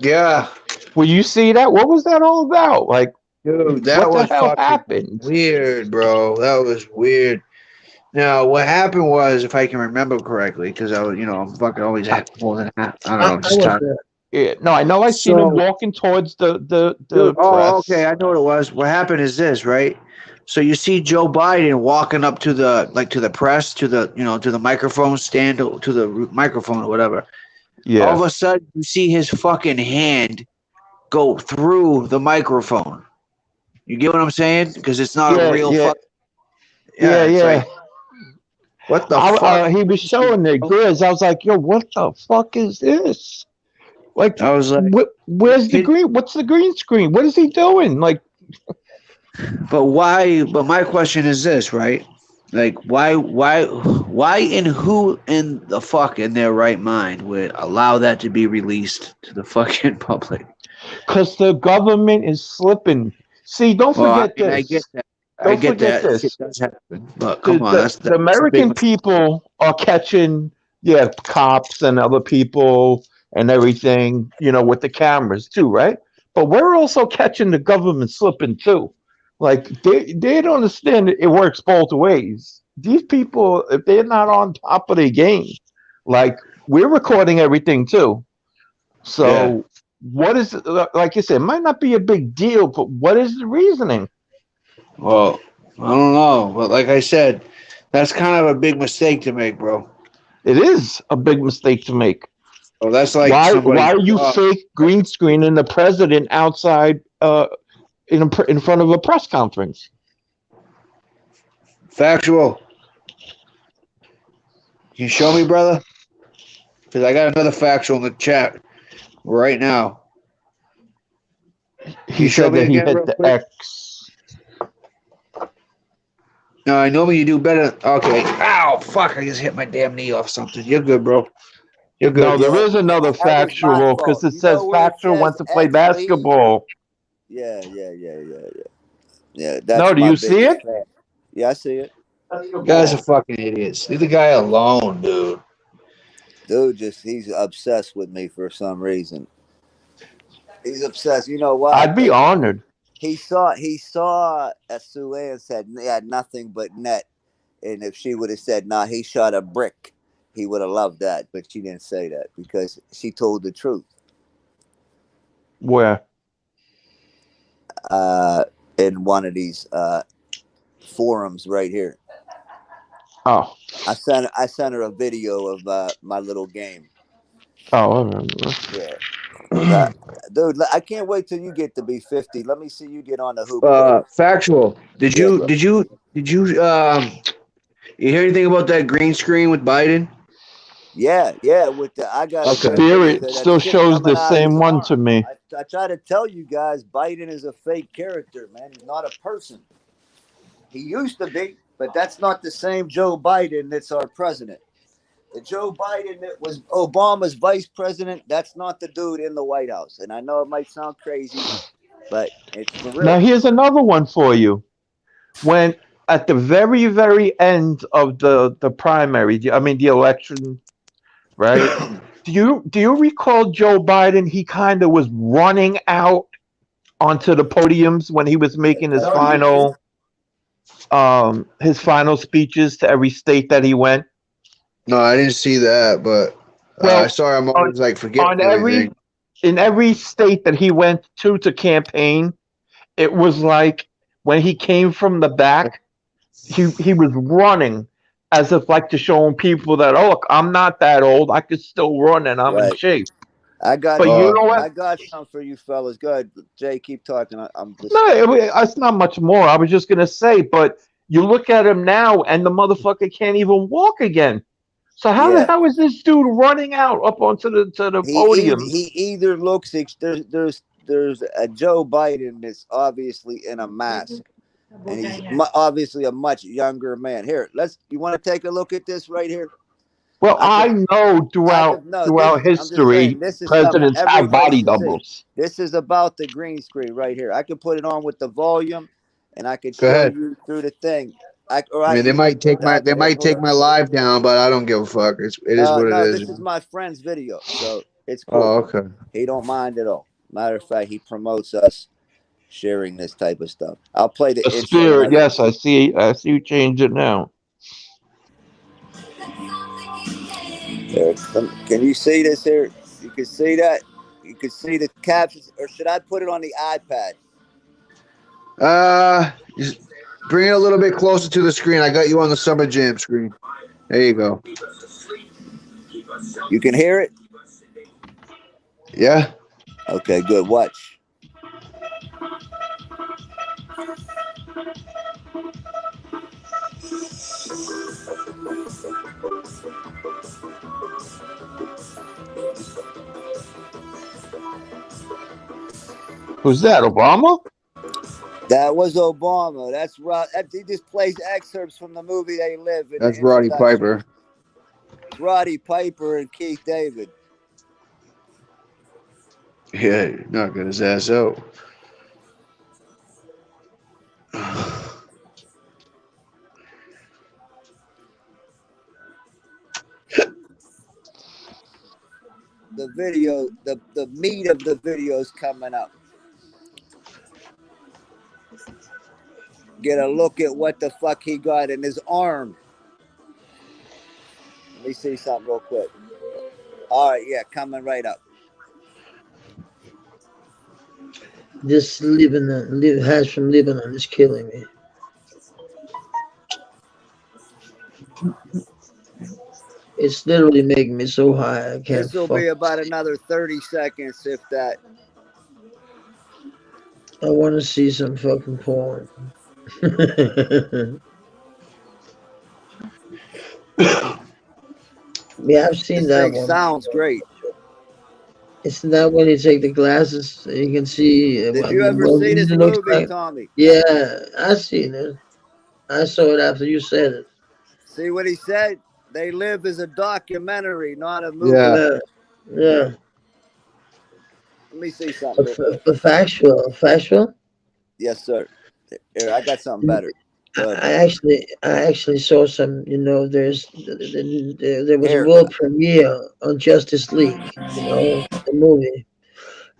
Yeah, Will you see that? What was that all about? Like, dude, that what the was hell fucking happened? weird, bro. That was weird. Now, what happened was, if I can remember correctly, because I was, I'm fucking always more than half. I don't know, I just was time. there. Yeah, no, I know. I seen him So, walking towards the dude, oh, okay, press. I know what it was. What happened is this, right? So you see Joe Biden walking up to the press, to the microphone stand, to the microphone or whatever. All of Yeah, a sudden, you see his fucking hand go through the microphone. You get what I'm saying? Because it's not a yeah, real yeah, fuck. yeah, Yeah, it's yeah. like, what the fuck? He was showing the Grizz. I was like, yo, what the fuck is this? Like, I was like, where's the kid, green? What's the green screen? What is he doing? Like, but why? But my question is this, right? Like, why, and who in the fuck in their right mind would allow that to be released to the fucking public? because the government is slipping. See, don't Well, I forget mean, I get this. that. I Don't get forget that shit this. does happen, but The, come on, the, the that's a big American mistake. people are catching, yeah, cops and other people and everything, with the cameras too, right? But we're also catching the government slipping too. Like they don't understand it works both ways. These people, if they're not on top of their game, like we're recording everything too. Yeah. So what is like you said, it might not be a big deal, but what is the reasoning? Well, I don't know, but like I said, that's kind of a big mistake to make, bro. It is a big mistake to make. Oh, that's like Why somebody's are you job. fake green screening the president outside in front of a press conference? Factual. Can you show me, brother? Because I got another factual in the chat right now. Can He you show said me that he again, hit real the quick? X. No, I normally you do better. Okay. Ow, fuck! I just hit my damn knee off something. You're good, bro. You're No, good. there Yeah, is another that was my factual because fault. it You says know where it factual says went to play X Lee? basketball. Yeah. Yeah, No, that's do my you see biggest it? fan. Yeah, I see it. You guys are fucking idiots. Leave the guy alone, dude. Dude, he's obsessed with me for some reason. He's obsessed. You know why? I'd be Because honored. he saw Sue Ann said he had nothing but net, and if she would have said, "Nah, he shot a brick," he would have loved that. But she didn't say that because she told the truth. Where? In one of these forums right here. Oh, I sent her a video of my little game. I remember. Yeah. Dude, I can't wait till you get to be 50. Let me see you get on the hoop court. Factual. Did Yeah, you bro. you hear anything about that green screen with Biden? Yeah. I got a good video. Spirit That still shit shows coming the out of his same one arm. to me. I try to tell you guys, Biden is a fake character, man. He's not a person. He used to be, but that's not the same Joe Biden that's our president. Joe Biden that was Obama's vice president, that's not the dude in the White House. And I know it might sound crazy, but it's for real. Now here's another one for you. When at the very, very end of the primary, I mean the election, right? do you recall Joe Biden? He kind of was running out onto the podiums when he was making his final speeches to every state that he went. No, I didn't see that, but Well, sorry, I'm always like forgetting on everything. in every state that he went to campaign, it was like when he came from the back, he was running as if like to showing people that, oh, look, I'm not that old, I could still run and I'm in Right. shape. I got But you know what? I got something for you fellas. Go ahead, Jay, keep talking. I'm just No, it's not much more. I was just gonna say, but you look at him now, and the motherfucker can't even walk again. So how the Yeah. hell is this dude running out up onto the podium? He either looks there's a Joe Biden that's obviously in a mask, and he's obviously a much younger man. Here, you want to take a look at this right here? Well, I know throughout history, presidents have body doubles. This is about the green screen right here. I can put it on with the volume, and I can Go show ahead. you through the thing. I mean, they might take my live down, but I don't give a fuck. It is what it is. This is my friend's video, so it's cool. Oh, okay. He don't mind at all. Matter of fact, he promotes us sharing this type of stuff. I'll play the intro. Spirit, yes, I see you change it now. There, can you see this here? You can see that. You can see the captions, or should I put it on the iPad? Just bring it a little bit closer to the screen. I got you on the Summer Jam screen. There you go. You can hear it? Yeah. Okay, good. Watch. Who's that, Obama? That was Obama. That's right. He just plays excerpts from the movie They Live. That's Roddy Piper. Roddy Piper and Keith David. Yeah, knocking his ass out. The video, the meat of the video is coming up. Get a look at what the fuck he got in his arm. Let me see something real quick. All right, yeah, coming right up. This hash from Lebanon is killing me. It's literally making me so high I can't. This will be about another 30 seconds, if that. I want to see some fucking porn. Yeah, I've seen that one. Sounds great. Isn't that when you take the glasses? You can see. Did you ever see this movie, Tommy? Yeah, I seen it. I saw it after you said it. See what he said? They Live is a documentary, not a movie. Yeah. Let me see something. Factual? Yes, sir. Here, I got something better. I actually saw some. There was a world premiere on Justice League. The movie,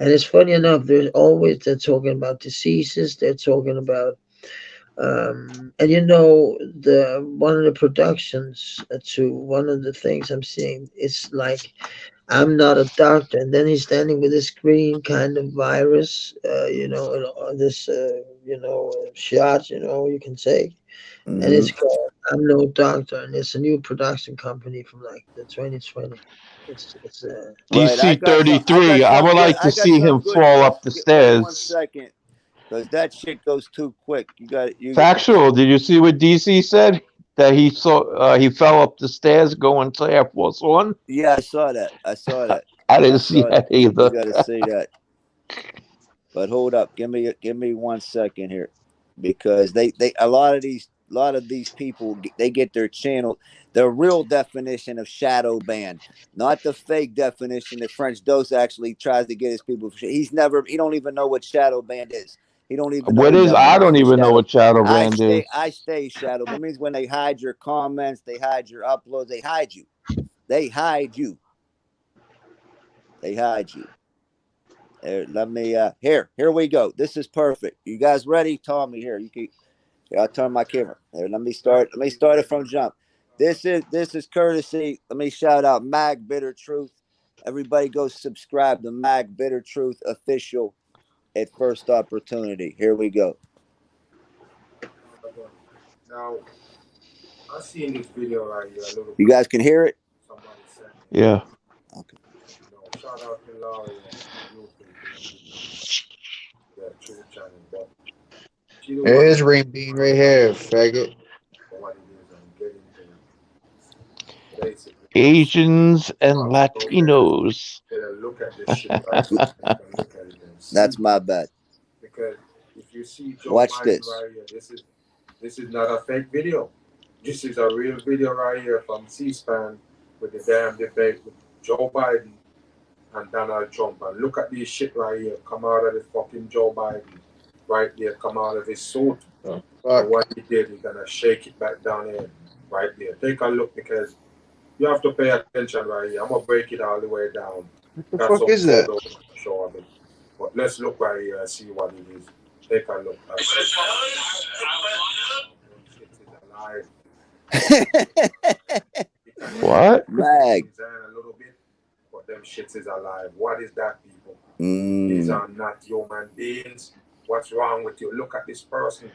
and it's funny enough. They're talking about diseases. They're talking about, and one of the productions to one of the things I'm seeing. It's like, I'm not a doctor, and then he's standing with this green kind of virus, this shot, you can take, and it's called I'm No Doctor, and it's a new production company from like the 2020. It's DC-33. I would like to see him fall up the stairs. 1 second, because that shit goes too quick. Factual. Did you see what DC said? That he fell up the stairs going to Air Force One? Yeah, I saw that. I didn't see that either. You gotta see that. But hold up, give me 1 second here, because they a lot of these lot of these people, they get their channel, the real definition of shadow ban, not the fake definition that French Dose actually tries to get his people. He don't even know what shadow ban is. He don't even know What the is? I don't definition of even know shadow. what shadow band is. I stay shadow. That means when they hide your comments, they hide your uploads, they hide you. They hide you. They hide you. Let me here we go. This is perfect. You guys ready? Tommy, here. I'll turn my camera. Here, let me start it from jump. This is courtesy. Let me shout out Mag Bitter Truth. Everybody go subscribe to Mag Bitter Truth official at first opportunity. Here we go. Now, I seen this video right here. You guys can hear it? Yeah. Okay. Shout out to Laurie and True Channel. But There's Ring Bean right here, faggot. Asians and Latinos. Look at this shit right here. Look at it and That's my bad. Because if you see Joe Watch Biden this. right here, this is not a fake video. This is a real video right here from C-SPAN with the damn debate with Joe Biden and Donald Trump. And look at this shit right here. Come out of the fucking Joe Biden. Right there. Come out of his suit. And what he did, he's going to shake it back down here. Right there. Take a look because you have to pay attention right here. I'm going to break it all the way down. What the fuck is that? Show of it. But let's look right here and see what it is. Take a look. What? Mag. A little bit, but them shits is alive. What is that, people? Mm. These are not human beings. What's wrong with you? Look at this person.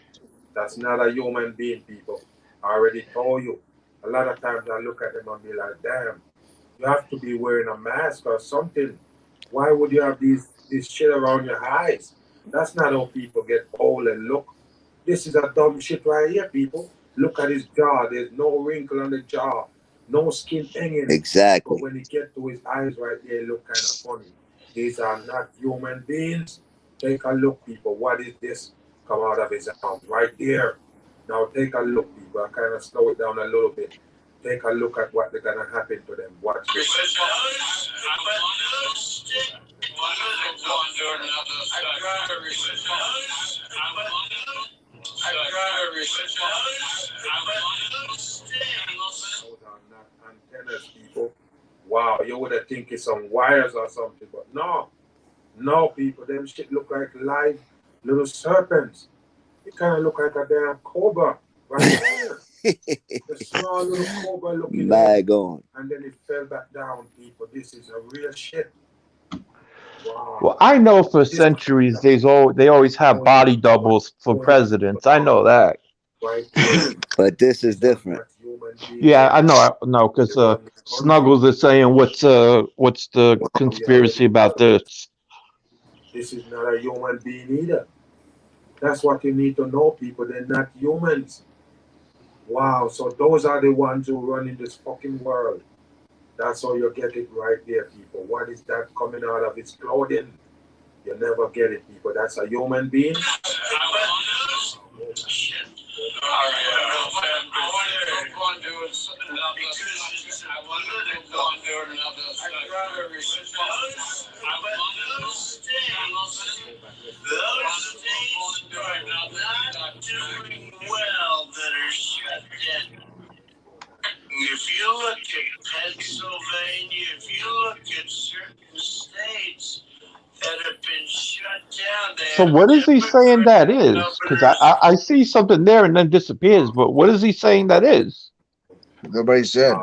That's not a human being, people. I already told you. A lot of times I look at them and be like, damn, you have to be wearing a mask or something. Why would you have this shit around your eyes? That's not how people get old and look. This is a dumb shit right here, people. Look at his jaw. There's no wrinkle on the jaw. No skin hanging. Exactly. But when you get to his eyes right there, it look kind of funny. These are not human beings. Take a look, people. What is this? Come out of his arms right there. Now take a look, people. I kind of slow it down a little bit. Take a look at what they're going to happen to them. Watch this. Antennas, people. Wow, you would have think it's some wires or something, but no, people. Them shit look like live little serpents. It kind of look like a damn cobra right there. The small little cobra looking Mag on. and then it fell back down, people. This is a real shit. Wow. Well, I know for centuries they always have body doubles for presidents. I know that. But this is different. Yeah, I know, because Snuggles is saying what's the conspiracy about this? This is not a human being either. That's what you need to know, people. They're not humans. Wow, so those are the ones who run in this fucking world. That's how you get it right there, people. What is that coming out of its clothing? You never get it, people. That's a human being. If you look at Pennsylvania, if you look at certain states that have been shut down, So what is he saying that is? Because I see something there and then disappears, but what is he saying that is? Nobody said.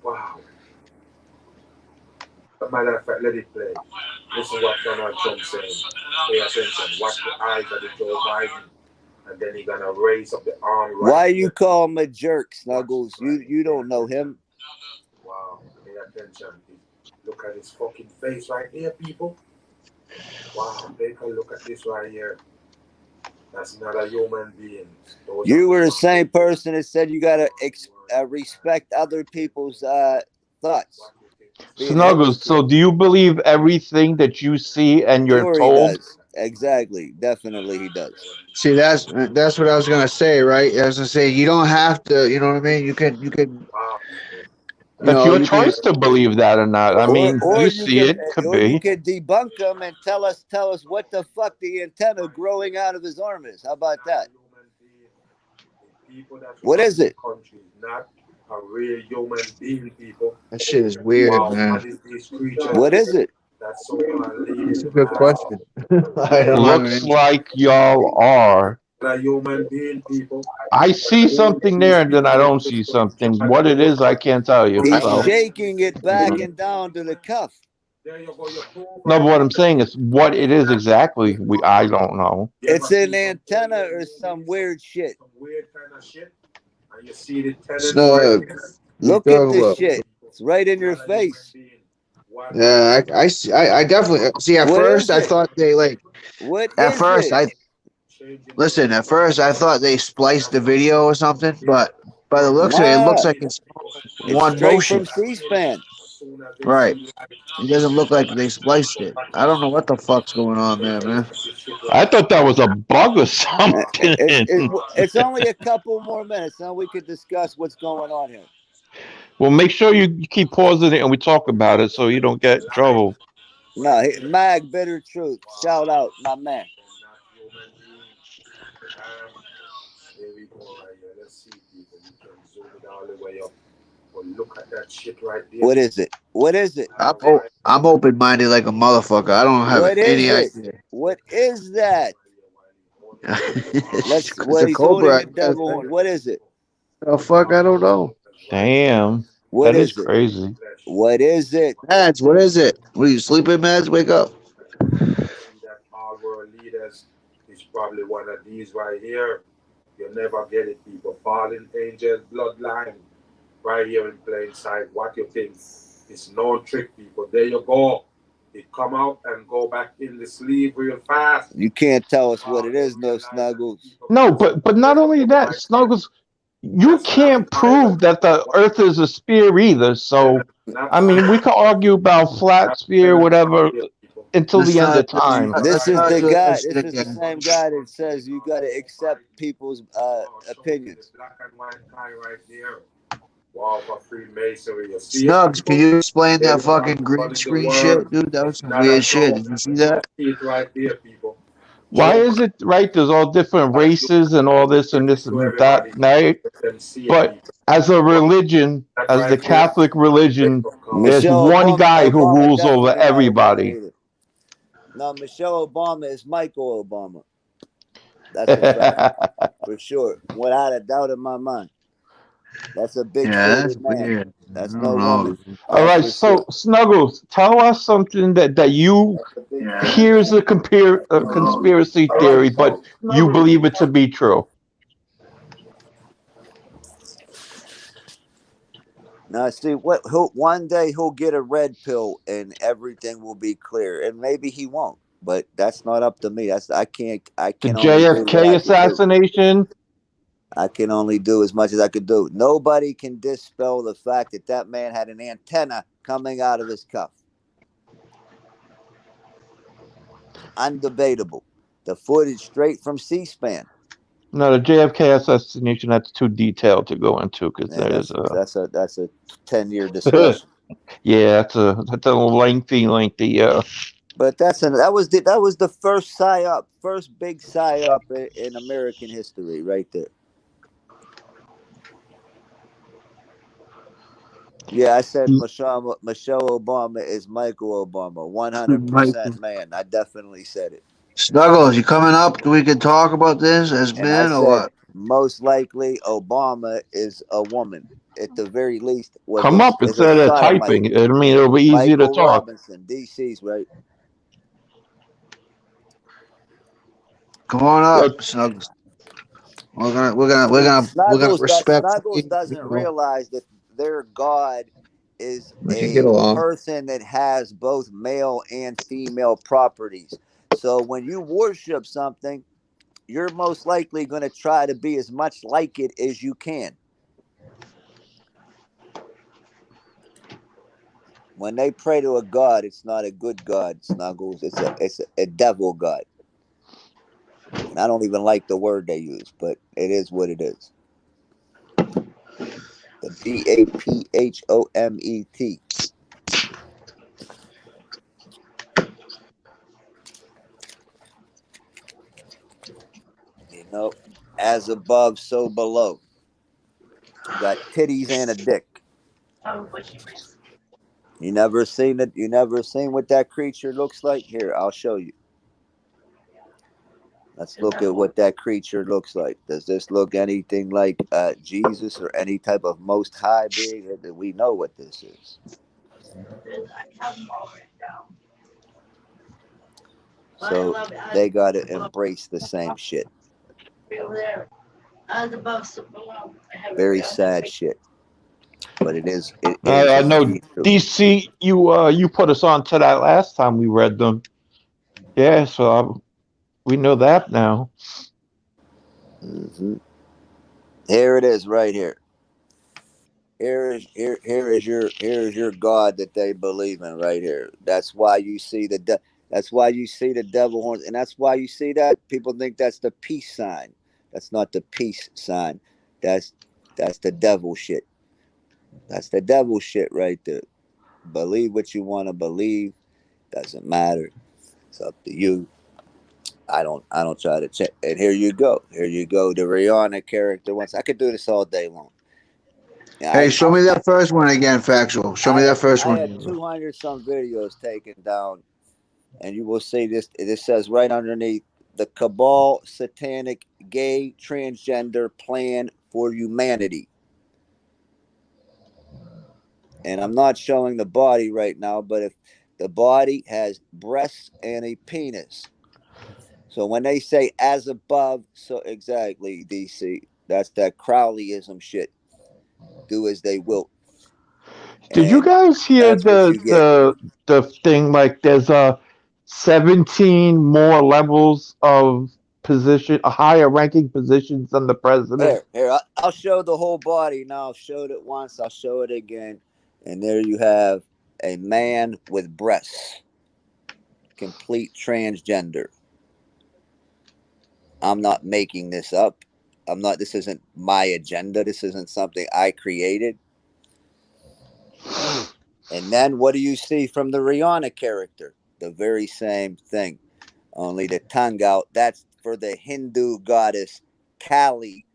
Wow. As a matter of fact, let it play. Listen what Donald Trump saying. Pay attention. Watch the eyes of the Joe Biden. And then he's gonna raise up the arm. Right. Why you call him a jerk, Snuggles? You don't know him. Wow, pay attention. Look at his fucking face right here, people. Wow, take a look at this right here. That's not a human being. You were the same person that said you gotta respect other people's thoughts. Snuggles, so do you believe everything that you see and you're told Exactly. Definitely, he does. See, that's what I was gonna say, right? I was gonna say you don't have to. You know what I mean? You can. That's your You can. choice to believe that or not. I mean, you see it, could or you be. could debunk him and tell us what the fuck the antenna growing out of his arm is. How about that? What is it? Country is not a real human being, people. That shit is weird, man. These creatures. What is it? That's so-called It's a good question. I don't have an Looks answer. like y'all are. A human being, people. I see something there, and then I don't see something. What it is, I can't tell you. He's So. shaking it back and down to the cuff. No, but what I'm saying is what it is exactly. I don't know. It's an antenna or some weird shit. Weird kind of shit. And you see the Snug. Look at this shit. It's right in your face. Yeah, I see. I definitely see. At What first, is I it? thought they like. What At is first, it? listen. At first, I thought they spliced the video or something, but by the looks of it, it Nah. looks like it's one straight motion. from C-SPAN. Right. It doesn't look like they spliced it. I don't know what the fuck's going on there, man. I thought that was a bug or something. It's only a couple more minutes, then we could discuss what's going on here. Well, make sure you keep pausing it and we talk about it so you don't get in trouble. No, Mag Bitter Truth. Shout out, my man. Here we go right here. Let's see, people. You can zoom it all the way up. But look at that shit right there. What is it? What is it? I'm open minded like a motherfucker. I don't have What any is idea. it? What is that? It's What a he's cobra. holding a devil horn. What is it? Oh fuck! I don't know. Damn. What That is is it? crazy. What is it? Mads, what is it? What are you sleeping, Mads? Wake up. That all world leaders is probably one of these right here. You'll never get it, people. Fallen angel bloodline right here in plain sight. What you think? It's no trick, people. There you go. It come out and go back in the sleeve real fast. You can't tell us what it is, no Snuggles. No, but not only that, Snuggles, you can't prove that the Earth is a sphere either. So, I mean, we could argue about flat sphere, whatever, until the end of time. This is the guy. This is the same guy that says you got to accept people's opinions. Black and white tie right there. Wow, for Freemasonry. You see Snugs, it? can you explain that fucking green screen shit, dude? That was some weird shit. Did you see that? See it right there, people. Why is it right? There's all different races and all this and this and that, right? But as a religion, as the Catholic religion, there's Michelle one Obama- guy who Obama rules over definitely not everybody. Obama either. No, Michelle Obama is Michael Obama. That's a fact, for sure. Without a doubt in my mind. That's a big That's man. weird. That's I no don't know. woman. All right, For so sure. Snuggles, tell us something that you here's a conspiracy theory, but you believe it to be true. Now, see, one day he'll get a red pill and everything will be clear, and maybe he won't. But that's not up to me. I can The only do what I JFK can do. assassination. I can only do as much as I could do. Nobody can dispel the fact that that man had an antenna coming out of his cuff. Undebatable. The footage straight from C-SPAN. No, the JFK assassination. That's too detailed to go into because Yeah, there's that's a 10-year discussion. yeah, that's a lengthy. But that was the first psyop, first big psyop in American history, right there. Yeah, I said Michelle Obama is Michael Obama, 100% man. I definitely said it. Snuggles, you coming up? We can talk about this as And men I or said what? most likely Obama is a woman, at the very least. Come up instead of typing. I mean, it'll be easier to Michael talk. Robinson, DC's right. Come on up, Snuggles. We're gonna Snuggles respect. doesn't realize that their God is We can get a along. person that has both male and female properties. So when you worship something, you're most likely going to try to be as much like it as you can. When they pray to a God, it's not a good God, Snuggles. It's a devil God. And I don't even like the word they use, but it is what it is. The Baphomet. You know, as above, so below. You got titties and a dick. You never seen it. You never seen what that creature looks like. Here, I'll show you. Let's look at what that creature looks like. Does this look anything like Jesus or any type of Most High being? We know what this is. So they got to embrace the same shit. Very sad shit, but it is. It is. I know indeed true. DC. You put us on to that last time we read them. Yeah, so we know that now. Mm-hmm. Here it is, right here. Here is your God that they believe in, right here. That's why you see that's why you see the devil horns, and that's why you see that people think that's the peace sign. That's not the peace sign. That's the devil shit. That's the devil shit right there. Believe what you want to believe. Doesn't matter. It's up to you. I don't try to check. And here you go. Here you go. The Rihanna character. Once I could do this all day long. Yeah, Hey, show me that first one again, Factual. Show me that first I one. had 200 some videos taken down, and you will see this. This says right underneath the cabal, satanic, gay, transgender plan for humanity. And I'm not showing the body right now, but if the body has breasts and a penis. So when they say as above, so exactly, DC, that's that Crowleyism shit. Do as they will. Did you And guys hear that's what you get. the thing like there's 17 more levels of position, higher ranking positions than the president? Here, I'll show the whole body now. I've showed it once. I'll show it again. And there you have a man with breasts. Complete transgender. I'm not making this up. This isn't my agenda. This isn't something I created. And then what do you see from the Rihanna character? The very same thing. Only the tongue out. That's for the Hindu goddess Kali.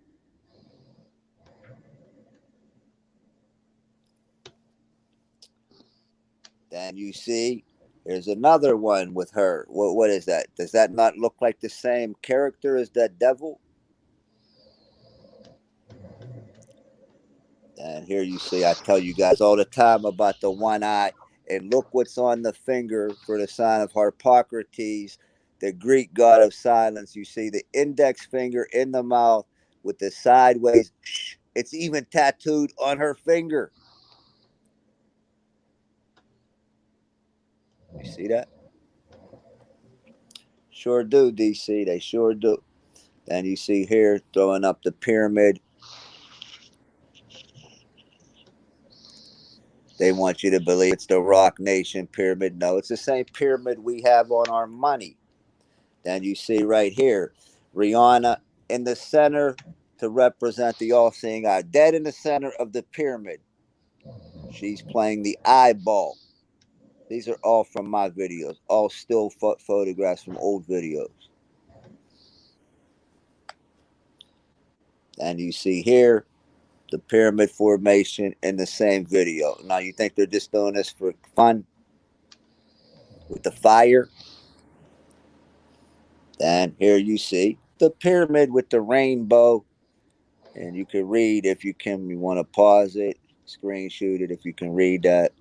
Then you see there's another one with her. What is that? Does that not look like the same character as that devil? And here you see, I tell you guys all the time about the one eye. And look what's on the finger for the sign of Harpocrates, the Greek god of silence. You see the index finger in the mouth with the sideways. It's even tattooed on her finger. You see that? Sure do, DC. They sure do. And you see here throwing up the pyramid. They want you to believe it's the Rock Nation pyramid. No, it's the same pyramid we have on our money. Then you see right here, Rihanna in the center to represent the all-seeing eye. Dead in the center of the pyramid. She's playing the eyeball. These are all from my videos. All still photographs from old videos. And you see here, the pyramid formation in the same video. Now, you think they're just doing this for fun with the fire? And here you see the pyramid with the rainbow. And you can read if you can. You want to pause it, screenshot it if you can read that.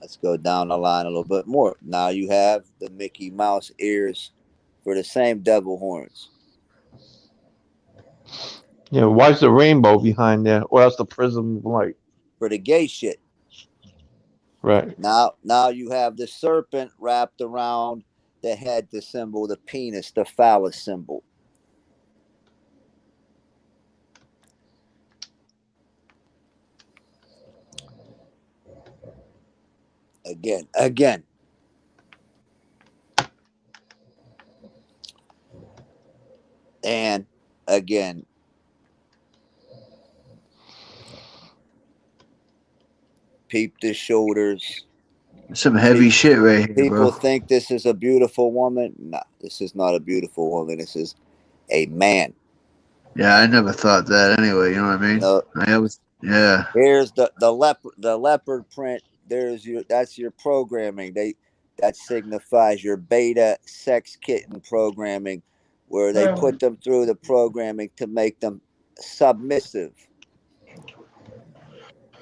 Let's go down the line a little bit more. Now you have the Mickey Mouse ears for the same devil horns. Yeah, why's the rainbow behind there? Or else the prism of light? For the gay shit. Right. Now you have the serpent wrapped around the head, the symbol, the penis, the phallus symbol. Again. And again, peep the shoulders. Some heavy shit right here, People bro. think this is a beautiful woman. No, this is not a beautiful woman. This is a man. Yeah, I never thought that anyway. You know what I mean? No, I always, yeah. here's the leopard print. That's your programming. That signifies your beta sex kitten programming, where they put them through the programming to make them submissive.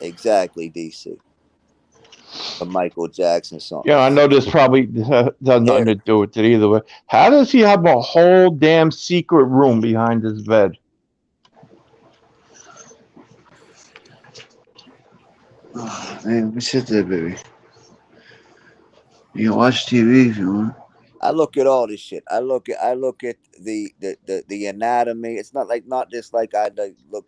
Exactly, DC. A Michael Jackson song. Yeah, I know this probably has nothing to do with it either way. How does he have a whole damn secret room behind his bed? Oh, man, let me sit there, baby. You can watch TV if you want. I look at all this shit. I look at the anatomy. It's not just like I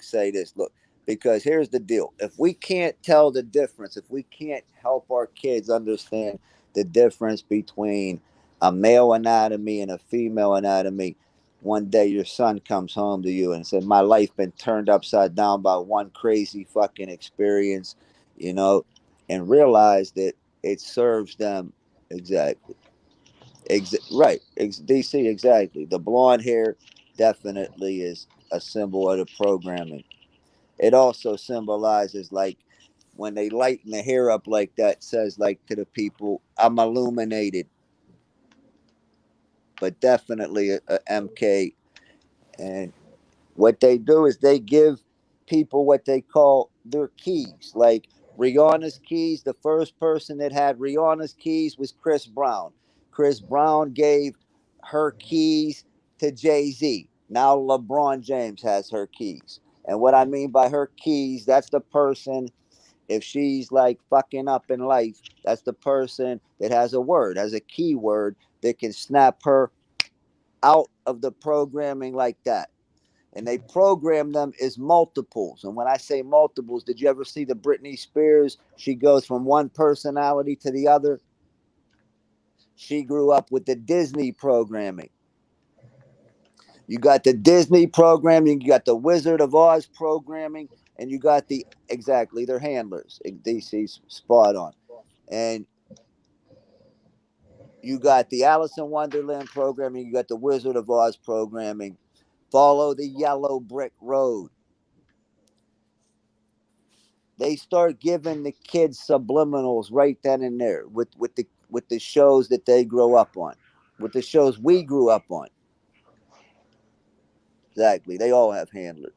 say this. Look, because here's the deal. If we can't tell the difference, if we can't help our kids understand the difference between a male anatomy and a female anatomy, one day your son comes home to you and said, "My life been turned upside down by one crazy fucking experience," and realize that it serves them exactly. Right, DC, exactly. The blonde hair definitely is a symbol of the programming. It also symbolizes, like, when they lighten the hair up like that, says, like, to the people, I'm illuminated. But definitely a MK. And what they do is they give people what they call their keys. Like Rihanna's keys, the first person that had Rihanna's keys was Chris Brown. Chris Brown gave her keys to Jay-Z. Now LeBron James has her keys. And what I mean by her keys, that's the person, if she's like fucking up in life, that's the person that has a keyword that can snap her out of the programming like that. And they program them as multiples. And when I say multiples, did you ever see the Britney Spears? She goes from one personality to the other. She grew up with the Disney programming. You got the Disney programming, you got the Wizard of Oz programming, and you got their handlers. DC's spot on. And you got the Alice in Wonderland programming, you got the Wizard of Oz programming. Follow the yellow brick road. They start giving the kids subliminals right then and there with the shows that they grow up on, with the shows we grew up on. Exactly. They all have handlers.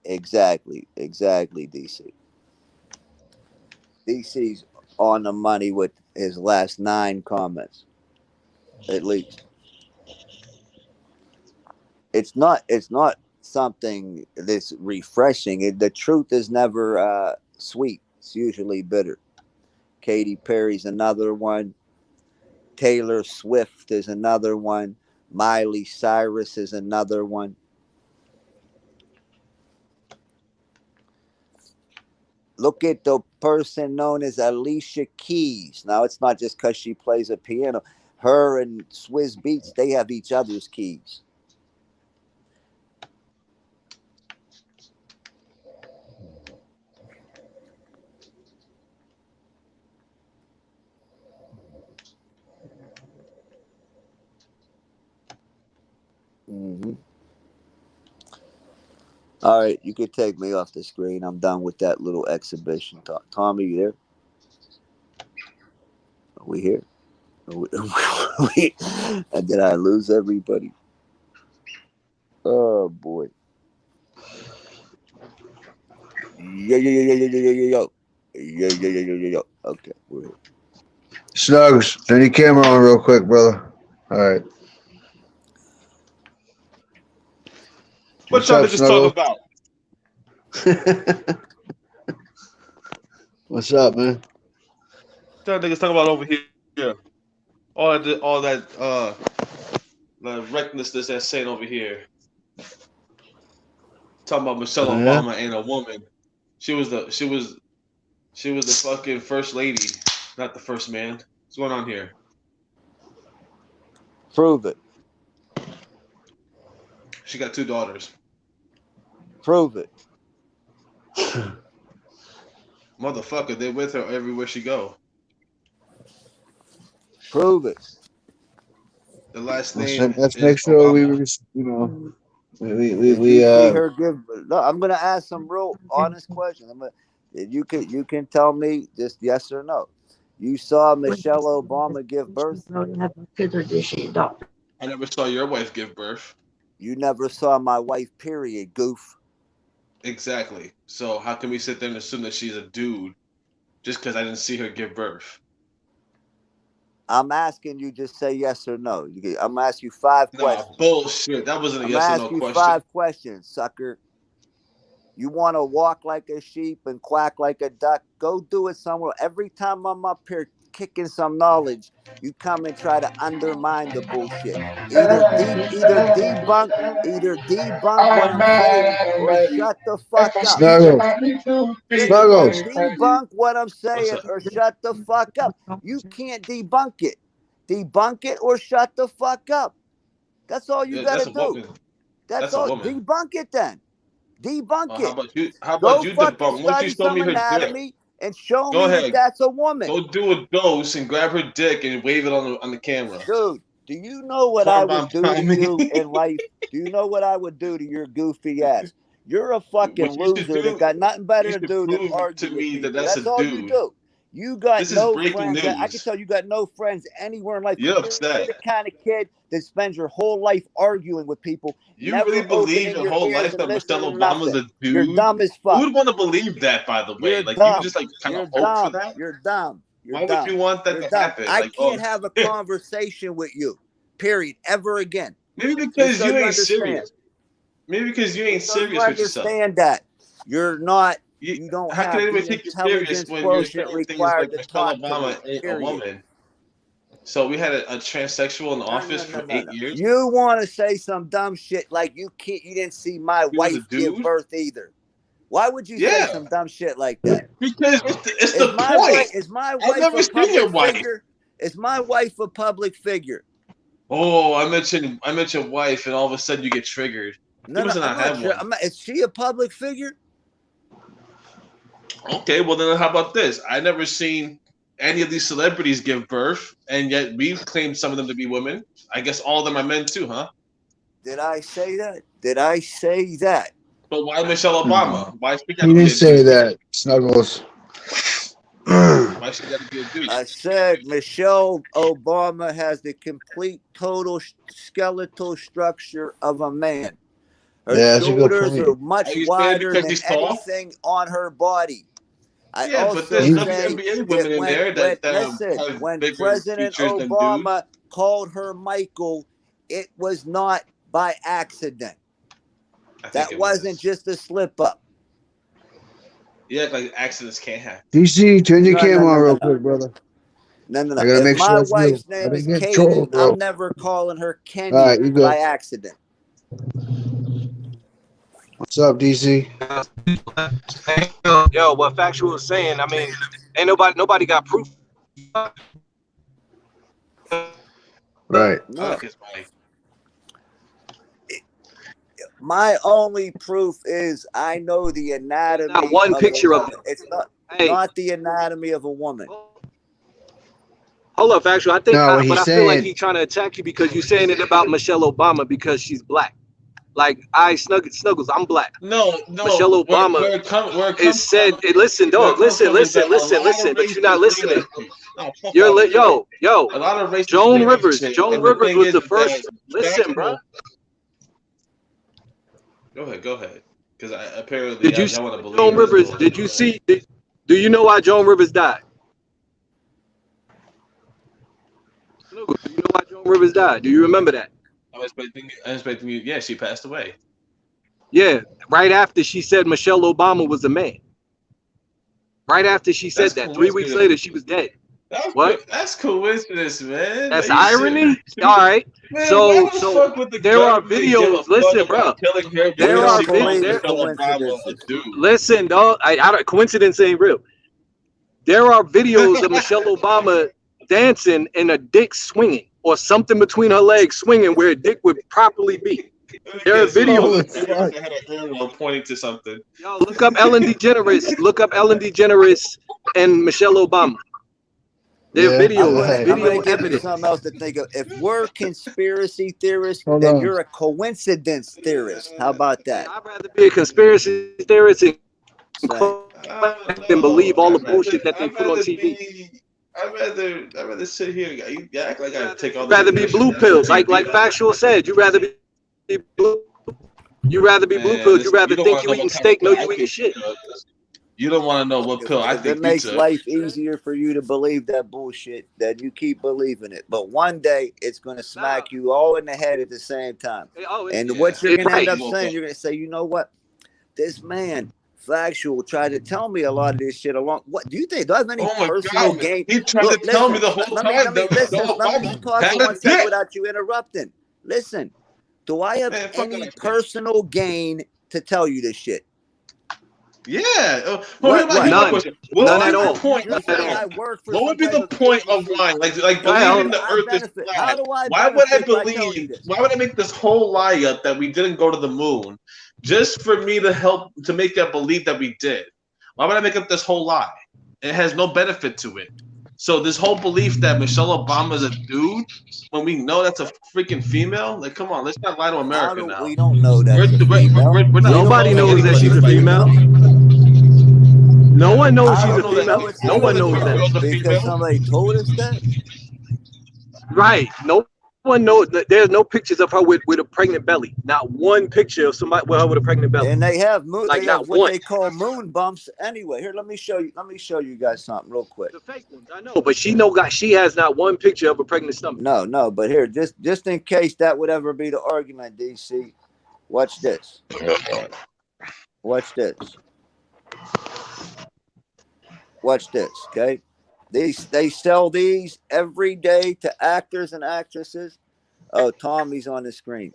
Exactly, DC. DC's on the money with his last 9 comments, at least. It's not something that's refreshing. The truth is never sweet. It's usually bitter. Katy Perry's another one. Taylor Swift is another one. Miley Cyrus is another one. Look at the person known as Alicia Keys. Now, it's not just because she plays a piano. Her and Swizz Beatz, they have each other's keys. Mm-hmm. All right, you can take me off the screen. I'm done with that little exhibition. Tommy, you there? Are we here? Did I lose everybody? Oh boy. Yo. Okay, we're here. Snugs, turn your camera on real quick, brother. All right. What y'all niggas talking about? What's up, man? Y'all niggas talking about over here. All that recklessness that's saying over here. Talking about Michelle Obama ain't a woman. She was the fucking first lady, not the first man. What's going on here? Prove it. She got 2 daughters. Prove it. Motherfucker, they're with her everywhere she go. Prove it. The last name. Let's make sure we Obama. Did you see her give? No, I'm gonna ask some real honest questions. You can tell me just yes or no. You saw Michelle Obama give birth? I never saw your wife give birth. You never saw my wife, period, goof. Exactly. So how can we sit there and assume that she's a dude just because I didn't see her give birth? I'm asking you, just say yes or no. I'm gonna ask you 5 questions. Bullshit. That wasn't a yes or no asking you question. 5 questions, sucker. You want to walk like a sheep and quack like a duck? Go do it somewhere. Every time I'm up here kicking some knowledge, you come and try to undermine the bullshit. Either debunk what I'm saying, or shut the fuck up. Snuggles. Debunk what I'm saying, or shut the fuck up. You can't debunk it. Debunk it or shut the fuck up. That's all you gotta do. That's all. Debunk it then. Debunk it. How about you debunk? Once you show me her anatomy dick, and show go me ahead. that that's a woman. Go do a dose and grab her dick and wave it on the camera. Dude, do you know what I would do to you in life? Do you know what I would do to your goofy ass? You're a fucking loser that got nothing better to do than argue with me. That's all you do. You got no friends. I can tell you got no friends anywhere in life. You're upset. You're the kind of kid that spends your whole life arguing with people. You really believe your whole life that Michelle Obama's a dude? You're dumb as fuck. Who would want to believe that, by the way? Like, you just like kind of hope for that? You're dumb. Why would you want that to happen? I can't have a conversation with you, period, ever again. Maybe because you ain't serious. Maybe because you ain't serious with yourself. Understand that. You're not. You don't How have can anyone the take you serious intelligence when you're saying quotient things like required to Michelle talk to Obama me, ain't a period. woman? So we had a transsexual in the office for 8 years. You want to say some dumb shit like you didn't see my wife give birth either. Why would you say some dumb shit like that? Because it's the point. Is my wife I've never a seen your public wife. figure? Is my wife a public figure? Oh, I mentioned wife, and all of a sudden you get triggered. No, He does not have one. Is she a public figure? Okay, well then how about this? I never seen any of these celebrities give birth, and yet we've claimed some of them to be women. I guess all of them are men too, huh? Did I say that? Did I say that? But why Michelle Obama? Why speak You didn't say that, Snuggles. Why she got to be a dude? I said Michelle Obama has the complete total skeletal structure of a man. Her shoulders are much wider than anything on her body. I also but there's say WNBA women in there that have when bigger President features than Obama called her Michael, it was not by accident. That wasn't just a slip up. Yeah, like accidents can't happen. DC, turn your camera on real quick, brother. No. I gotta make sure My that's wife's you. name I is didn't get Katie. trolled, bro. I'm never calling her Kenny All right, you good. by accident. What's up, DC? Yo, what Factual is saying, I mean, ain't nobody got proof. Right. No. My only proof is I know the anatomy. Not one of picture a of woman. it. It's not Hey. not the anatomy of a woman. Hold up, Factual. I think, No, what but he's I feel like saying- he's trying to attack you because you're saying it about Michelle Obama because she's black. Like, Snuggles, I'm black. No. Michelle Obama is said. Listen, dog. Listen. But you're not listening. Yo. A lot of racists Joan think Rivers. shit, Joan and the Rivers thing was is the that first. Listen, bro. Go ahead. Because apparently Did you y'all see want to believe Joan this Rivers? bullshit. Did you see? Do you know why Joan Rivers died? Do you know why Joan Rivers died? Do you remember that? I'm expecting you. Yeah, she passed away. Yeah, right after she said Michelle Obama was a man. Right after she said that, 3 weeks later, she was dead. That's coincidence, man. That's Are you irony. serious? All right. Man, So why the fuck would the there are government give a videos. fuck Listen, about bro. killing her There because are she calls videos. Michelle Obama a dude? Listen, dog. I don't, coincidence ain't real. There are videos of Michelle Obama dancing and a dick swinging or something between her legs swinging where a dick would properly be. There are videos. I had a arrow pointing to something. Yo, look up Ellen DeGeneres. Look up Ellen DeGeneres and Michelle Obama. There are videos, I'm video gonna give you evidence. something else to think of. If we're conspiracy theorists, Hold then on. you're a coincidence theorist. How about that? I'd rather be a conspiracy theorist and believe all the bullshit that they put on TV. I'd rather sit here. You act like I take all. You'd rather be blue pills, like Factual said. You'd rather be blue. You'd rather be blue pills. You'd rather think you eating steak, no, you eating shit. You don't want to know what pill I If think it makes pizza. life easier for you to believe that bullshit, then you keep believing it. But one day it's gonna smack you all in the head at the same time. And what you're gonna end up saying, you're gonna say, you know what? This man, Factual, tried to tell me a lot of this shit along. What do you think? Do I have any Oh my personal God, gain? he tried to tell me the whole time Let me that let me talk had for a 1 second dick. without you interrupting. Listen, do I have Man, fuck any that. personal gain to tell you this shit? Yeah. What? Here's my question. What None would at be all. the point You're of saying lying? I work for What some would be type the of point of agency. lying? Like How believing do the I earth is benefit? flat. How do I Why would I benefit by telling you believe? this? Why would I make this whole lie up that we didn't go to the moon just for me to help to make that believe that we did? Why would I make up this whole lie? It has no benefit to it. So this whole belief that Michelle Obama is a dude, when we know that's a freaking female, like come on, let's not lie to America now. We don't know that's a We're female. not Nobody knows that she's a female. No one knows she's a female. No one knows that. Because somebody told us that. Right. No one knows that. There's no pictures of her with a pregnant belly. Not one picture of somebody with her with a pregnant belly. And they have moon, Like they not have what one. they call moon bumps. Anyway, here, let me show you. Let me show you guys something real quick. I know, but she has not one picture of a pregnant stomach. No, but here, just in case that would ever be the argument, DC. Watch this. Watch this. Watch this, okay? They sell these every day to actors and actresses. Oh, Tommy's on the screen.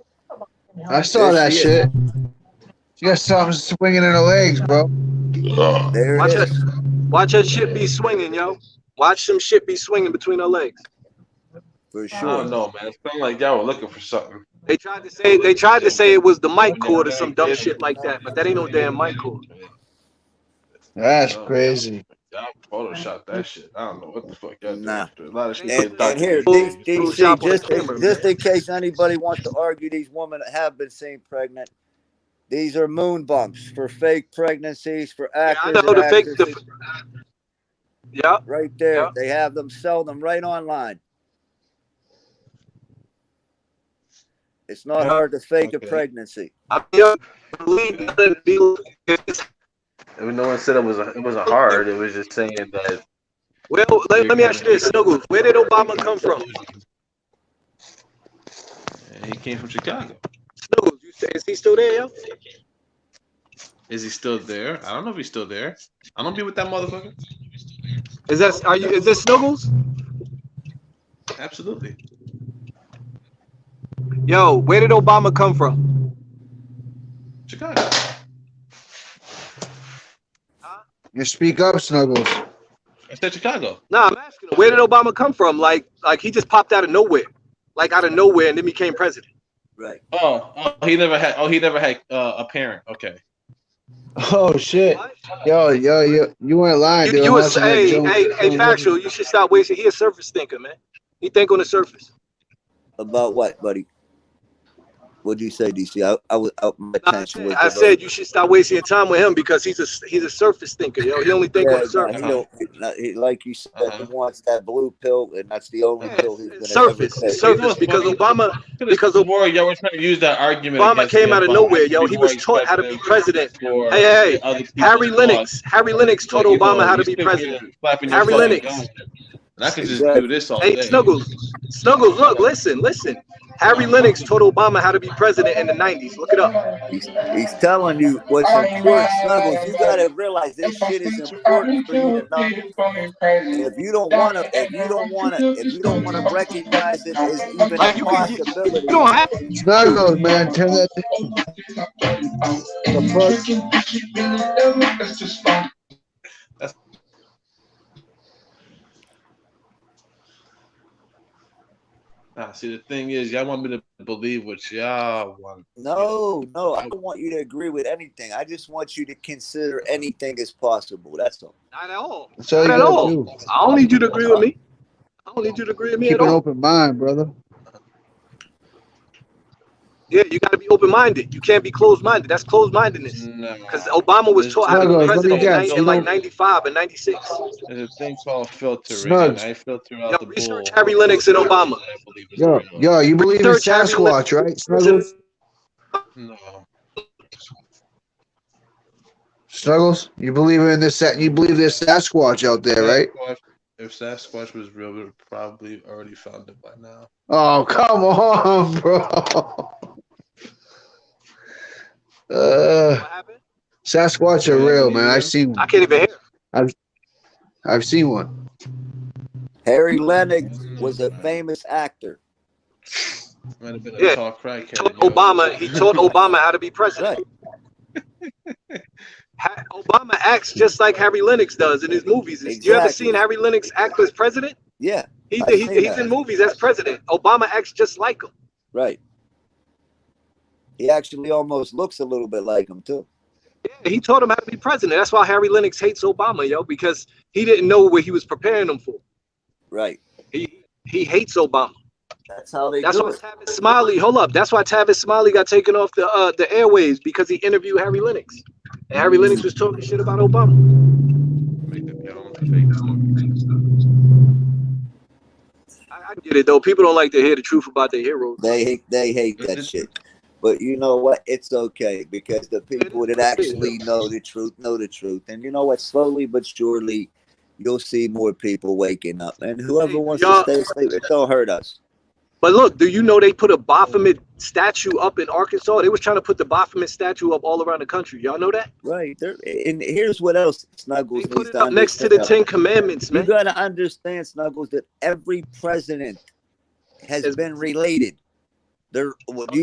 I saw There that she is. shit. She got something swinging in her legs, bro. There Watch it her, is. watch her shit be swinging, yo. Watch some shit be swinging between her legs. For I don't know, man. It sounds like y'all were looking for something. They tried to say it was the mic cord or some dumb shit like that, but that ain't no damn mic cord. That's crazy. Y'all photoshopped that shit. I don't know what the fuck y'all Nah. doing. A lot of shit. And here, Photoshop DC, on the just camera, in case anybody wants to argue these women have been seen pregnant, these are moon bumps for fake pregnancies for actors I know and the fake. actresses. Yeah. Right there, Yeah. they have them, sell them right online. It's not hard to fake a pregnancy. I believe No one said it was a hard. It was just saying that. Well, let me ask you this, Snuggles. Where did Obama come from? He came from Chicago. Snuggles, you say, is he still there, yo? Is he still there? I don't know if he's still there. I don't be with that motherfucker. Is this Snuggles? Absolutely. Yo, where did Obama come from? Chicago. You speak up, Snuggles. I said Chicago. Nah, I'm asking him, where did Obama come from? Like he just popped out of nowhere. Like out of nowhere and then became president. Right. He never had a parent. Okay. Oh shit. Yo, you weren't lying, dude. You I'm was, watching that hey, Joe- Factual, you should stop wasting. He a surface thinker, man. He think on the surface. About what, buddy? What'd you say, DC? My attention was I said you should stop wasting your time with him because he's a surface thinker, yo. He only think on the surface. Like you said, he wants that blue pill, and that's the only pill he's gonna Surface, ever take. surface, because Obama, because Before y'all were trying to use that argument. Obama against came me out of about nowhere, yo. He was before taught how to be president president. for Hey, other people Harry to Lennox. Harry Lennox taught Like, you Obama know, how to you be sit president. here slapping Harry yourself Lennox. down. And I could just do this all Hey, day. Snuggles, look, listen. Harry Lennox taught Obama how to be president in the 90s. Look it up. He's telling you what's important, Snuggles. You gotta realize this shit is important for you to know. And if you don't wanna recognize it as even a possibility. Snuggles, man, turn that See, the thing is, y'all want me to believe what y'all want. No, I don't want you to agree with anything. I just want you to consider anything as possible. That's all. Not at all. That's all you Not at gotta all. do. I don't need you to agree with me. I don't need you to agree with me Keep at an all. open mind, brother. Yeah, you got to be open-minded. You can't be closed-minded. That's closed-mindedness. No. Because Obama was taught how to be Snuggles, let me president guess. in like 95 and 96. There's a thing called filtering, Snugs. and I filter out Yo, the bull. research Harry Lennox and Obama. Yo, you believe in Research Harry Sasquatch, right, Snuggles? No. Snuggles, you believe in this? You believe there's Sasquatch out there, right? If Sasquatch was real, we would probably already found it by now. Oh, come on, bro. Sasquatch are real, man. I've seen. I can't even hear. I've seen one. Harry Lennox was a famous actor. Might have been a Yeah. tall crackhead. He taught Obama how to be president. Obama acts just like Harry Lennox does in his movies. You ever seen Harry Lennox act as president? Yeah. He's I've seen that. in movies as president. Obama acts just like him. Right. He actually almost looks a little bit like him too. Yeah, he taught him how to be president. That's why Harry Lennox hates Obama, yo, because he didn't know what he was preparing him for. Right. He hates Obama. That's how they That's do why it. Tavis Smiley. Hold up. That's why Tavis Smiley got taken off the airwaves because he interviewed Harry Lennox, and Harry Lennox was talking shit about Obama. I get it though. People don't like to hear the truth about their heroes. They hate that shit. But you know what? It's okay because the people that actually know the truth. And you know what? Slowly but surely, you'll see more people waking up. And whoever wants to stay asleep, it don't hurt us. But look, do you know they put a Baphomet statue up in Arkansas? They was trying to put the Baphomet statue up all around the country. Y'all know that? Right. And here's what else Snuggles needs to Up next to the Ten Commandments, man. You gotta understand, Snuggles, that every president has been related. You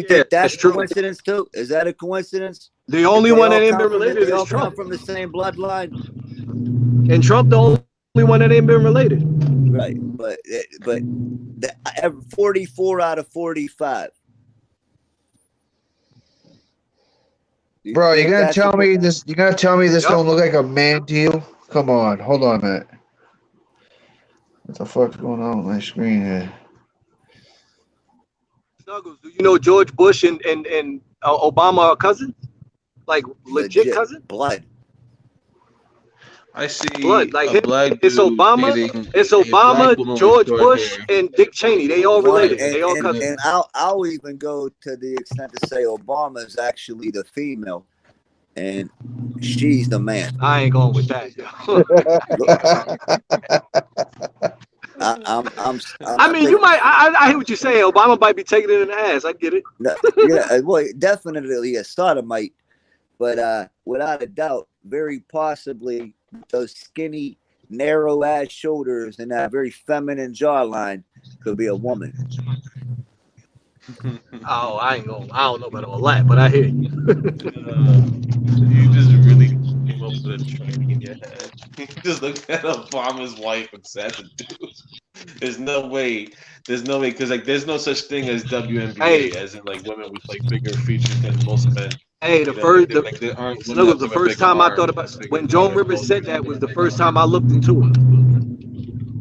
think that's a coincidence too? Is that a coincidence? The only one that ain't been related They all is Trump. come from the same bloodline. And Trump the only one that ain't been related. Right, but 44 out of 45. Bro, you gonna tell me this? You gonna tell me this don't look like a man deal? Come on, hold on a minute. What the fuck's going on with my screen here? Snuggles, do you know George Bush and Obama are cousins? Like legit cousins? Blood. I see Blood. Like a black it's dude Obama, dating it's a black Obama, woman with George short Bush, hair. and Dick Cheney. They all related. And, They all cousins. and I'll even go to the extent to say Obama is actually the female, and she's the man. I ain't going with that. I mean, you might. I hear what you're saying. Obama might be taking it in the ass. I get it. Yeah, well, definitely a sodomite, but without a doubt, very possibly those skinny, narrow-ass shoulders and that very feminine jawline could be a woman. Oh, I don't know about all that, but I hear you. You just really came up with a train in your head. You just looked at Obama's wife and said the dude. There's no way, because like there's no such thing as WNBA, as in like women with like bigger features than most men. Hey, the first time I thought about when Joan Rivers said that was the first time I looked into it.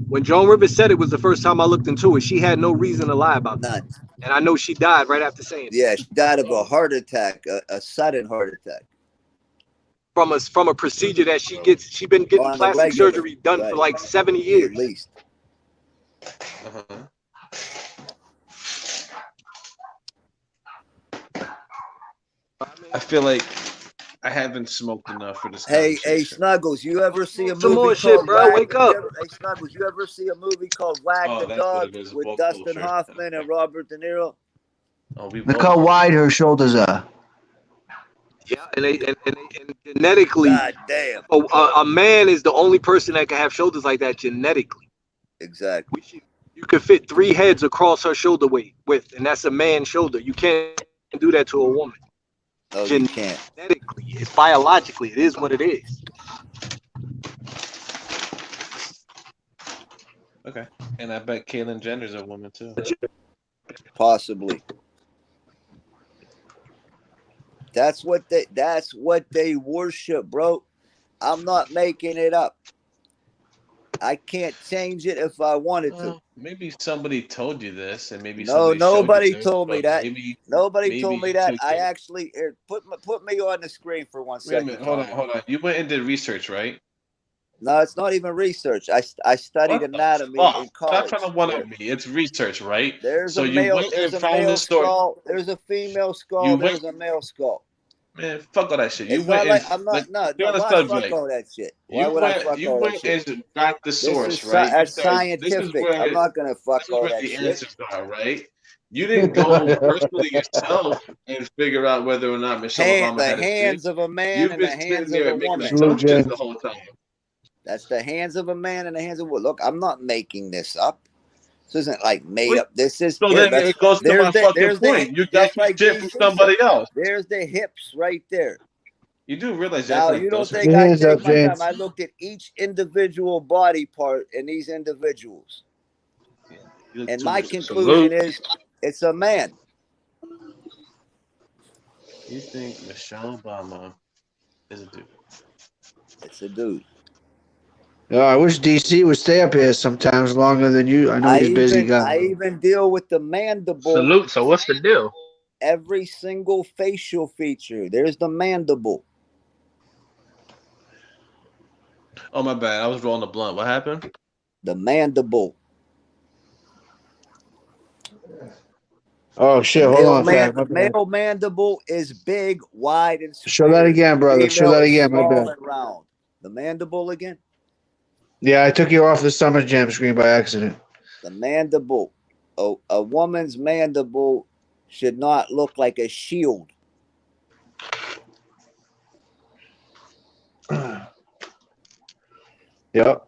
When Joan Rivers said it was the first time I looked into it, she had no reason to lie about that. And I know she died right after saying it. Yeah, she died of a heart attack, a sudden heart attack. From a procedure that she been getting plastic surgery done for like 70 years. At least. I feel like I haven't smoked enough for this. Hey, Snuggles, you ever see a movie Some more called shit, bro. Wag Wake the up. Hey, Snuggles, you ever see a movie called Wag the that's what Dog it is, with woke Dustin culture. Hoffman and Robert De Niro? Oh, we Look how wide her shoulders are. Yeah, and genetically, God damn. A man is the only person that can have shoulders like that genetically. Exactly. You could fit 3 heads across her shoulder width, and that's a man's shoulder. You can't do that to a woman. Oh, you can't. Genetically, it's biologically, it is what it is. Okay, and I bet Caitlyn Jenner's a woman too. Possibly. That's what they worship, bro. I'm not making it up. I can't change it if I wanted to. Maybe somebody told you this, and maybe No, somebody showed nobody you this, told me but that. Nobody told me that. took I it. actually put me on the screen for 1 Wait a second. minute, hold on. You went and did research, right? No, it's not even research. I studied What the anatomy fuck? in Stop college. trying to one up me. It's research, right? There's So a you male. went There's and a found male the story. skull. There's a female skull. You There's went, a male skull. man. Fuck all that shit. You It's went not like and I'm not. No, you're on the why fuck subject. all that shit? Why would I fuck You all that went shit? and got the This source, is right? that's This is scientific. where I'm not gonna fuck this is all where that the shit. answers are, right? You didn't go personally yourself and figure out whether or not Michelle Obama The had a hands dick. of a man You've and the been sitting hands of there a making woman. assumptions the whole time. That's the hands of a man and the hands of a woman. Look, I'm not making this up. This isn't like made up. This is So then it goes to my fucking point. You got the shit from somebody else. There's the hips right there. You do realize that. Now Like you don't those think are- I take my time. I looked at each individual body part in these individuals. And my conclusion is it's a man. You think Michelle Obama is a dude? It's a dude. Oh, I wish DC would stay up here sometimes longer than you. I know he's a busy guy. I even deal with the mandible. Salute. So what's the deal? Every single facial feature. There's the mandible. Oh my bad. I was rolling the blunt. What happened? The mandible. Oh shit! Hold on, Fag. My bad. Male mandible is big, wide, and Show that again, brother. Show that again. My small bad. and round. The mandible again. Yeah, I took you off the Summer Jam screen by accident. The mandible. A woman's mandible should not look like a shield. Yep.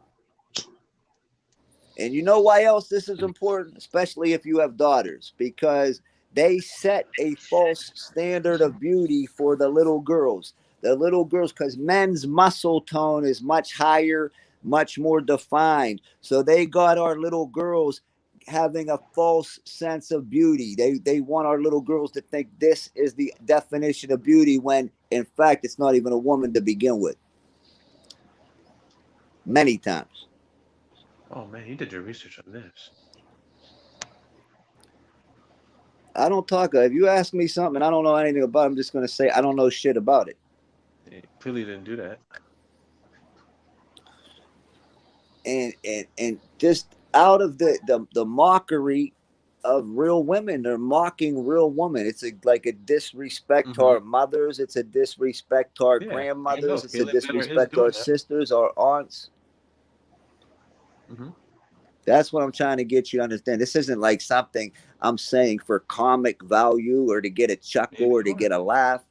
And you know why else this is important, especially if you have daughters, because they set a false standard of beauty for the little girls. The little girls, because men's muscle tone is much higher, much more defined. So they got our little girls having a false sense of beauty. They want our little girls to think this is the definition of beauty when, in fact, it's not even a woman to begin with. Many times. Oh man, you did your research on this. I don't talk. If you ask me something I don't know anything about, I'm just going to say I don't know shit about it. You clearly didn't do that. And just out of the mockery of real women, they're mocking real women. It's like a disrespect to our mothers. It's a disrespect to our grandmothers. It's a disrespect to our sisters, our aunts. That's what I'm trying to get you to understand. This isn't like something I'm saying for comic value or to get a chuckle or to get a laugh.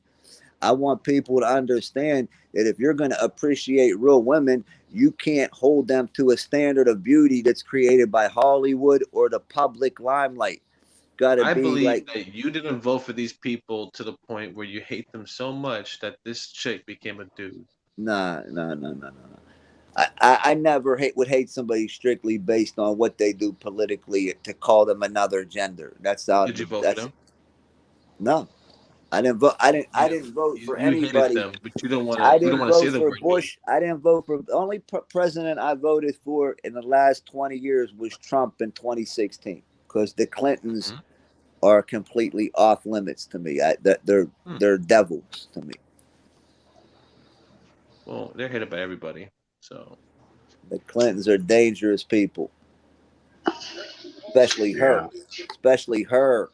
I want people to understand that if you're going to appreciate real women, you can't hold them to a standard of beauty that's created by Hollywood or the public limelight. I believe that you didn't vote for these people to the point where you hate them so much that this chick became a dude. No. I never would hate somebody strictly based on what they do politically to call them another gender. That's how. Did you vote for them? No, I didn't vote. I didn't vote for anybody. Them, but you don't want to. I You didn't don't want to see vote them. for Bush. I didn't vote for the only president I voted for in the last 20 years was Trump in 2016 because the Clintons are completely off limits to me. They're devils to me. Well, they're hated by everybody. So the Clintons are dangerous people, especially her. Especially her.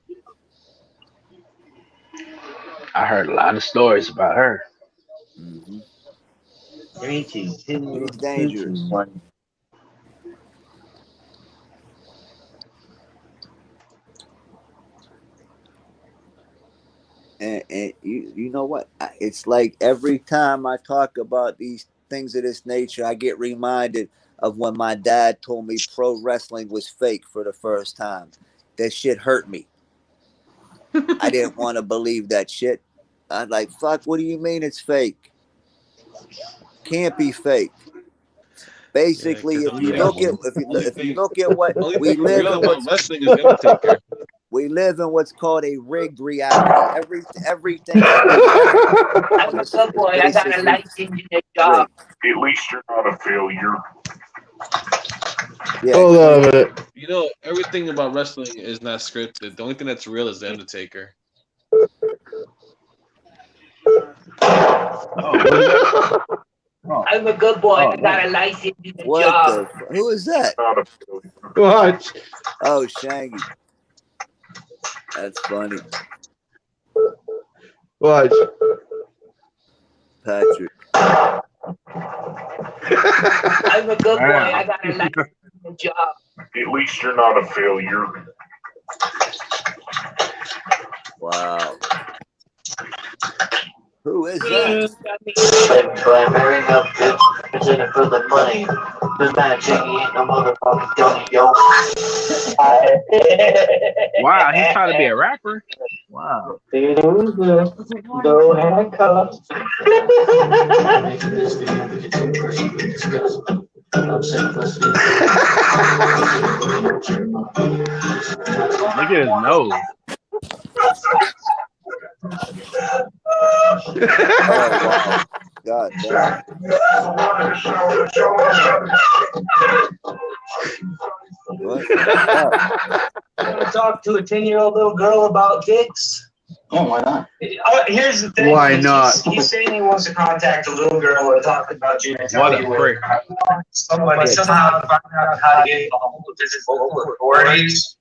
I heard a lot of stories about her. She's dangerous. And you know what? It's like every time I talk about these things of this nature, I get reminded of when my dad told me pro wrestling was fake for the first time. That shit hurt me. I didn't want to believe that shit. I'm like, fuck, what do you mean it's fake? Can't be fake. Basically, if you look at what we live in, We live in what's called a rigged reality. Everything. I'm a good boy. I got a licensed job. At least you're not a failure. Yeah. Hold on a minute. You know, everything about wrestling is not scripted. The only thing that's real is the Undertaker. I'm a good boy. I got a licensed job. Who is that? What? Oh, Shaggy. That's funny. What? Patrick. I'm a good boy. I got a licensed job. At least you're not a failure. Wow. Who is that? By marrying up bitch, in it for the money. The magic ain't no motherfucking dummy, yo. Wow, he's trying to be a rapper. Wow. No handcuffs. Look at his nose. Oh, wow. God damn. What? You want to talk to a 10-year-old little girl about dicks? Oh, why not? Here's the thing. Why not? He's saying he wants to contact a little girl and talk about genitalia. What a prick. Somebody somehow find out how to get a hold of his local authorities,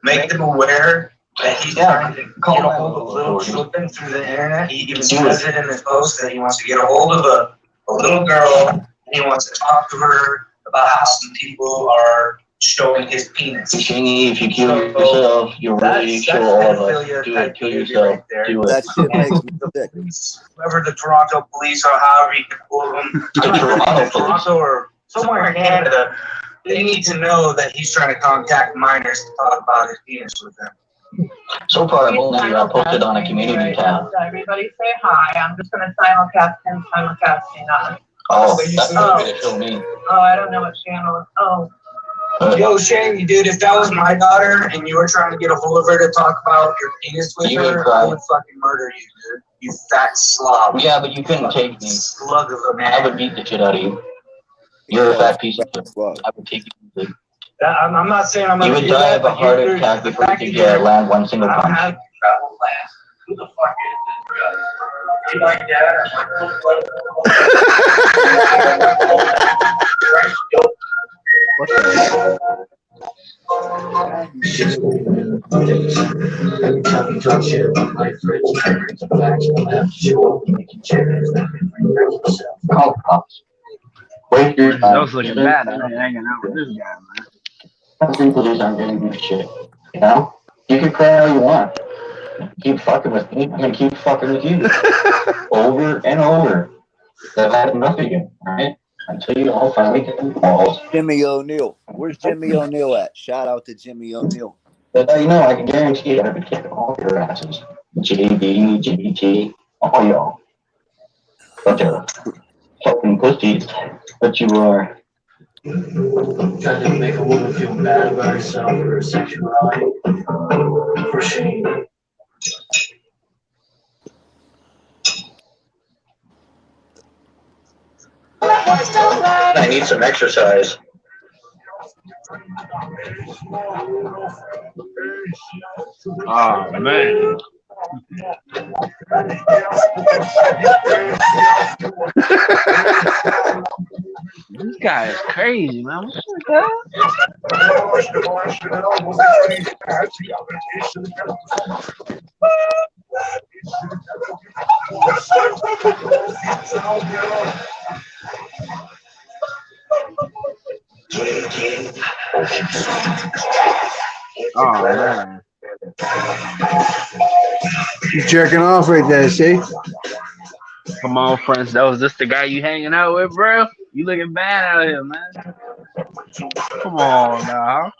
make them aware that he's trying to get a hold of little children through the internet. He even says it in his post that he wants to get a hold of a little girl and he wants to talk to her about how some people are showing his penis. Shingy, if you kill yourself, you're really sure all of us. Do it, kill yourself. Do it. That shit makes me sick. Whoever the Toronto police or however you can pull them, Toronto or somewhere in Canada, they need to know that he's trying to contact minors to talk about his penis with them. So far, I've only posted on a community tab. Everybody say hi. I'm just going to simulcast him simulcasting us. Oh, that's not going to show me. Oh, I don't know what channel. Oh. Yo, Shane, dude, if that was my daughter and you were trying to get a hold of her to talk about your penis with You her, would cry. I would fucking murder you, dude. You fat slob. Yeah, but you couldn't take me. Slug of a I man. would beat the shit out of you. You're a fat piece of shit. I would take you. I'm not saying I'm You gonna would do die that, of a but heart you're attack before you could land one single I don't punch. have travel plans. Who the fuck is this? You like Call the cops. Wait your I was looking bad. I ain't hanging out with this guy, man. Some people just aren't gonna give a shit. You know? You can cry all you want. Keep fucking with me, I'm gonna keep fucking with you. Over and over. I've had enough of you, alright? Until you all finally get the balls. Jimmy O'Neill. Where's Jimmy O'Neill at? Shout out to Jimmy O'Neill. But you know, I can guarantee I would kick all your asses. JB, JBT, all y'all. Bunch of fucking pussies. But you are. Trying to make a woman feel bad about herself or her sexuality. For shame. I need some exercise. Oh, man. This guy is crazy, man. What's Oh, man. You jerking off right there, see? Come on, friends. That was just the guy you hanging out with, bro. You looking bad out here, man. Come on, now.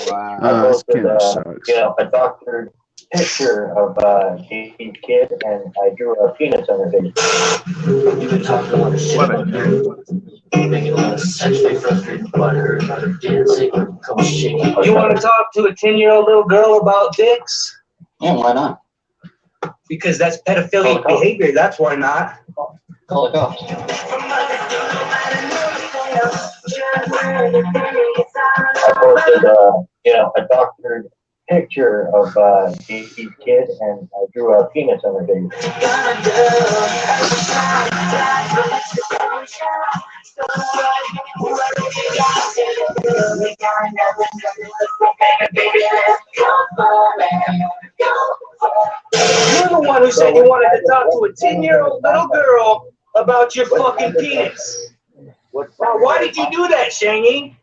Wow, this kind of sucks. Yeah, a doctor picture of JC's kid, and I drew a penis on her face. You've been talking a lot of shit about her. Making a lot of sexually frustrated butthurt about her dancing or come shaking. You want to talk to a 10-year-old little girl about dicks? Yeah, why not? Because that's pedophilic behavior. That's why not. Call it off. I posted, a doctored picture of JC's kid, and I drew a penis on her face. You're the one who said you wanted to talk to a 10-year-old little girl about your fucking penis. Why did you do that, Shangy?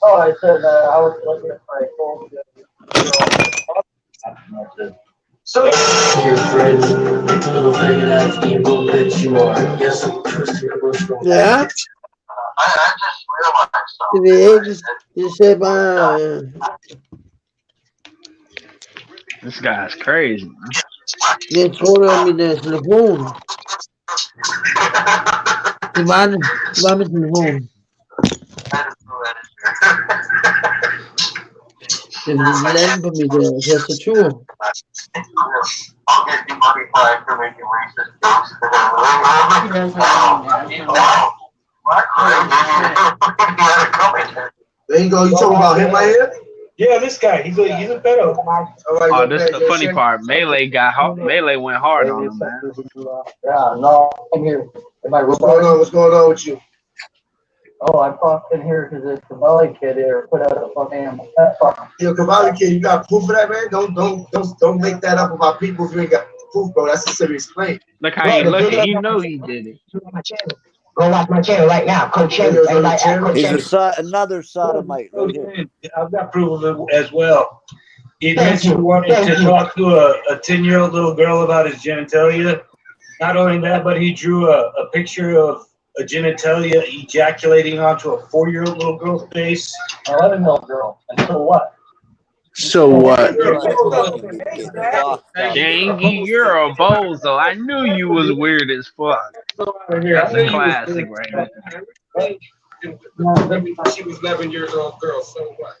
Oh, I said I was looking at my phone. So your friend, little faggot ass evil bitch you are. Yes, I'm Christian Bush. Yeah. I just realized something. The age you say by This guy's crazy. Jetzt wurde mit der Telefon. Die war mit Telefon. Den Lampe mit der Tastatur. I'll get you money flag for making racist jokes. There you go. You talking about him right here? Yeah, this guy. He's a pedo. Oh, this is the funny part. Melee went hard on him, man. Yeah, no, I'm here. What's going on with you? Oh, I popped in here because this Cavalli kid here put out a fucking. Yo, Cavalli kid, you got proof of that, man? Don't make that up about people if you ain't got proof, bro. That's a serious claim. Look how he looking. He know he did it. Go watch my channel right now, Coach Henry. He's another sodomite right here. I've got proof of it as well. He mentioned wanting to talk to a 10-year-old little girl about his genitalia. Not only that, but he drew a picture of a genitalia ejaculating onto a 4-year-old little girl's face. 11-year-old girl. And so what? So what? Shangy, you're a bozo. I knew you was weird as fuck. That's a classic right there. She was 11 years old girl, so what?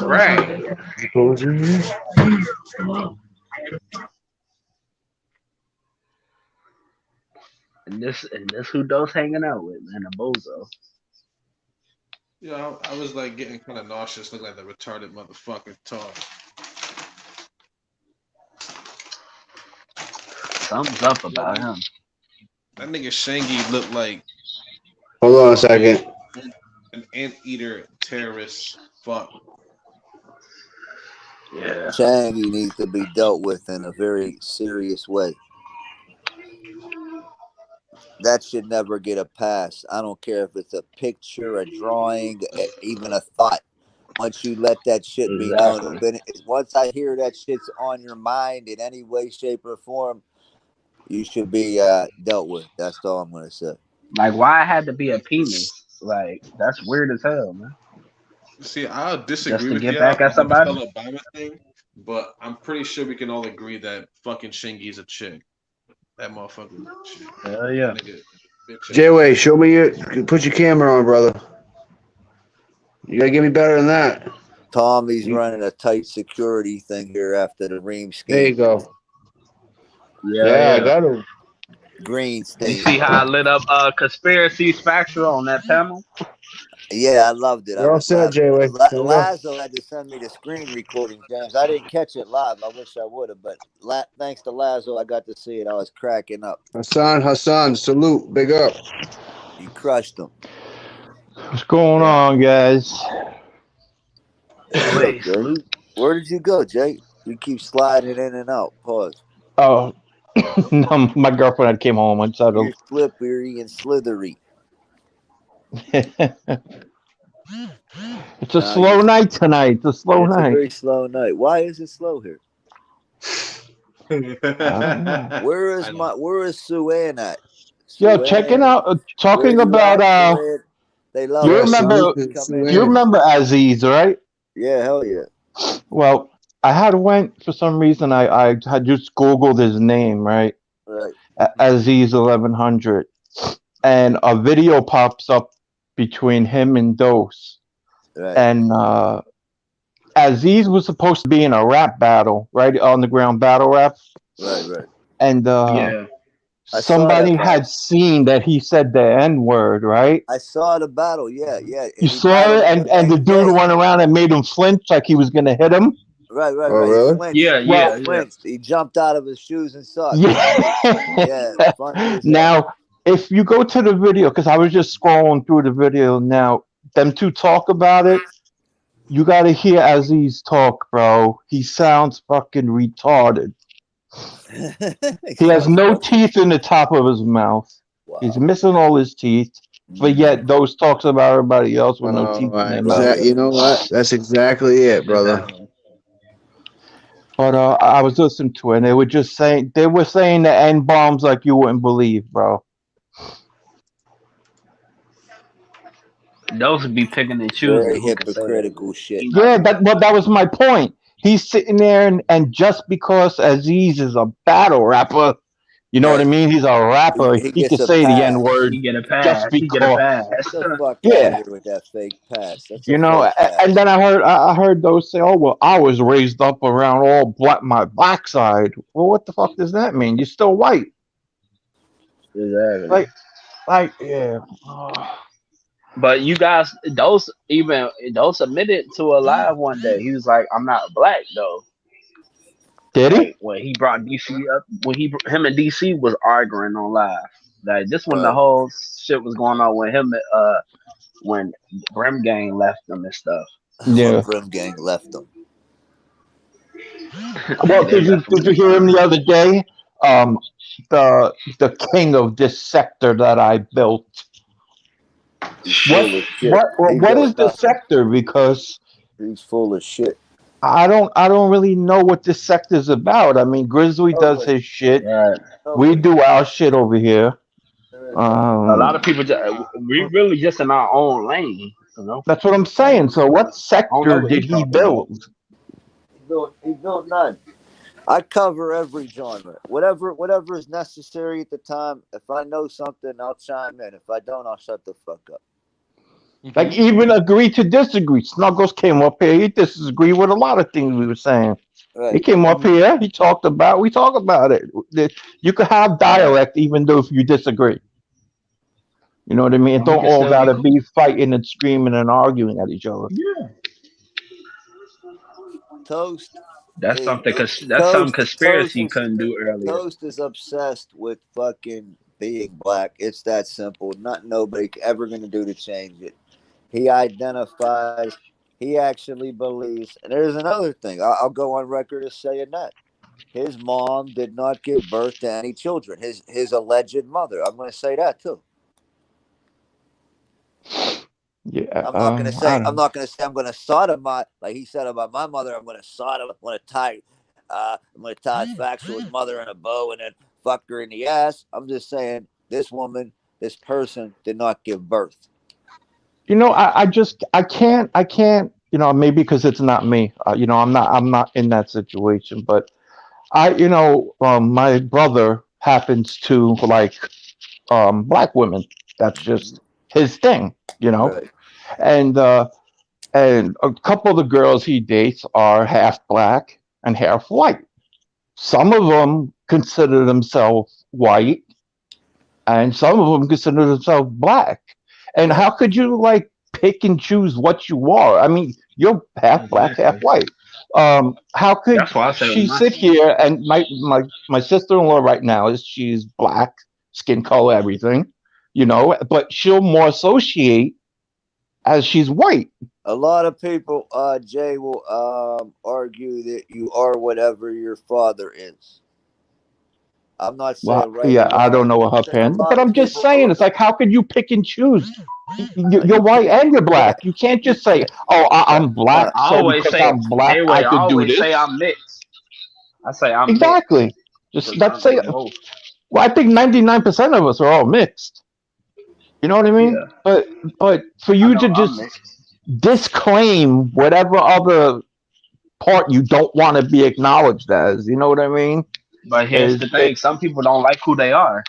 Right. And this who Dos hanging out with, man, a bozo. Yeah, I was like getting kind of nauseous, looking like the retarded motherfucker talk. Something's up about him. That nigga Shangy looked like Hold on a second. an anteater terrorist. Fuck. Yeah. Shangy needs to be dealt with in a very serious way. That should never get a pass. I don't care if it's a picture, a drawing, even a thought. Once you let that shit be known, once I hear that shit's on your mind in any way, shape, or form, you should be dealt with. That's all I'm gonna say. Like, why it had to be a penis? Like, that's weird as hell, man. See, I'll disagree Just to with get you back at somebody? on the Obama thing, but I'm pretty sure we can all agree that fucking Shangy's a chick. That motherfucker is a chick. Hell yeah. J-Way, show me put your camera on, brother. You gotta get me better than that. Tommy's running a tight security thing here after the Ream scheme. There you go. Yeah, I got him. Green stain. You see how I lit up Conspiracy Spectral on that panel? Yeah, I loved it. You're all set, J-Way. Lazo had to send me the screen recording, James. I didn't catch it live. I wish I would have, but thanks to Lazo, I got to see it. I was cracking up. Hassan, salute. Big up. You crushed them. What's going on, guys? Wait, where did you go, Jay? You keep sliding in and out. Pause. Oh, no, my girlfriend came home and said, You're slippery and slithery. it's a slow night tonight. It's a slow It's night. a very slow night. Why is it slow here? Where is Sue Ann at? Yo, checking out, talking about, they love you us. remember Come in. you remember Aziz, right? Yeah, hell yeah. Well, I had went for some reason. I had just Googled his name, right? Right. Aziz 1100, and a video pops up between him and Dose, Right. and Aziz was supposed to be in a rap battle, right? On the ground battle rap, Right. and Yeah. I saw that somebody battle. had seen that he said the N word, right? I saw the battle. Yeah. You He saw battled it, with and the dude AK. went around and made him flinch like he was gonna hit him. Right. Oh, really? He flinched. Yeah, He yeah, yeah. flinched. He jumped out of his shoes and socks. Yeah. Yeah. Funny as hell. Now, if you go to the video, because I was just scrolling through the video now, them two talk about it. You got to hear Aziz talk, bro. He sounds fucking retarded. He has no teeth in the top of his mouth. Wow. He's missing all his teeth, but yet those talks about everybody else with no teeth in their mouth. You know what? That's exactly it, brother. But I was listening to it, and they were saying the N bombs like you wouldn't believe, bro. Those would be picking and choosing. Very who could say that. hypocritical shit. Yeah, that was my point. He's sitting there, and just because Aziz is a battle rapper, you know what I mean? He's a rapper. He He gets can a say the pass. N word He get a pass. just He get a because. pass. Get the fuck out Yeah. of here with that fake pass. That's a You know, fake pass. and then I heard those say, "Oh well, I was raised up around all black, my black side." Well, what the fuck does that mean? You're still white. Exactly. Like, yeah. But you guys, those admitted to a live one day. He was like, "I'm not black though." Did he? Like, when he brought DC up, when him and DC was arguing on live. Like this when the whole shit was going on with him, when Brim Gang left him and stuff. Yeah. Brim Gang left him. Well, did you hear him the other day? The king of this sector that I built. What is the sector? Because he's full of shit. I don't really know what this sector is about. I mean, Grizzly does his shit. Right. We do our shit over here. A lot of people, we really just in our own lane. You know. That's what I'm saying. So, what sector did he build? He built none. I cover every genre. Whatever is necessary at the time. If I know something, I'll chime in. If I don't, I'll shut the fuck up. Like, even agree to disagree. Snuggles came up here. He disagreed with a lot of things we were saying. Right. He came up here. We talk about it. You could have dialect even though if you disagree. You know what I mean? It don't all gotta be fighting and screaming and arguing at each other. Yeah. Toast. That's something conspiracy you couldn't do earlier. Toast is obsessed with fucking being black. It's that simple. Nobody ever gonna do to change it. He identifies. He actually believes. And there's another thing. I'll go on record as saying that his mom did not give birth to any children. His alleged mother. I'm going to say that too. Yeah. I'm not going to say. I'm not going to say I'm going to sodomize like he said about my mother. I'm going to sodomize. I'm going to tie his factual mother in a bow and then fuck her in the ass. I'm just saying this woman, this person did not give birth. You know, I can't, you know, maybe because it's not me. You know, I'm not in that situation, but my brother happens to like black women. That's just his thing, you know. Right. And a couple of the girls he dates are half black and half white. Some of them consider themselves white, and some of them consider themselves black. And how could you like pick and choose what you are? I mean, you're half black, half white. How could she sit here and my sister-in-law right now she's black, skin color, everything, you know, but she'll more associate as she's white. A lot of people, Jay, will argue that you are whatever your father is. I'm not saying I don't know what her parents, but I'm just saying, it's like, how could you pick and choose? You're white and you're black. You can't just say, "Oh, I'm black." I always say, I'm black, anyway, I could do this. say I'm mixed. I say I'm exactly. Mixed. Just let's say. Well, I think 99% of us are all mixed. You know what I mean? Yeah. But for you to just disclaim whatever other part you don't want to be acknowledged as. You know what I mean? But here's the thing: some people don't like who they are,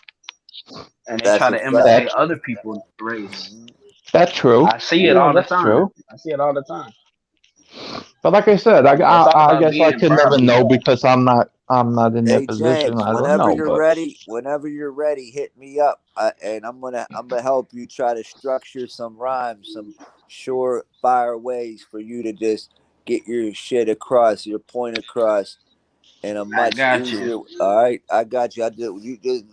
and they That's try a to fact. imitate other people's race. That's true. I see it Yeah, all the that's time. true. I see it all the time. But like I said, It's all I about guess I being can never firm. know because I'm not in their Hey position. James, I don't whenever know, you're but ready, hit me up, and I'm gonna help you try to structure some rhymes, some surefire ways for you to just get your shit across, your point across, in a I much got easier. you. All right, I got you. You just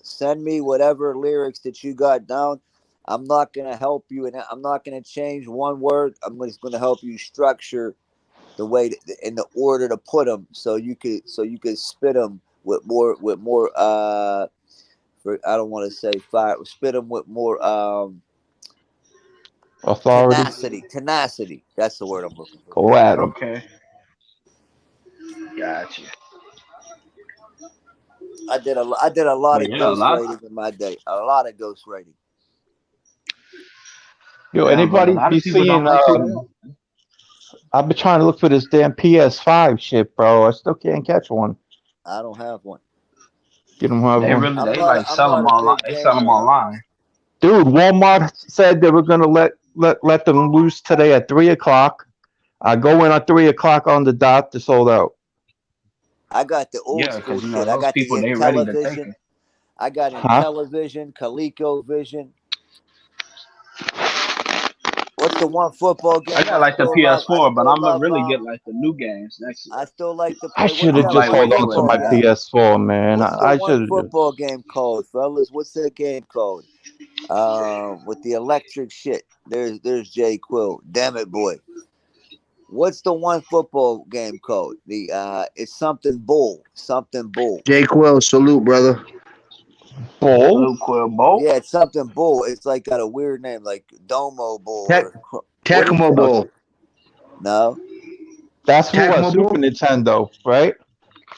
send me whatever lyrics that you got down. I'm not gonna help you, and I'm not gonna change one word. I'm just gonna help you structure the way in the order to put them, so you could spit them with more for, I don't want to say fire, spit them with more authority. tenacity. That's the word I'm looking for. Go at 'em. Okay. Got you. I did a lot But of yeah, a ghost lot. writing in my day. A lot of ghost writing. Yo, Yeah, but a anybody lot be of people don't seeing? like who they are. I've been trying to look for this damn PS5 shit, bro. I still can't catch one. I don't have one. You don't have They one, really I'm they not like sell them a online. big They sell them gamer. online. dude. Walmart said they were gonna let them loose today at 3 o'clock. I go in at 3 o'clock on the dot. They're sold out. I got the old Yeah, school because you know shit. I those got the people they ready to take Intellivision. it. I got Huh? Intellivision, ColecoVision. What's the one football game I got like the still love? I PS4, but still I'm gonna love. really get like the new games next year. I still like to I play. should What's have I'm that just like one hold way on too to my football game? advanced. PS4, man. What's the I one should have just. football game called, fellas? What's that game called? With the electric shit. There's Jay Quill. Damn it, boy. What's the one football game called? It's something bull. Something bull. Jay Quill, salute, brother. Bull? Blue Quill Bolt. Yeah, it's something bull. It's like got a weird name, like Domo Bull Tech, or what is Tecmo it? Bowl. No, That's for what? Tecmo Super Bowl? Nintendo, right?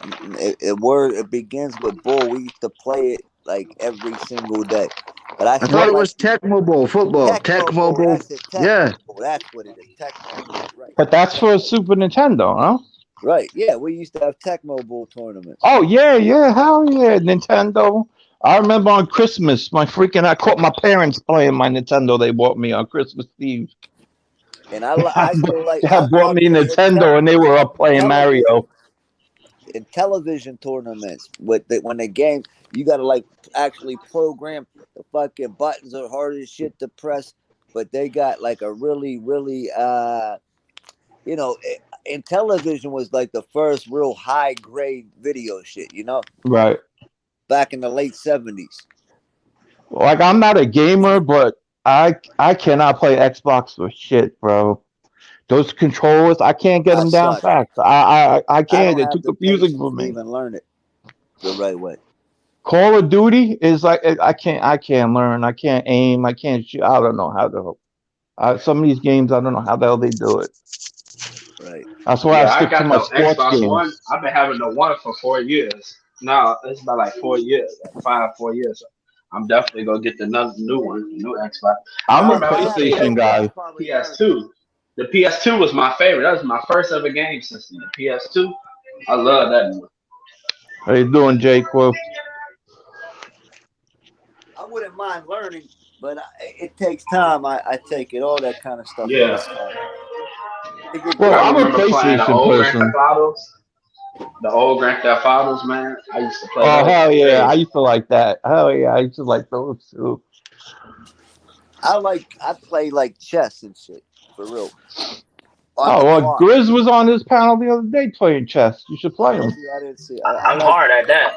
it begins with bull. We used to play it like every single day. But I I still thought it like was Tecmo Bowl, football. Tecmo Tecmo Bowl. Bowl. That's it. Yeah. Tecmo Bowl. That's what it is. Tecmo Bowl. Right. But that's for Super Nintendo, huh? Right. Yeah, we used to have Tecmo Bowl tournaments. Oh yeah, hell yeah, Nintendo. I remember on Christmas, I caught my parents playing my Nintendo they bought me on Christmas Eve. And I still like. They bought me Nintendo and they were up playing Mario. In television tournaments when the game, you got to like actually program the fucking buttons are hard as shit to press, but they got like a really in television was like the first real high grade video shit, Right. back in the late 70s. Like I'm not a gamer, but I cannot play Xbox for shit, bro. Those controllers, I can't get them down suck. fast. I I can't. don't It's have too the confusing patience for to me. even learn it the right way. Call of Duty is like I can't learn. I can't aim. I can't shoot. I don't know how to. Some of these games, I don't know how the hell they do it. Right. That's why Yeah, I I stick to got my the sports Xbox games. One. I've been having the one for 4 years. Now it's about like 4 years, like 4 years. I'm definitely gonna get the new one, the new Xbox. I'm I a remember PlayStation playing guy. PS2. The PS2 was my favorite. That was my first ever game system. The PS2. I love that one. How you doing, Jake? Well, I wouldn't mind learning, but it takes time. I take it. All that kind of stuff Yeah. takes time. well, I I'm a remember playing the PlayStation old Grand person. Theft Autos. The old Grand Theft Autos, man. I used to play Oh those. hell yeah, I Crazy. used to like that. Hell yeah, I used to like those too. I play like chess and shit for real. On Oh the well, clock. Grizz was on this panel the other day playing chess. You should play him. I didn't see. I'm hard at that.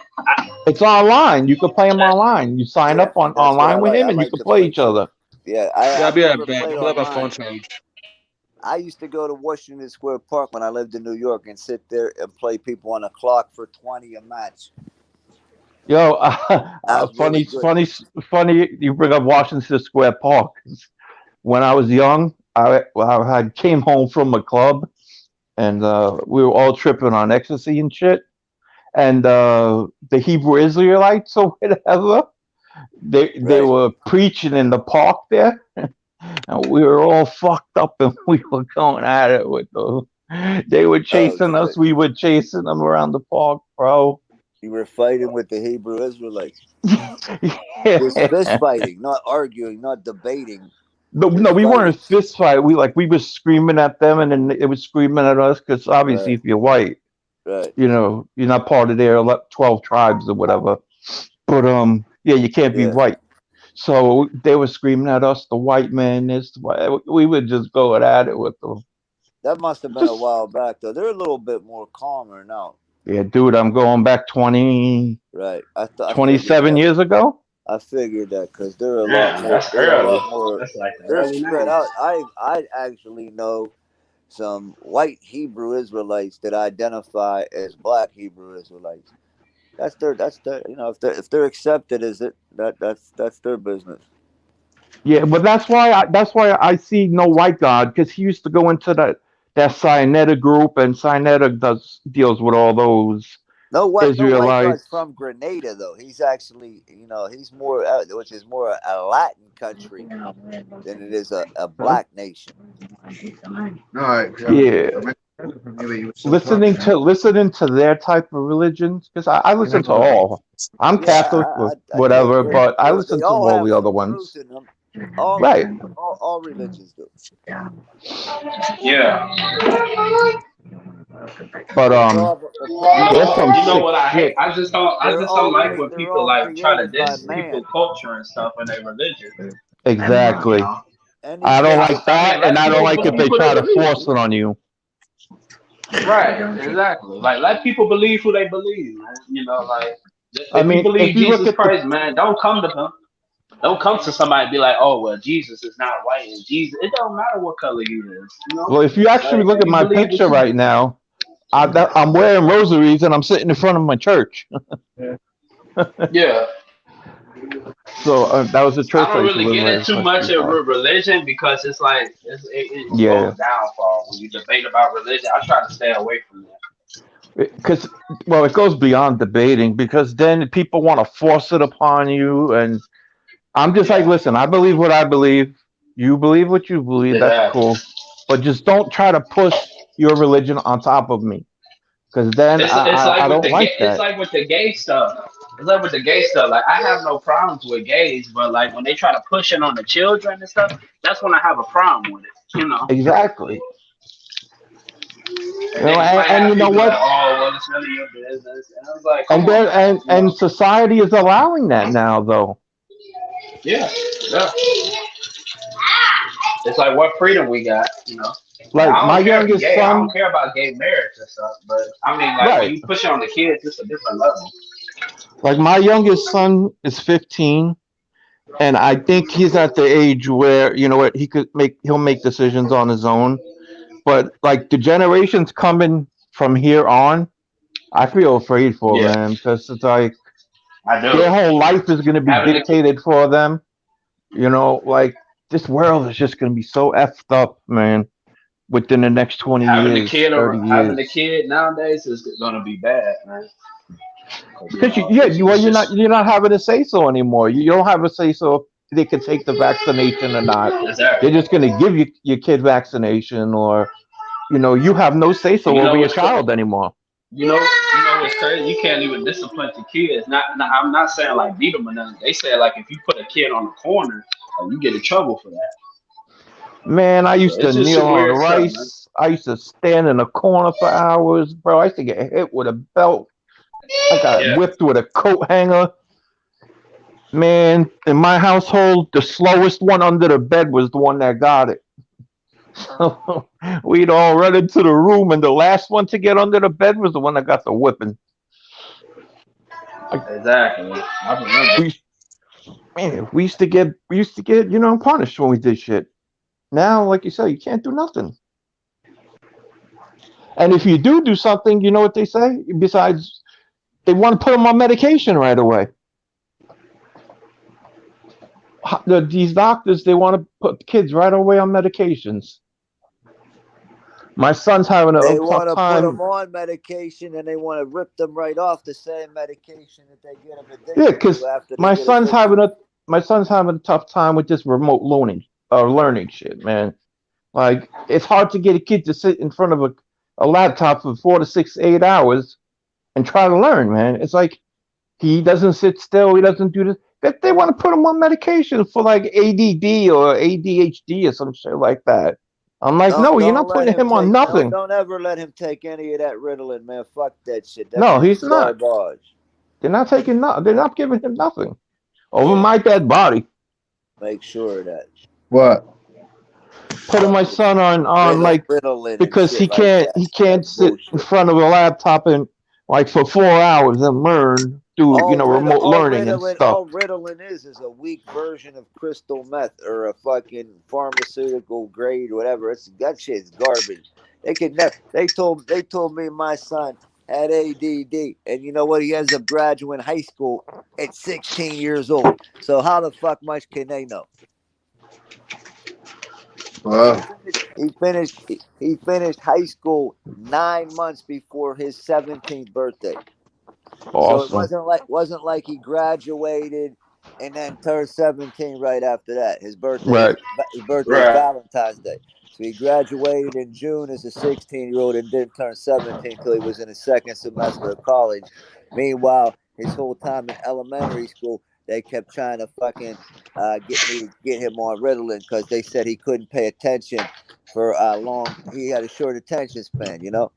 It's online. You can play him online. You sign up That's what online I with like. him, I and you like can to play play each other. Yeah, I'll I've be right never back. played I'm gonna let my phone online. charge. I used to go to Washington Square Park when I lived in New York and sit there and play people on a clock for 20 a match. Yo, really funny. You bring up Washington Square Park. When I was young, I came home from a club, and we were all tripping on ecstasy and shit. And the Hebrew Israelites or whatever, they were preaching in the park there, and we were all fucked up, and we were going at it with They were Oh chasing us. shit! We were chasing them around the park, bro. You were fighting with the Hebrew Israelites. Yeah. Just fist fighting, not arguing, not debating. No, Just we weren't a fighting. fist fight. We were screaming at them, and then it was screaming at us because obviously, Right. if you're white, Right. you know, you're not part of their 12 tribes or whatever. But yeah, you can't be Yeah. white. So they were screaming at us, the white man. We would just go at it with them. That must have been a while back though. They're a little bit more calmer now. Yeah, dude, I'm going back 20, Right. I figured 27 that. years ago. I figured that because they're a lot Man, more. that's They're a early. lot more. That's like the They're early spread 90s. out. I actually know some white Hebrew Israelites that identify as black Hebrew Israelites. That's their. You know, if they're accepted as it, that's their business. Yeah, but that's why I see no white God because he used to go into that Sinetta group, and Sinetta deals with all those No white guy's Israelites. from Grenada though. He's actually, you know, he's more, which is more a Latin country than it is a black nation. All right. Yeah, listening to their type of religions because I listen to all. I'm Catholic or whatever, but I listen They to all all have the other some ones. truth in them. All, Right. all religions do. Yeah. But there's some You know sick what I hate? shit. I just don't like when people like try to diss people culture and stuff and their religion. Exactly. I don't like that, and I don't like if they try to force it on you. Right, exactly. Like let people believe who they believe, man. You know, like if mean, you believe if you look Jesus at the- Christ, man, don't come to him. Don't come to somebody and be like, oh well, Jesus is not white, and Jesus. It don't matter what color he is. You know? Well, if you actually Like, look at you my believe what picture you- right now, I'm wearing rosaries and I'm sitting in front of my church. Yeah. So that was the church I don't used to really live get right into across much the street of from. religion because it's like it Yeah. goes downfall when you debate about religion. I try to stay away from that. Because it goes beyond debating because then people want to force it upon you, and I'm just like, listen, I believe what I believe. You believe what you believe. That's Exactly. cool, but just don't try to push your religion on top of me, because then It's I like with don't the like gay, that. it's like with the gay stuff. It's like with the gay stuff. Like I have no problems with gays, but like when they try to push it on the children and stuff, that's when I have a problem with it. You know. Exactly. And then you might And have you know people what? like, oh, well, it's none of your business. And I was like, And come on, then man. and society is allowing that now, though. Yeah, yeah. It's like what freedom we got, you know. Like I my don't care if you're youngest gay. I son, don't care about gay marriage and stuff. But I mean, like right? when you push it on the kids, it's a different level. Like my youngest son is 15, and I think he's at the age where you know what he'll make decisions on his own. But like the generations coming from here on, I feel afraid for Yeah, them because it's like I do. their whole life is going to be Having a dictated for them. You know, like this world is just going to be so effed up, man. Within the next 20 having a years, kid 30 or having a years. kid nowadays is gonna be bad, man. You Because know, you're not having a say so anymore. You don't have a say so if they can take the vaccination or not. exactly. They're just going to give your kid vaccination, or you have no say so You know over your what's child anymore. You know what's crazy? You can't even discipline the kids. I'm not saying like beat them or nothing. They say like if you put a kid on the corner, like, you get in trouble for that. Man, I used So to it's just kneel some on weird stuff, man. rice. I used to stand in a corner for hours, bro. I used to get hit with a belt. I got Yeah. whipped with a coat hanger. Man, in my household, the slowest one under the bed was the one that got it. So we'd all run into the room, and the last one to get under the bed was the one that got the whipping. Exactly. I remember. We used to get punished when we did shit. Now, like you said, you can't do nothing. And if you do something, you know what they say? Besides, they want to put them on medication right away. These doctors, they want to put kids right away on medications. My son's having a They tough want to put time. them on medication, and they want to rip them right off the same medication that they get them Yeah, addicted because to after they my get son's addicted. having a tough time with this remote learning shit, man. Like it's hard to get a kid to sit in front of a laptop for 4 to 6, 8 hours and try to learn, man. It's like he doesn't sit still. He doesn't do this. They want to put him on medication for like ADD or ADHD or some shit like that. I'm like, no, you're not putting him on nothing. Don't ever let him take any of that Ritalin, man. Fuck that shit. That No, shit he's is not. garbage. They're not taking no. They're not giving him nothing over my dead body. Make sure of that. What? Putting my son on like Ritalin and because shit he like can't that. he can't sit in front of a laptop and like for 4 hours and learn, do remote learning and stuff. All Ritalin is a weak version of crystal meth or a fucking pharmaceutical grade, whatever. That shit's garbage. They told me my son had ADD, and you know what? He ends up graduating high school at 16 years old. So how the fuck much can they know? He finished high school 9 months before his 17th birthday. Awesome. So it wasn't like he graduated and then turned 17 right after that. His birthday is Valentine's Day. So he graduated in June as a 16-year-old and didn't turn 17 until he was in his second semester of college. Meanwhile, his whole time in elementary school, they kept trying to fucking get him on Ritalin because they said he couldn't pay attention for long. He had a short attention span, you know.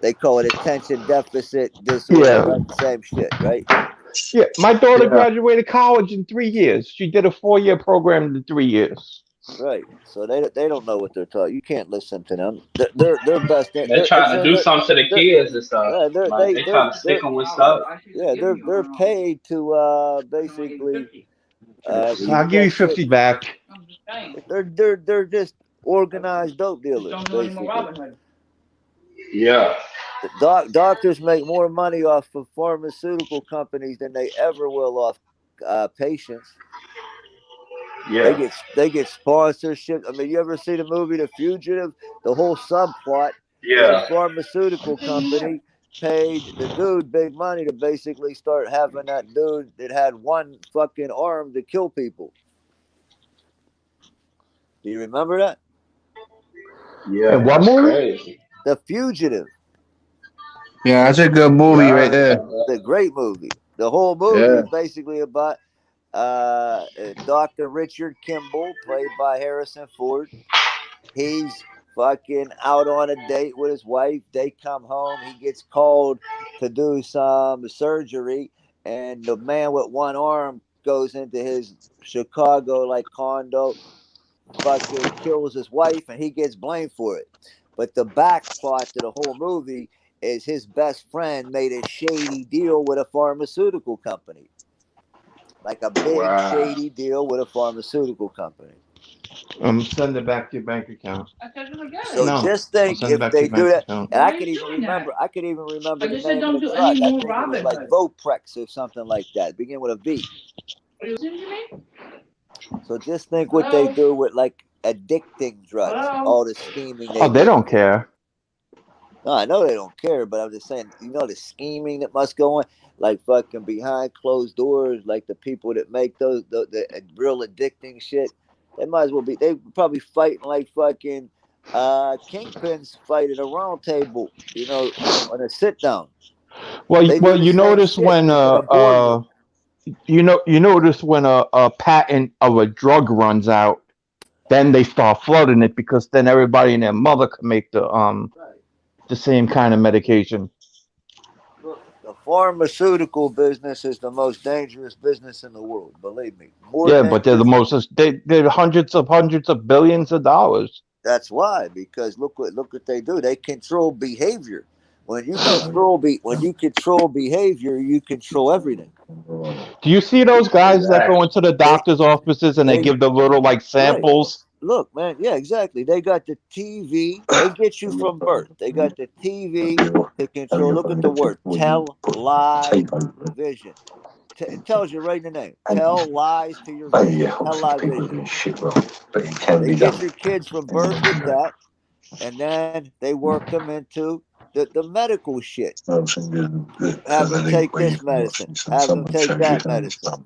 They call it attention deficit disorder, right? Same shit, right? Yeah, my daughter graduated college in 3 years. She did a 4-year program in 3 years. Right. So they don't know what they're taught. You can't listen to them. They're best. They're trying to do something to the kids and stuff. Yeah, They trying to stick them with stuff. Yeah, they're paid to basically. I'll give you 50 back. They're just organized dope dealers, basically. Yeah. Doctors make more money off of pharmaceutical companies than they ever will off patients. Yeah. They get sponsorship. I mean, you ever see the movie The Fugitive? The whole subplot. Yeah. The pharmaceutical company paid the dude big money to basically start having that dude that had one fucking arm to kill people. Do you remember that? Yeah. And what movie? Crazy. The Fugitive. Yeah, that's a good movie right there. The great movie. The whole movie is basically about Dr. Richard Kimball, played by Harrison Ford. He's fucking out on a date with his wife. They come home. He gets called to do some surgery, and the man with one arm goes into his Chicago condo, fucking kills his wife, and he gets blamed for it. But the back plot to the whole movie is his best friend made a shady deal with a pharmaceutical company. Like a big shady deal with a pharmaceutical company. Send it back to your bank account. So just think if they do that, and I could even remember the name of the drug. I think it was like Voprex or something like that. Begin with a V. So just think what they do with like addicting drugs, all the scheming. They don't care. No, I know they don't care, but I'm just saying, the scheming that must go on, like fucking behind closed doors, like the people that make the real addicting shit. They might as well be. They probably fighting like fucking kingpins fight at a round table, on a sit down. Well, you notice when you notice when a patent of a drug runs out, then they start flooding it because then everybody and their mother can make the same kind of medication. Look, the pharmaceutical business is the most dangerous business in the world. Believe me. But they're the most. They're hundreds of billions of dollars. That's why, because look what they do. They control behavior. When you control behavior, you control everything. Do you see those guys that go into the doctor's offices and they give the little samples? Look, man, yeah, exactly. They got the TV. They get you from birth. They got the TV to control. Look at the word. Television. It tells you right in the name. Tell lies to your vision. Television. They get your kids from birth with that, and then they work them into the medical shit. Have them take this medicine. Have them take that medicine.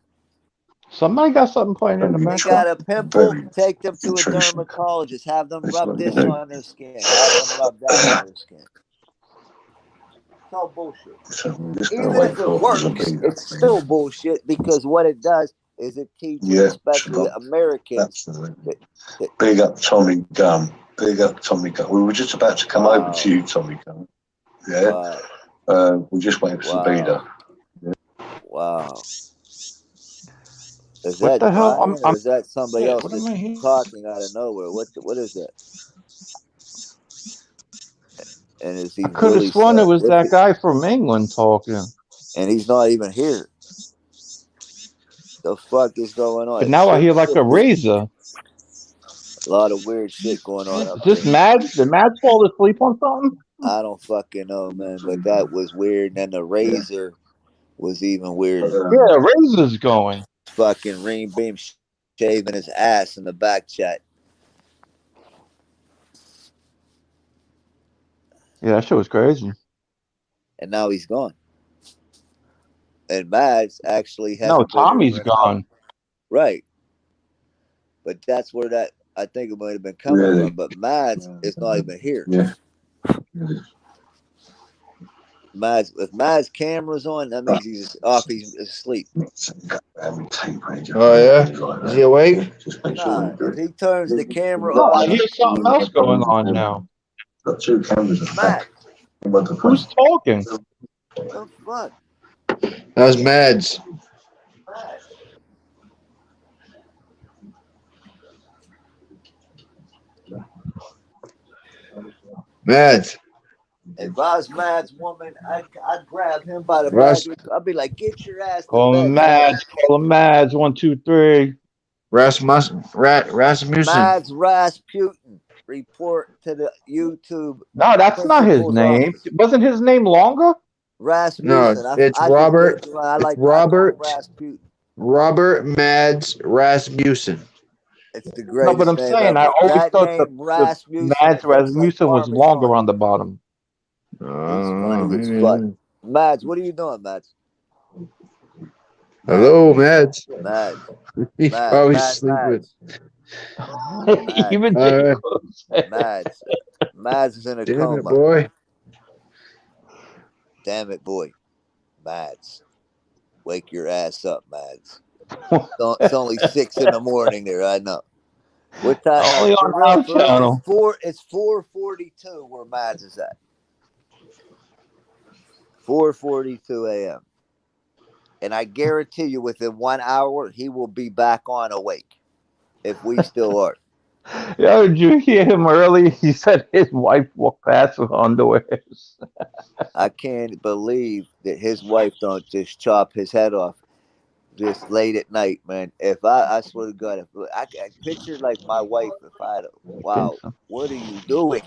Somebody got something playing in the They background. got a pimple, take them to a dermatologist. Have them rub this on their skin. Have them rub that on their skin. It's all bullshit. Even if it works, it's still bullshit because what it does is it teaches, especially Americans. Big up Tommy Gunn. Big up Tommy Gunn. We were just about to come over to you, Tommy Gunn. Yeah. We're just waiting for Sabina. Yeah. Wow. Is What that the hell? Brian, or is that somebody shit, else what am I hearing? that's talking out of nowhere? What is that? And is he I could have really sworn it saying, was look that at- guy from England talking. and he's not even here. The fuck is going on? But now I hear like a razor. A lot of weird shit going on up Is this there. Mads? Did Mads fall asleep on something? I don't fucking know, man. But that was weird. And then the razor was even weirder. Yeah, razor's going. Fucking Reem Beam shaving his ass in the back chat. Yeah, that shit was crazy. And now he's gone. And Mads actually has. No, Tommy's gone. Right. But that's where that, I think it might have been coming from. But Mads is not even here. Yeah. Mads, if Mads' camera's on, that means he's off. He's asleep. Oh yeah, is he awake? Nah, if he turns the camera No, I on, hear something else going on now. Got 2 cameras. Matt, Who's talking? what the fuck? That was Mads. Mads. If I was Mads' woman, I'd grab him by the Russ. back. I'd be like, "Get your ass to Call him bed." Mads. Call him Mads. 1, 2, 3. Rasmussen. Mads Rasputin. Report to the YouTube. No, that's not his principal's name. office. Wasn't his name longer? Rasmussen. No, it's I Robert. just- I like It's Robert. Rasputin. Robert Mads Rasmussen. It's the No, greatest but I'm name saying I ever. always That thought name, the Rasmussen, Mads looks like Rasmussen was Parmesan. longer on the bottom. He's funny as fuck. Mads, what are you doing, Mads? Hello, Mads. Mads. He's Mads, probably Mads, sleeping. Even Alright. Mads. Mads is in a Damn coma. it, boy. Damn it, boy. Mads. Wake your ass up, Mads. It's only 6 in the morning there, I know. What time? Only on our channel. It's 4:42 where Mads is at. 4:42 a.m. And I guarantee you within 1 hour, he will be back on awake. If we still are. Yo, did you hear him earlier? He said his wife walked past with underwears. I can't believe that his wife don't just chop his head off just late at night, man. If I swear to God, if I picture like my wife, if I had wow, what are you doing?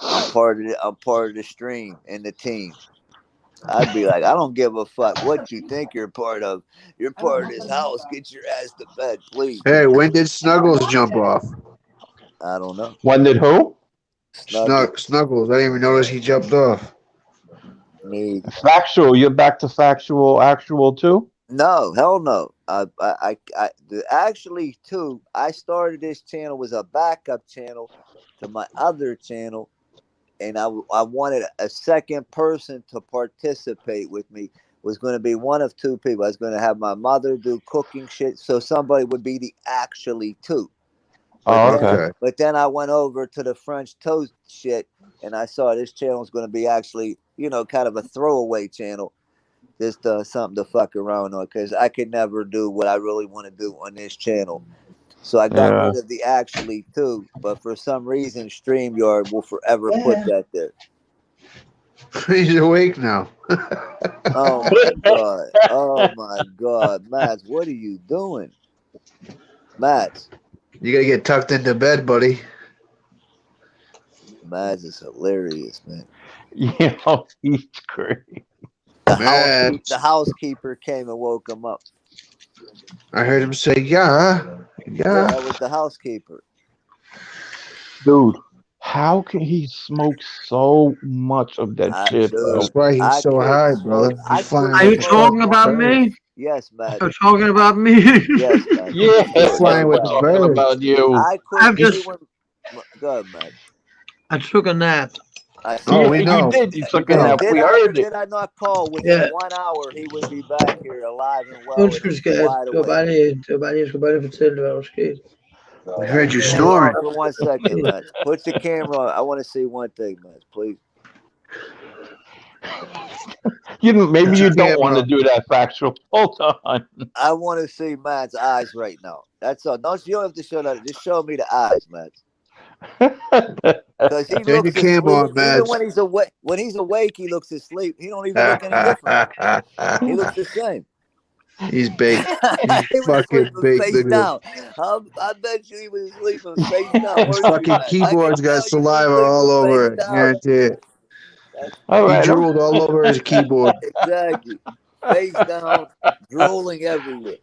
I'm part of the stream and the team. I'd be like, I don't give a fuck what you think you're part of. You're part of this house. Get your ass to bed, please. Hey, when did Snuggles jump off? I don't know. When did who? Snuggles. I didn't even notice he jumped off. Me. Factual. You're back to factual, actual too? No, hell no. Actually, too, I started this channel was a backup channel to my other channel, and I wanted a second person to participate with me. Was going to be one of 2 people. I was going to have my mother do cooking shit, so somebody would be the actually 2. But then I went over to the French toast shit, and I saw this channel was going to be actually, kind of a throwaway channel. Just something to fuck around on, because I could never do what I really want to do on this channel. So I got rid of the actually 2, but for some reason, StreamYard will forever put that there. He's awake now. Oh my God. Oh my God. Mads, what are you doing? Mads. You gotta get tucked into bed, buddy. Mads is hilarious, man. Yeah, he's crazy. The housekeeper came and woke him up. I heard him say, yeah. Yeah, that was the housekeeper. Dude, How can he smoke so much of that shit, bro? That's why he's so high, brother. He's flying Are with you the talking fucking about bird. me? Yes, man. You're talking about me? Yes, man. Yeah, He's flying with the talking bird. about you. I quit I'm just. anyone. Go ahead, man. I took a nap. I Oh, Yeah, we you know. did. You We took a know. nap. We heard it. Did I not call within Yeah. 1 hour he would be back here alive and well Quantos and que quer? wide awake? Trabalhei for $10. We heard your Hold story. on for 1 second, man. Put your camera on. I want to see one thing, man. Please. Maybe Put you your don't want camera to on. do that factual. Hold on. I want to see Matt's eyes right now. That's all. No, you don't have to show that. Just show me the eyes, Matt. Because he Turn your looks camera asleep. on, Mads. Even when he's awake, he looks asleep. He don't even look any different. He looks the same. He's baked. He's He was fucking sleeping baked. face Look at him. down. I bet you he was sleeping face down. His Weren't you, fucking Matt? I can keyboard's got tell you saliva was all sleeping over face it. down. Guarantee it. All He right. drooled all over his keyboard. Exactly. Face down, drooling everywhere.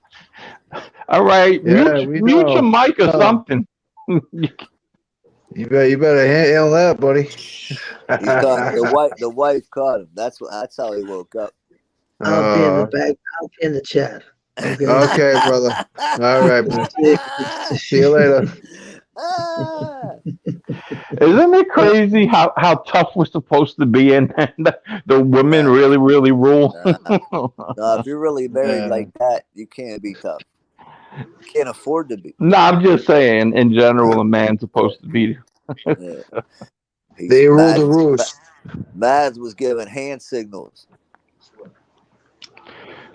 All right. Yeah, we Mute your know. mic or something. You better handle that, buddy. He's caught the wife caught him. That's how he woke up. I'll be in the back. I'll be in the chat. Okay, Okay, brother. All right, man. See you later. Isn't it crazy how tough we're supposed to be and the women really, really rule? No, if you're really married like that, you can't be tough. You can't afford to be. No, I'm just saying, in general, a man's supposed to be. Yeah. They rule the roost. Mads was giving hand signals.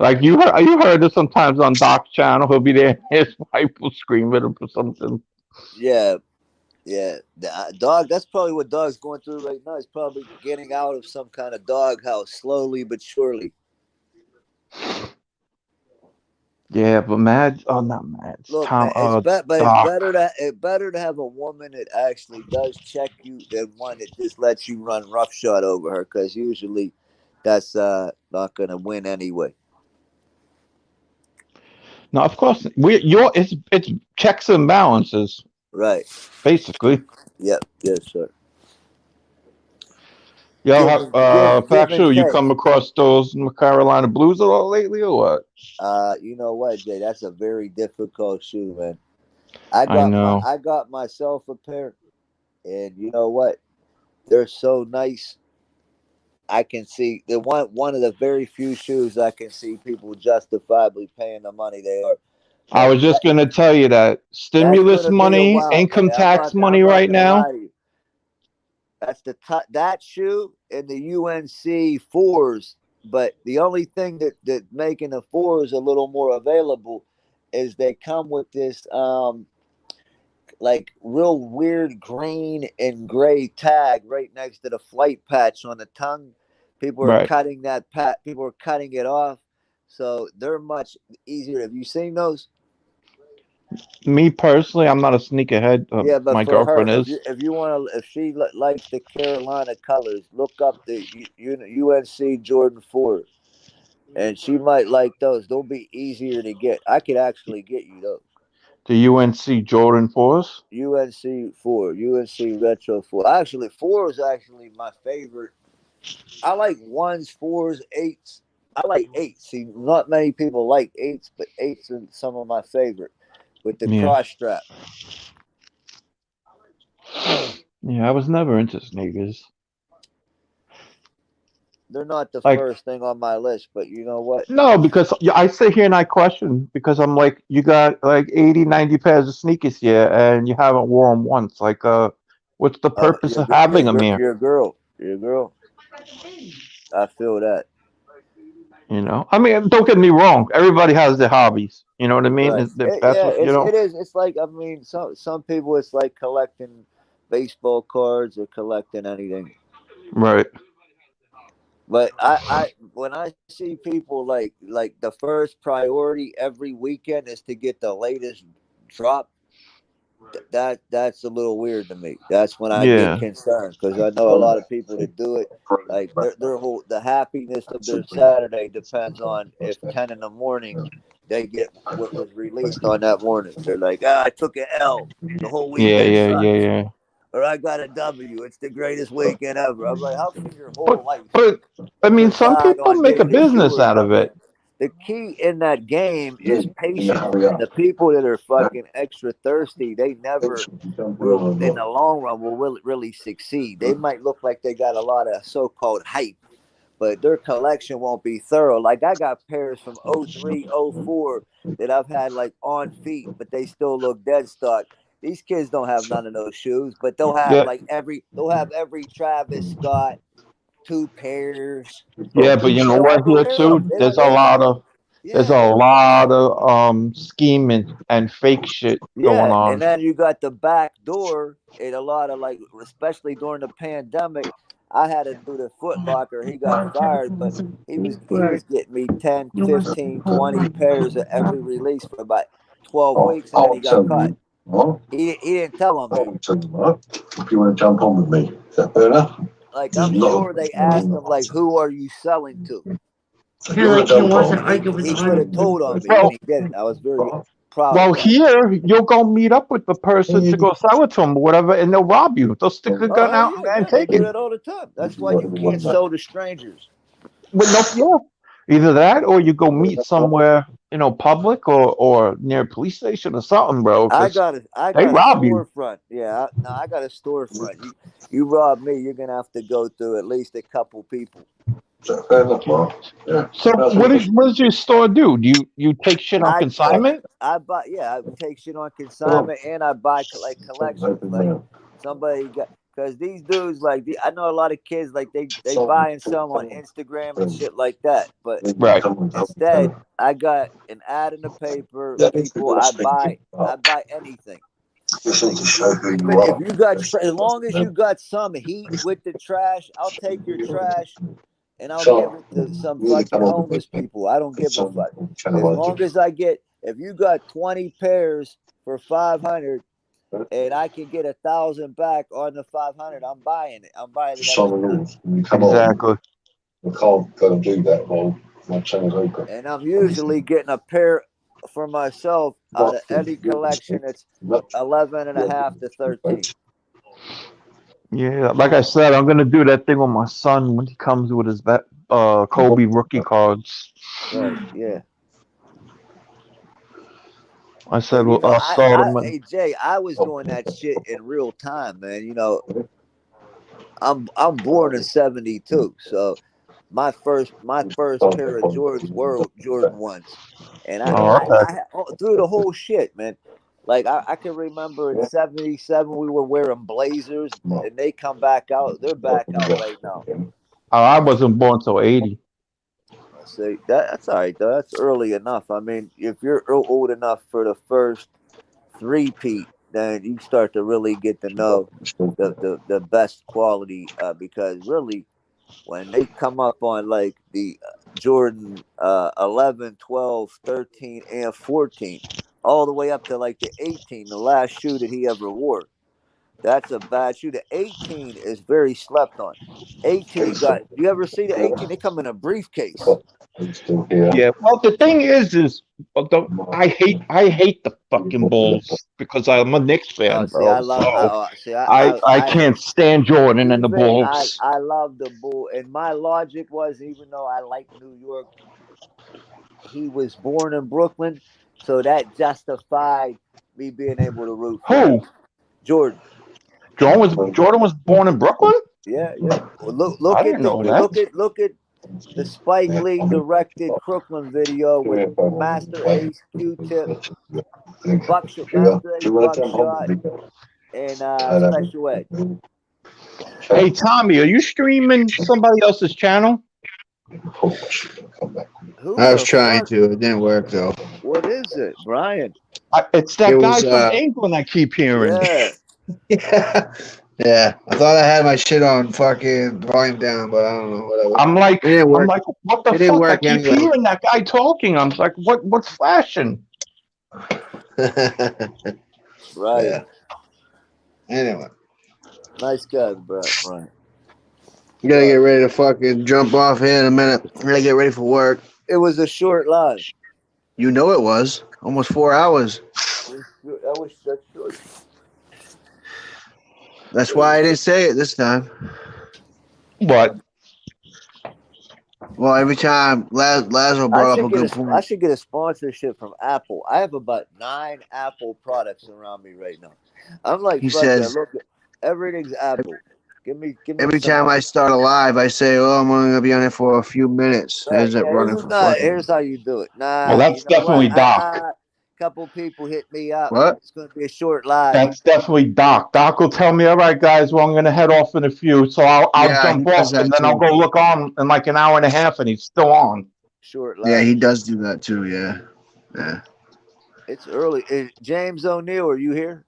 Like you heard this sometimes on Doc's channel. He'll be there, his wife will scream at him for something. Yeah. Dog, that's probably what Dog's going through right now. He's probably getting out of some kind of doghouse slowly but surely. Yeah, but Mads, not Mads. Look, Tom, man, Doc. it's better to have a woman that actually does check you than one that just lets you run roughshod over her, because usually that's not going to win anyway. No, of course it's checks and balances. Right. Basically. Yep. Yes, sir. Yo, give Factual, and you take. come across those Carolina Blues at all lately, or what? You know what, Jay? That's a very difficult shoe, man. I know. I got myself a pair, and you know what? They're so nice. I can see the one of the very few shoes I can see people justifiably paying the money they are. I was just gonna tell you that stimulus That's gonna be a money, while. income I'm tax not money right gonna now. lie to you. That's that shoe and the UNC 4s. But the only thing that making the 4s a little more available is they come with this like real weird green and gray tag right next to the flight patch on the tongue. People are Right. cutting that people are cutting it off, so they're much easier. Have you seen those? Me personally, I'm not a sneakerhead. Yeah, but My for her, girlfriend is. if you want to, if she likes the Carolina colors, look up the UNC Jordan 4s, and she might like those. They'll be easier to get. I could actually get you those. The UNC Jordan 4s. UNC 4, UNC Retro 4. Actually, 4 is actually my favorite. I like 1s, 4s, 8s. I like 8s. See, not many people like 8s, but 8s are some of my favorite with the cross strap. Yeah, I was never into sneakers. They're not the Like- first thing on my list, but you know what? No, because I sit here and I question because I'm like, you got like 80, 90 pairs of sneakers here and you haven't worn them once. Like, what's the purpose of having them here? You're a girl. You're a girl. I feel that. You know, I mean, don't get me wrong. Everybody has their hobbies. You know what I mean? Right. If that's what, you know. It is. It's like, I mean, some people, it's like collecting baseball cards or collecting anything. Right. But I when I see people like the first priority every weekend is to get the latest drop, that's a little weird to me. That's when I Yeah. get concerned, because I know a lot of people that do it. Like their whole the happiness of their Saturday depends on if 10 in the morning they get what was released on that morning. They're like, I took an L the whole Yeah, weekend. yeah, sucked." yeah, yeah. or I got a W. It's the greatest weekend ever. I'm like, how can your whole life But I mean, some decide people on make a getting business insured out of something? it. The key in that game is patience, man. The people that are fucking extra thirsty, they never will, in the long run, will really succeed. They might look like they got a lot of so-called hype, but their collection won't be thorough. Like I got pairs from 03, 04 that I've had like on feet, but they still look dead stock. These kids don't have none of those shoes, but they'll have every Travis Scott 2 pairs. Yeah, but you know They'll what? have a Here pair too, of them. there's a They lot never, of scheming and fake shit going yeah, on. and then you got the back door, and a lot of like, especially during the pandemic, I had to do the Foot Locker. He got fired, but he was getting me 10, 15, 20 pairs of every release for about 12 weeks, and then he got caught. He didn't tell him that. If you want to jump on with me, is that fair enough? Like I'm sure they asked him, like, who are you selling to? He could have told on me, and he didn't. I was very proud Well, of that. here you'll go meet up with the person to go sell it to them or whatever, and they'll rob you. They'll stick a gun out and They take do it. that all the time. That's why you can't sell to strangers. Either that or you go meet somewhere, public or near a police station or something, bro. I 'cause got a they rob you. storefront. Yeah, I got a storefront. You rob me, you're gonna have to go through at least a couple people. So what does your store do? Do you take shit on consignment? I take shit on consignment, and I buy like collections. Like somebody got, because these dudes like I know a lot of kids like they buy and sell on Instagram and shit like that. But instead, I got an ad in the paper. People, I buy anything. Just need to show who you If are. you got, as long as you got some heat with the trash, I'll take your trash and I'll give it to some fucking homeless people. I don't give a fuck. As long as if you got 20 pairs for 500 and I can get 1,000 back on the 500, I'm buying it. I'm buying it. Exactly. We can't go and do that while my channel's open. And I'm usually getting a pair for myself out of any collection that's 11.5 to 13. Yeah, like I said, I'm gonna do that thing with my son when he comes with his Kobe rookie cards. Right. Yeah. I said, well, I'll start him. Hey Jay, I was doing that shit in real time, man. I'm born in '72, so my first pair of Jordans were Jordan 1s, and I through the whole shit, man. Like I can remember in '77 we were wearing Blazers, and they come back out. They're back out right now. I wasn't born till '80. See, that's all right though. That's early enough. I mean, if you're old enough for the first three-peat, then you start to really get to know the best quality. Because really, when they come up on like the Jordan 11, 12, 13, and 14, all the way up to like the 18, the last shoe that he ever wore. That's a bad shoe. The 18 is very slept on. 18 you ever see the 18? They come in a briefcase. Yeah. Well, the thing is I hate the fucking Bulls because I'm a Knicks fan, bro. I can't stand Jordan and the Bulls. I love the Bull, and my logic was, even though I like New York, he was born in Brooklyn, so that justified me being able to root for him. Jordan was born in Brooklyn? Yeah. Well, look at the Spike Lee directed Crooklyn video with Master Ace, Q-Tip, Buckshot, and Special Ed. Hey Tommy, are you streaming somebody else's channel? I was trying to. It didn't work though. What is it, Brian? It's that guy from England I keep hearing. Yeah. Yeah, I thought I had my shit on fucking volume down, but I don't know. Whatever. I'm like, what the It didn't fuck? I work keep anyway. hearing that guy talking. I'm like, what's flashing? Right. Yeah. Anyway, nice guy, Brian. You gotta get ready to fucking jump off here in a minute. I gotta get ready for work. It was a short live. You know it was. Almost 4 hours. That was short. That's why I didn't say it this time. What? Well, every time Lazo brought up a good I point. should get a sponsorship from Apple. I have about 9 Apple products around me right now. I'm like, He fuck says- that. Look, everything's Apple. Give me. Every some- time I start a live, I say, "Oh, I'm only gonna be on it for a few minutes." Right, Ends up running for fucking. here's how you do it. Nah, Well, that's you know definitely what? Doc. Couple people hit me up. What? It's gonna be a short live. That's definitely Doc. Doc will tell me, all right, guys, well, I'm going to head off in a few. So I'll Yeah, jump he does off that and then I'll too. go look on in like an hour and a half and he's still on. Short live. Yeah, he does do that too. Yeah, yeah. It's early. James O'Neill, are you here?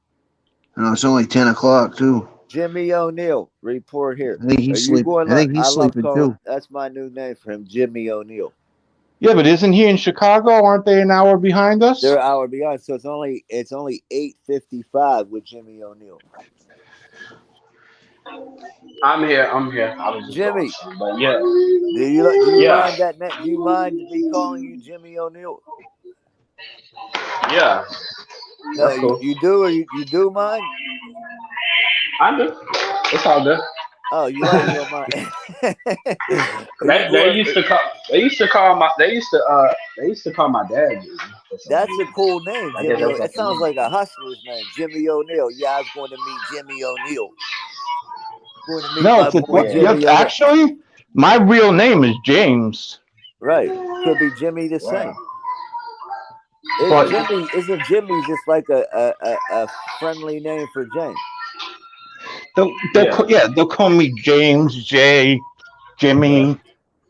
No, it's only 10 o'clock too. Jimmy O'Neill, report here. I think he's Are you sleeping. going I think live? he's love sleeping calling- too. That's my new name for him, Jimmy O'Neill. Yeah, but isn't he in Chicago? Aren't they an hour behind us? They're an hour behind, so it's only 8:55 with Jimmy O'Neill. I'm here. I was just Jimmy, going, but yeah. Do you Yeah. mind that? Do you mind me calling you Jimmy O'Neill? Yeah. No, That's cool. you do, or you do mind? I do. It's all good. Oh, you like your mind? They used to call my dad Jimmy. That's a cool name, I Jimmy. guess that's That sounds like a hustler's name, Jimmy O'Neill. Yeah, I was going to meet Jimmy O'Neill. Going to meet No, my it's boy Jimmy yes, O'Neill. actually, my real name is James. Right, could be Jimmy the same. But- Isn't Jimmy just like a friendly name for James? They'll call me James, Jay, Jimmy.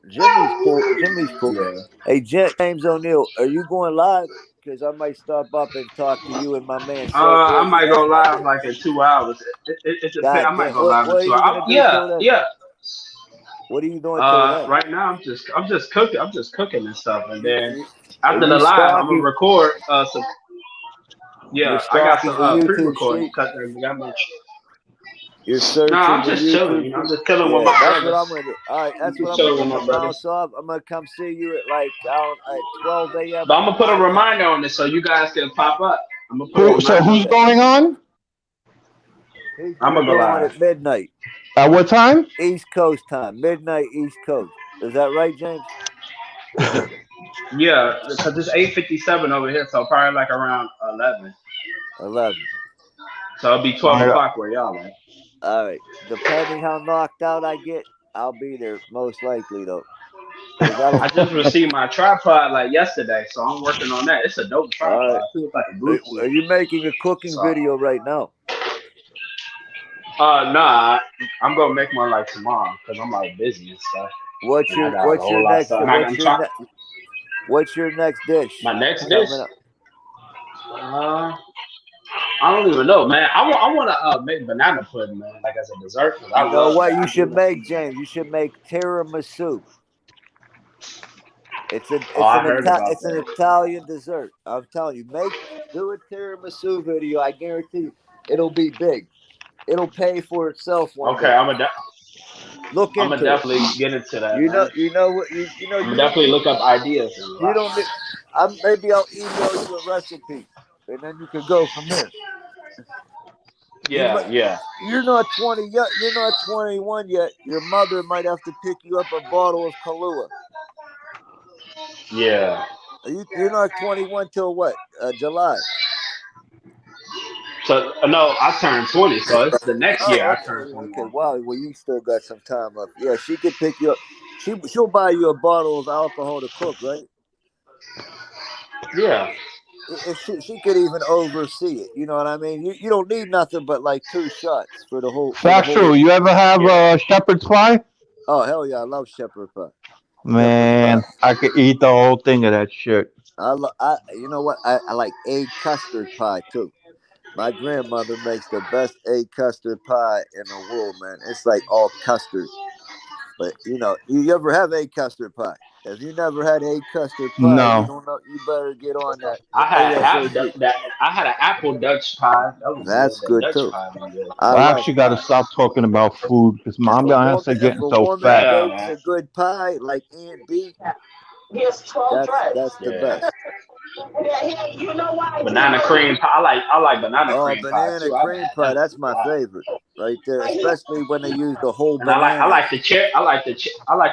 Jimmy's cool. Jimmy's cool. Hey, James O'Neill, are you going live? Because I might stop up and talk to you and my man. I might go live like in 2 hours. It depends. I might go live in 2 hours. Yeah. What are you doing till then? Right now, I'm just cooking. I'm just cooking and stuff, and then after you the live, I'm stalking- gonna record. Some. Yeah, You're I got stalking some the YouTube pre-recording. street? You're searching. No, I'm the just YouTube chilling. You know, I'm just chilling with Yeah, my that's brothers. what I'm gonna do. All right, that's Just what I'm chilling gonna with do. my Bounce brothers. off. I'm gonna come see you at like at 12 a.m. But I'm gonna put a reminder on it so you guys can pop up. I'm gonna put a So reminder. who's going on? I'm gonna go Going on live. at midnight, At what time? East Coast time. Midnight East Coast. Is that right, James? Yeah, because it's 8:57 over here, so probably like around 11. 11. So it'll be 12 o'clock where y'all at. All right. Depending how knocked out I get, I'll be there most likely though. 'Cause I don't- I just received my tripod like yesterday, so I'm working on that. It's a dope tripod. All right. too. It's like a Are Bluetooth. you making a cooking So- video right now? Nah, I'm gonna make one like tomorrow because I'm like busy and stuff. What's And I your got a what's whole your lot of next stuff. And I'm trying- what's your next dish? My next coming dish? up? I don't even know, man. I want to make banana pudding, man, like as a dessert. 'cause I You know love what that. you should make, James? You should make tiramisu. It's an I heard about it's an Italian dessert. I'm telling you, do a tiramisu video. I guarantee you, it'll be big. It'll pay for itself one Okay, day. I'm gonna Look into definitely it. get into that. You know, man. you know what you know. I'm You gonna definitely look up ideas. You don't. Maybe I'll email you a recipe, and then you can go from there. Yeah, yeah. You're not 20 yet. You're not 21 yet. Your mother might have to pick you up a bottle of Kahlua. Yeah. You're not 21 till what? July. So no, I turned 20, so it's the next year I okay. turn 21. Okay, wow. Well, you still got some time left. Yeah, she could pick you up. She'll buy you a bottle of alcohol to cook, right? Yeah. If she could even oversee it. You know what I mean? You don't need nothing but like 2 shots for the whole. Factual. You ever have shepherd's pie? Oh hell yeah, I love shepherd pie. Man, I could eat the whole thing of that shit. You know what? I like egg custard pie too. My grandmother makes the best egg custard pie in the world, man. It's like all custard. But you know, you ever have egg custard pie? If you never had egg custard pie, No. you don't know. You better get on that. I had ASAP. I had an apple Dutch pie. That's good Dutch too. pie was good. I actually got to stop talking about food because my ass are getting so fat. Bakes a good pie like Aunt B. He has 12 dreads. That's the Yeah. best. Yeah, you know why? Banana cream pie. I like banana Oh, cream pie banana too. I've cream had pie. them That's a my lot. favorite right there, especially when they use the whole And I banana. like the cherry. I like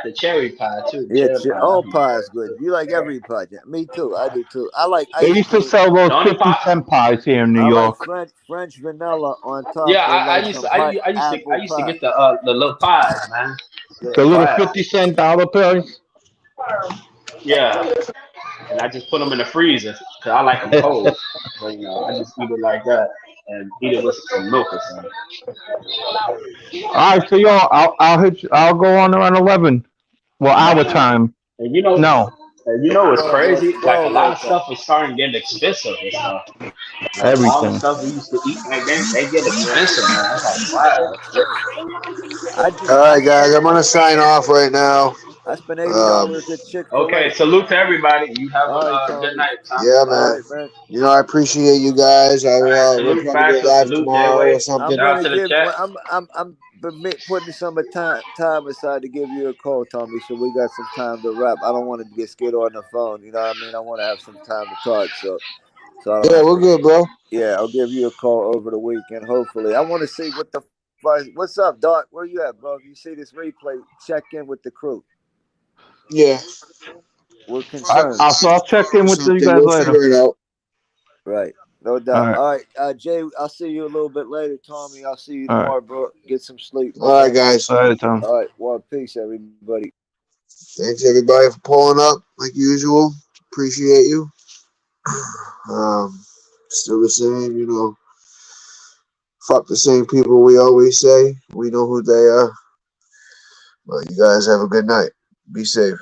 the cherry pie too. The Yeah, cherry pie. all pie is good. You like every pie. Yeah, me too. I do too. I like They ice used to cream. sell those The only 50-cent pies here in New I like York. French vanilla on top Yeah, with I like used some to I, hot u- I used to I apple used to pie. get the little pies, man. Yeah. The little Wow. 50-cent dollar pies. Yeah, and I just put them in the freezer because I like them cold. So, you know, I just eat it like that and eat it with some milk or something. All right, so y'all, I'll hit you. I'll go on around 11. Well, our time. And you know what's Oh, well, crazy? it's Like a 12 lot right of now. stuff is starting getting expensive and stuff. Like all the Everything. stuff we used to eat back then, they get expensive, man. That's like wow. All right, guys, I'm gonna sign off right now. I spent $80 at Chick-fil-A. Okay, salute to everybody. You have All right, a Tommy. good night, Tom. Yeah, All man. right, man. You know, I appreciate you guys. I All right, will. We'll salute probably go Factor, live salute tomorrow or J-Way. I'm something. Shout out gonna to the give. chat. I'm putting some time aside to give you a call, Tommy. So we got some time to wrap. I don't want to get scared on the phone. You know what I mean? I want to have some time to talk. So I don't Yeah, have we're to. good, bro. Yeah, I'll give you a call over the weekend. Hopefully, I want to see what the. What's up, Doc? Where you at, bro? If you see this replay, check in with the crew. Yeah. We're concerned. I'll check in with you Something. guys We'll later. figure it out. Right. No All doubt. right. All right, Jay, I'll see you a little bit later. Tommy, I'll see you All right. tomorrow, bro. Get some sleep. All right, guys. All right, Tom. All right. Well, peace, everybody. Thanks everybody for pulling up like usual. Appreciate you. Still the same, you know. Fuck the same people we always say. We know who they are. But you guys have a good night. Be safe.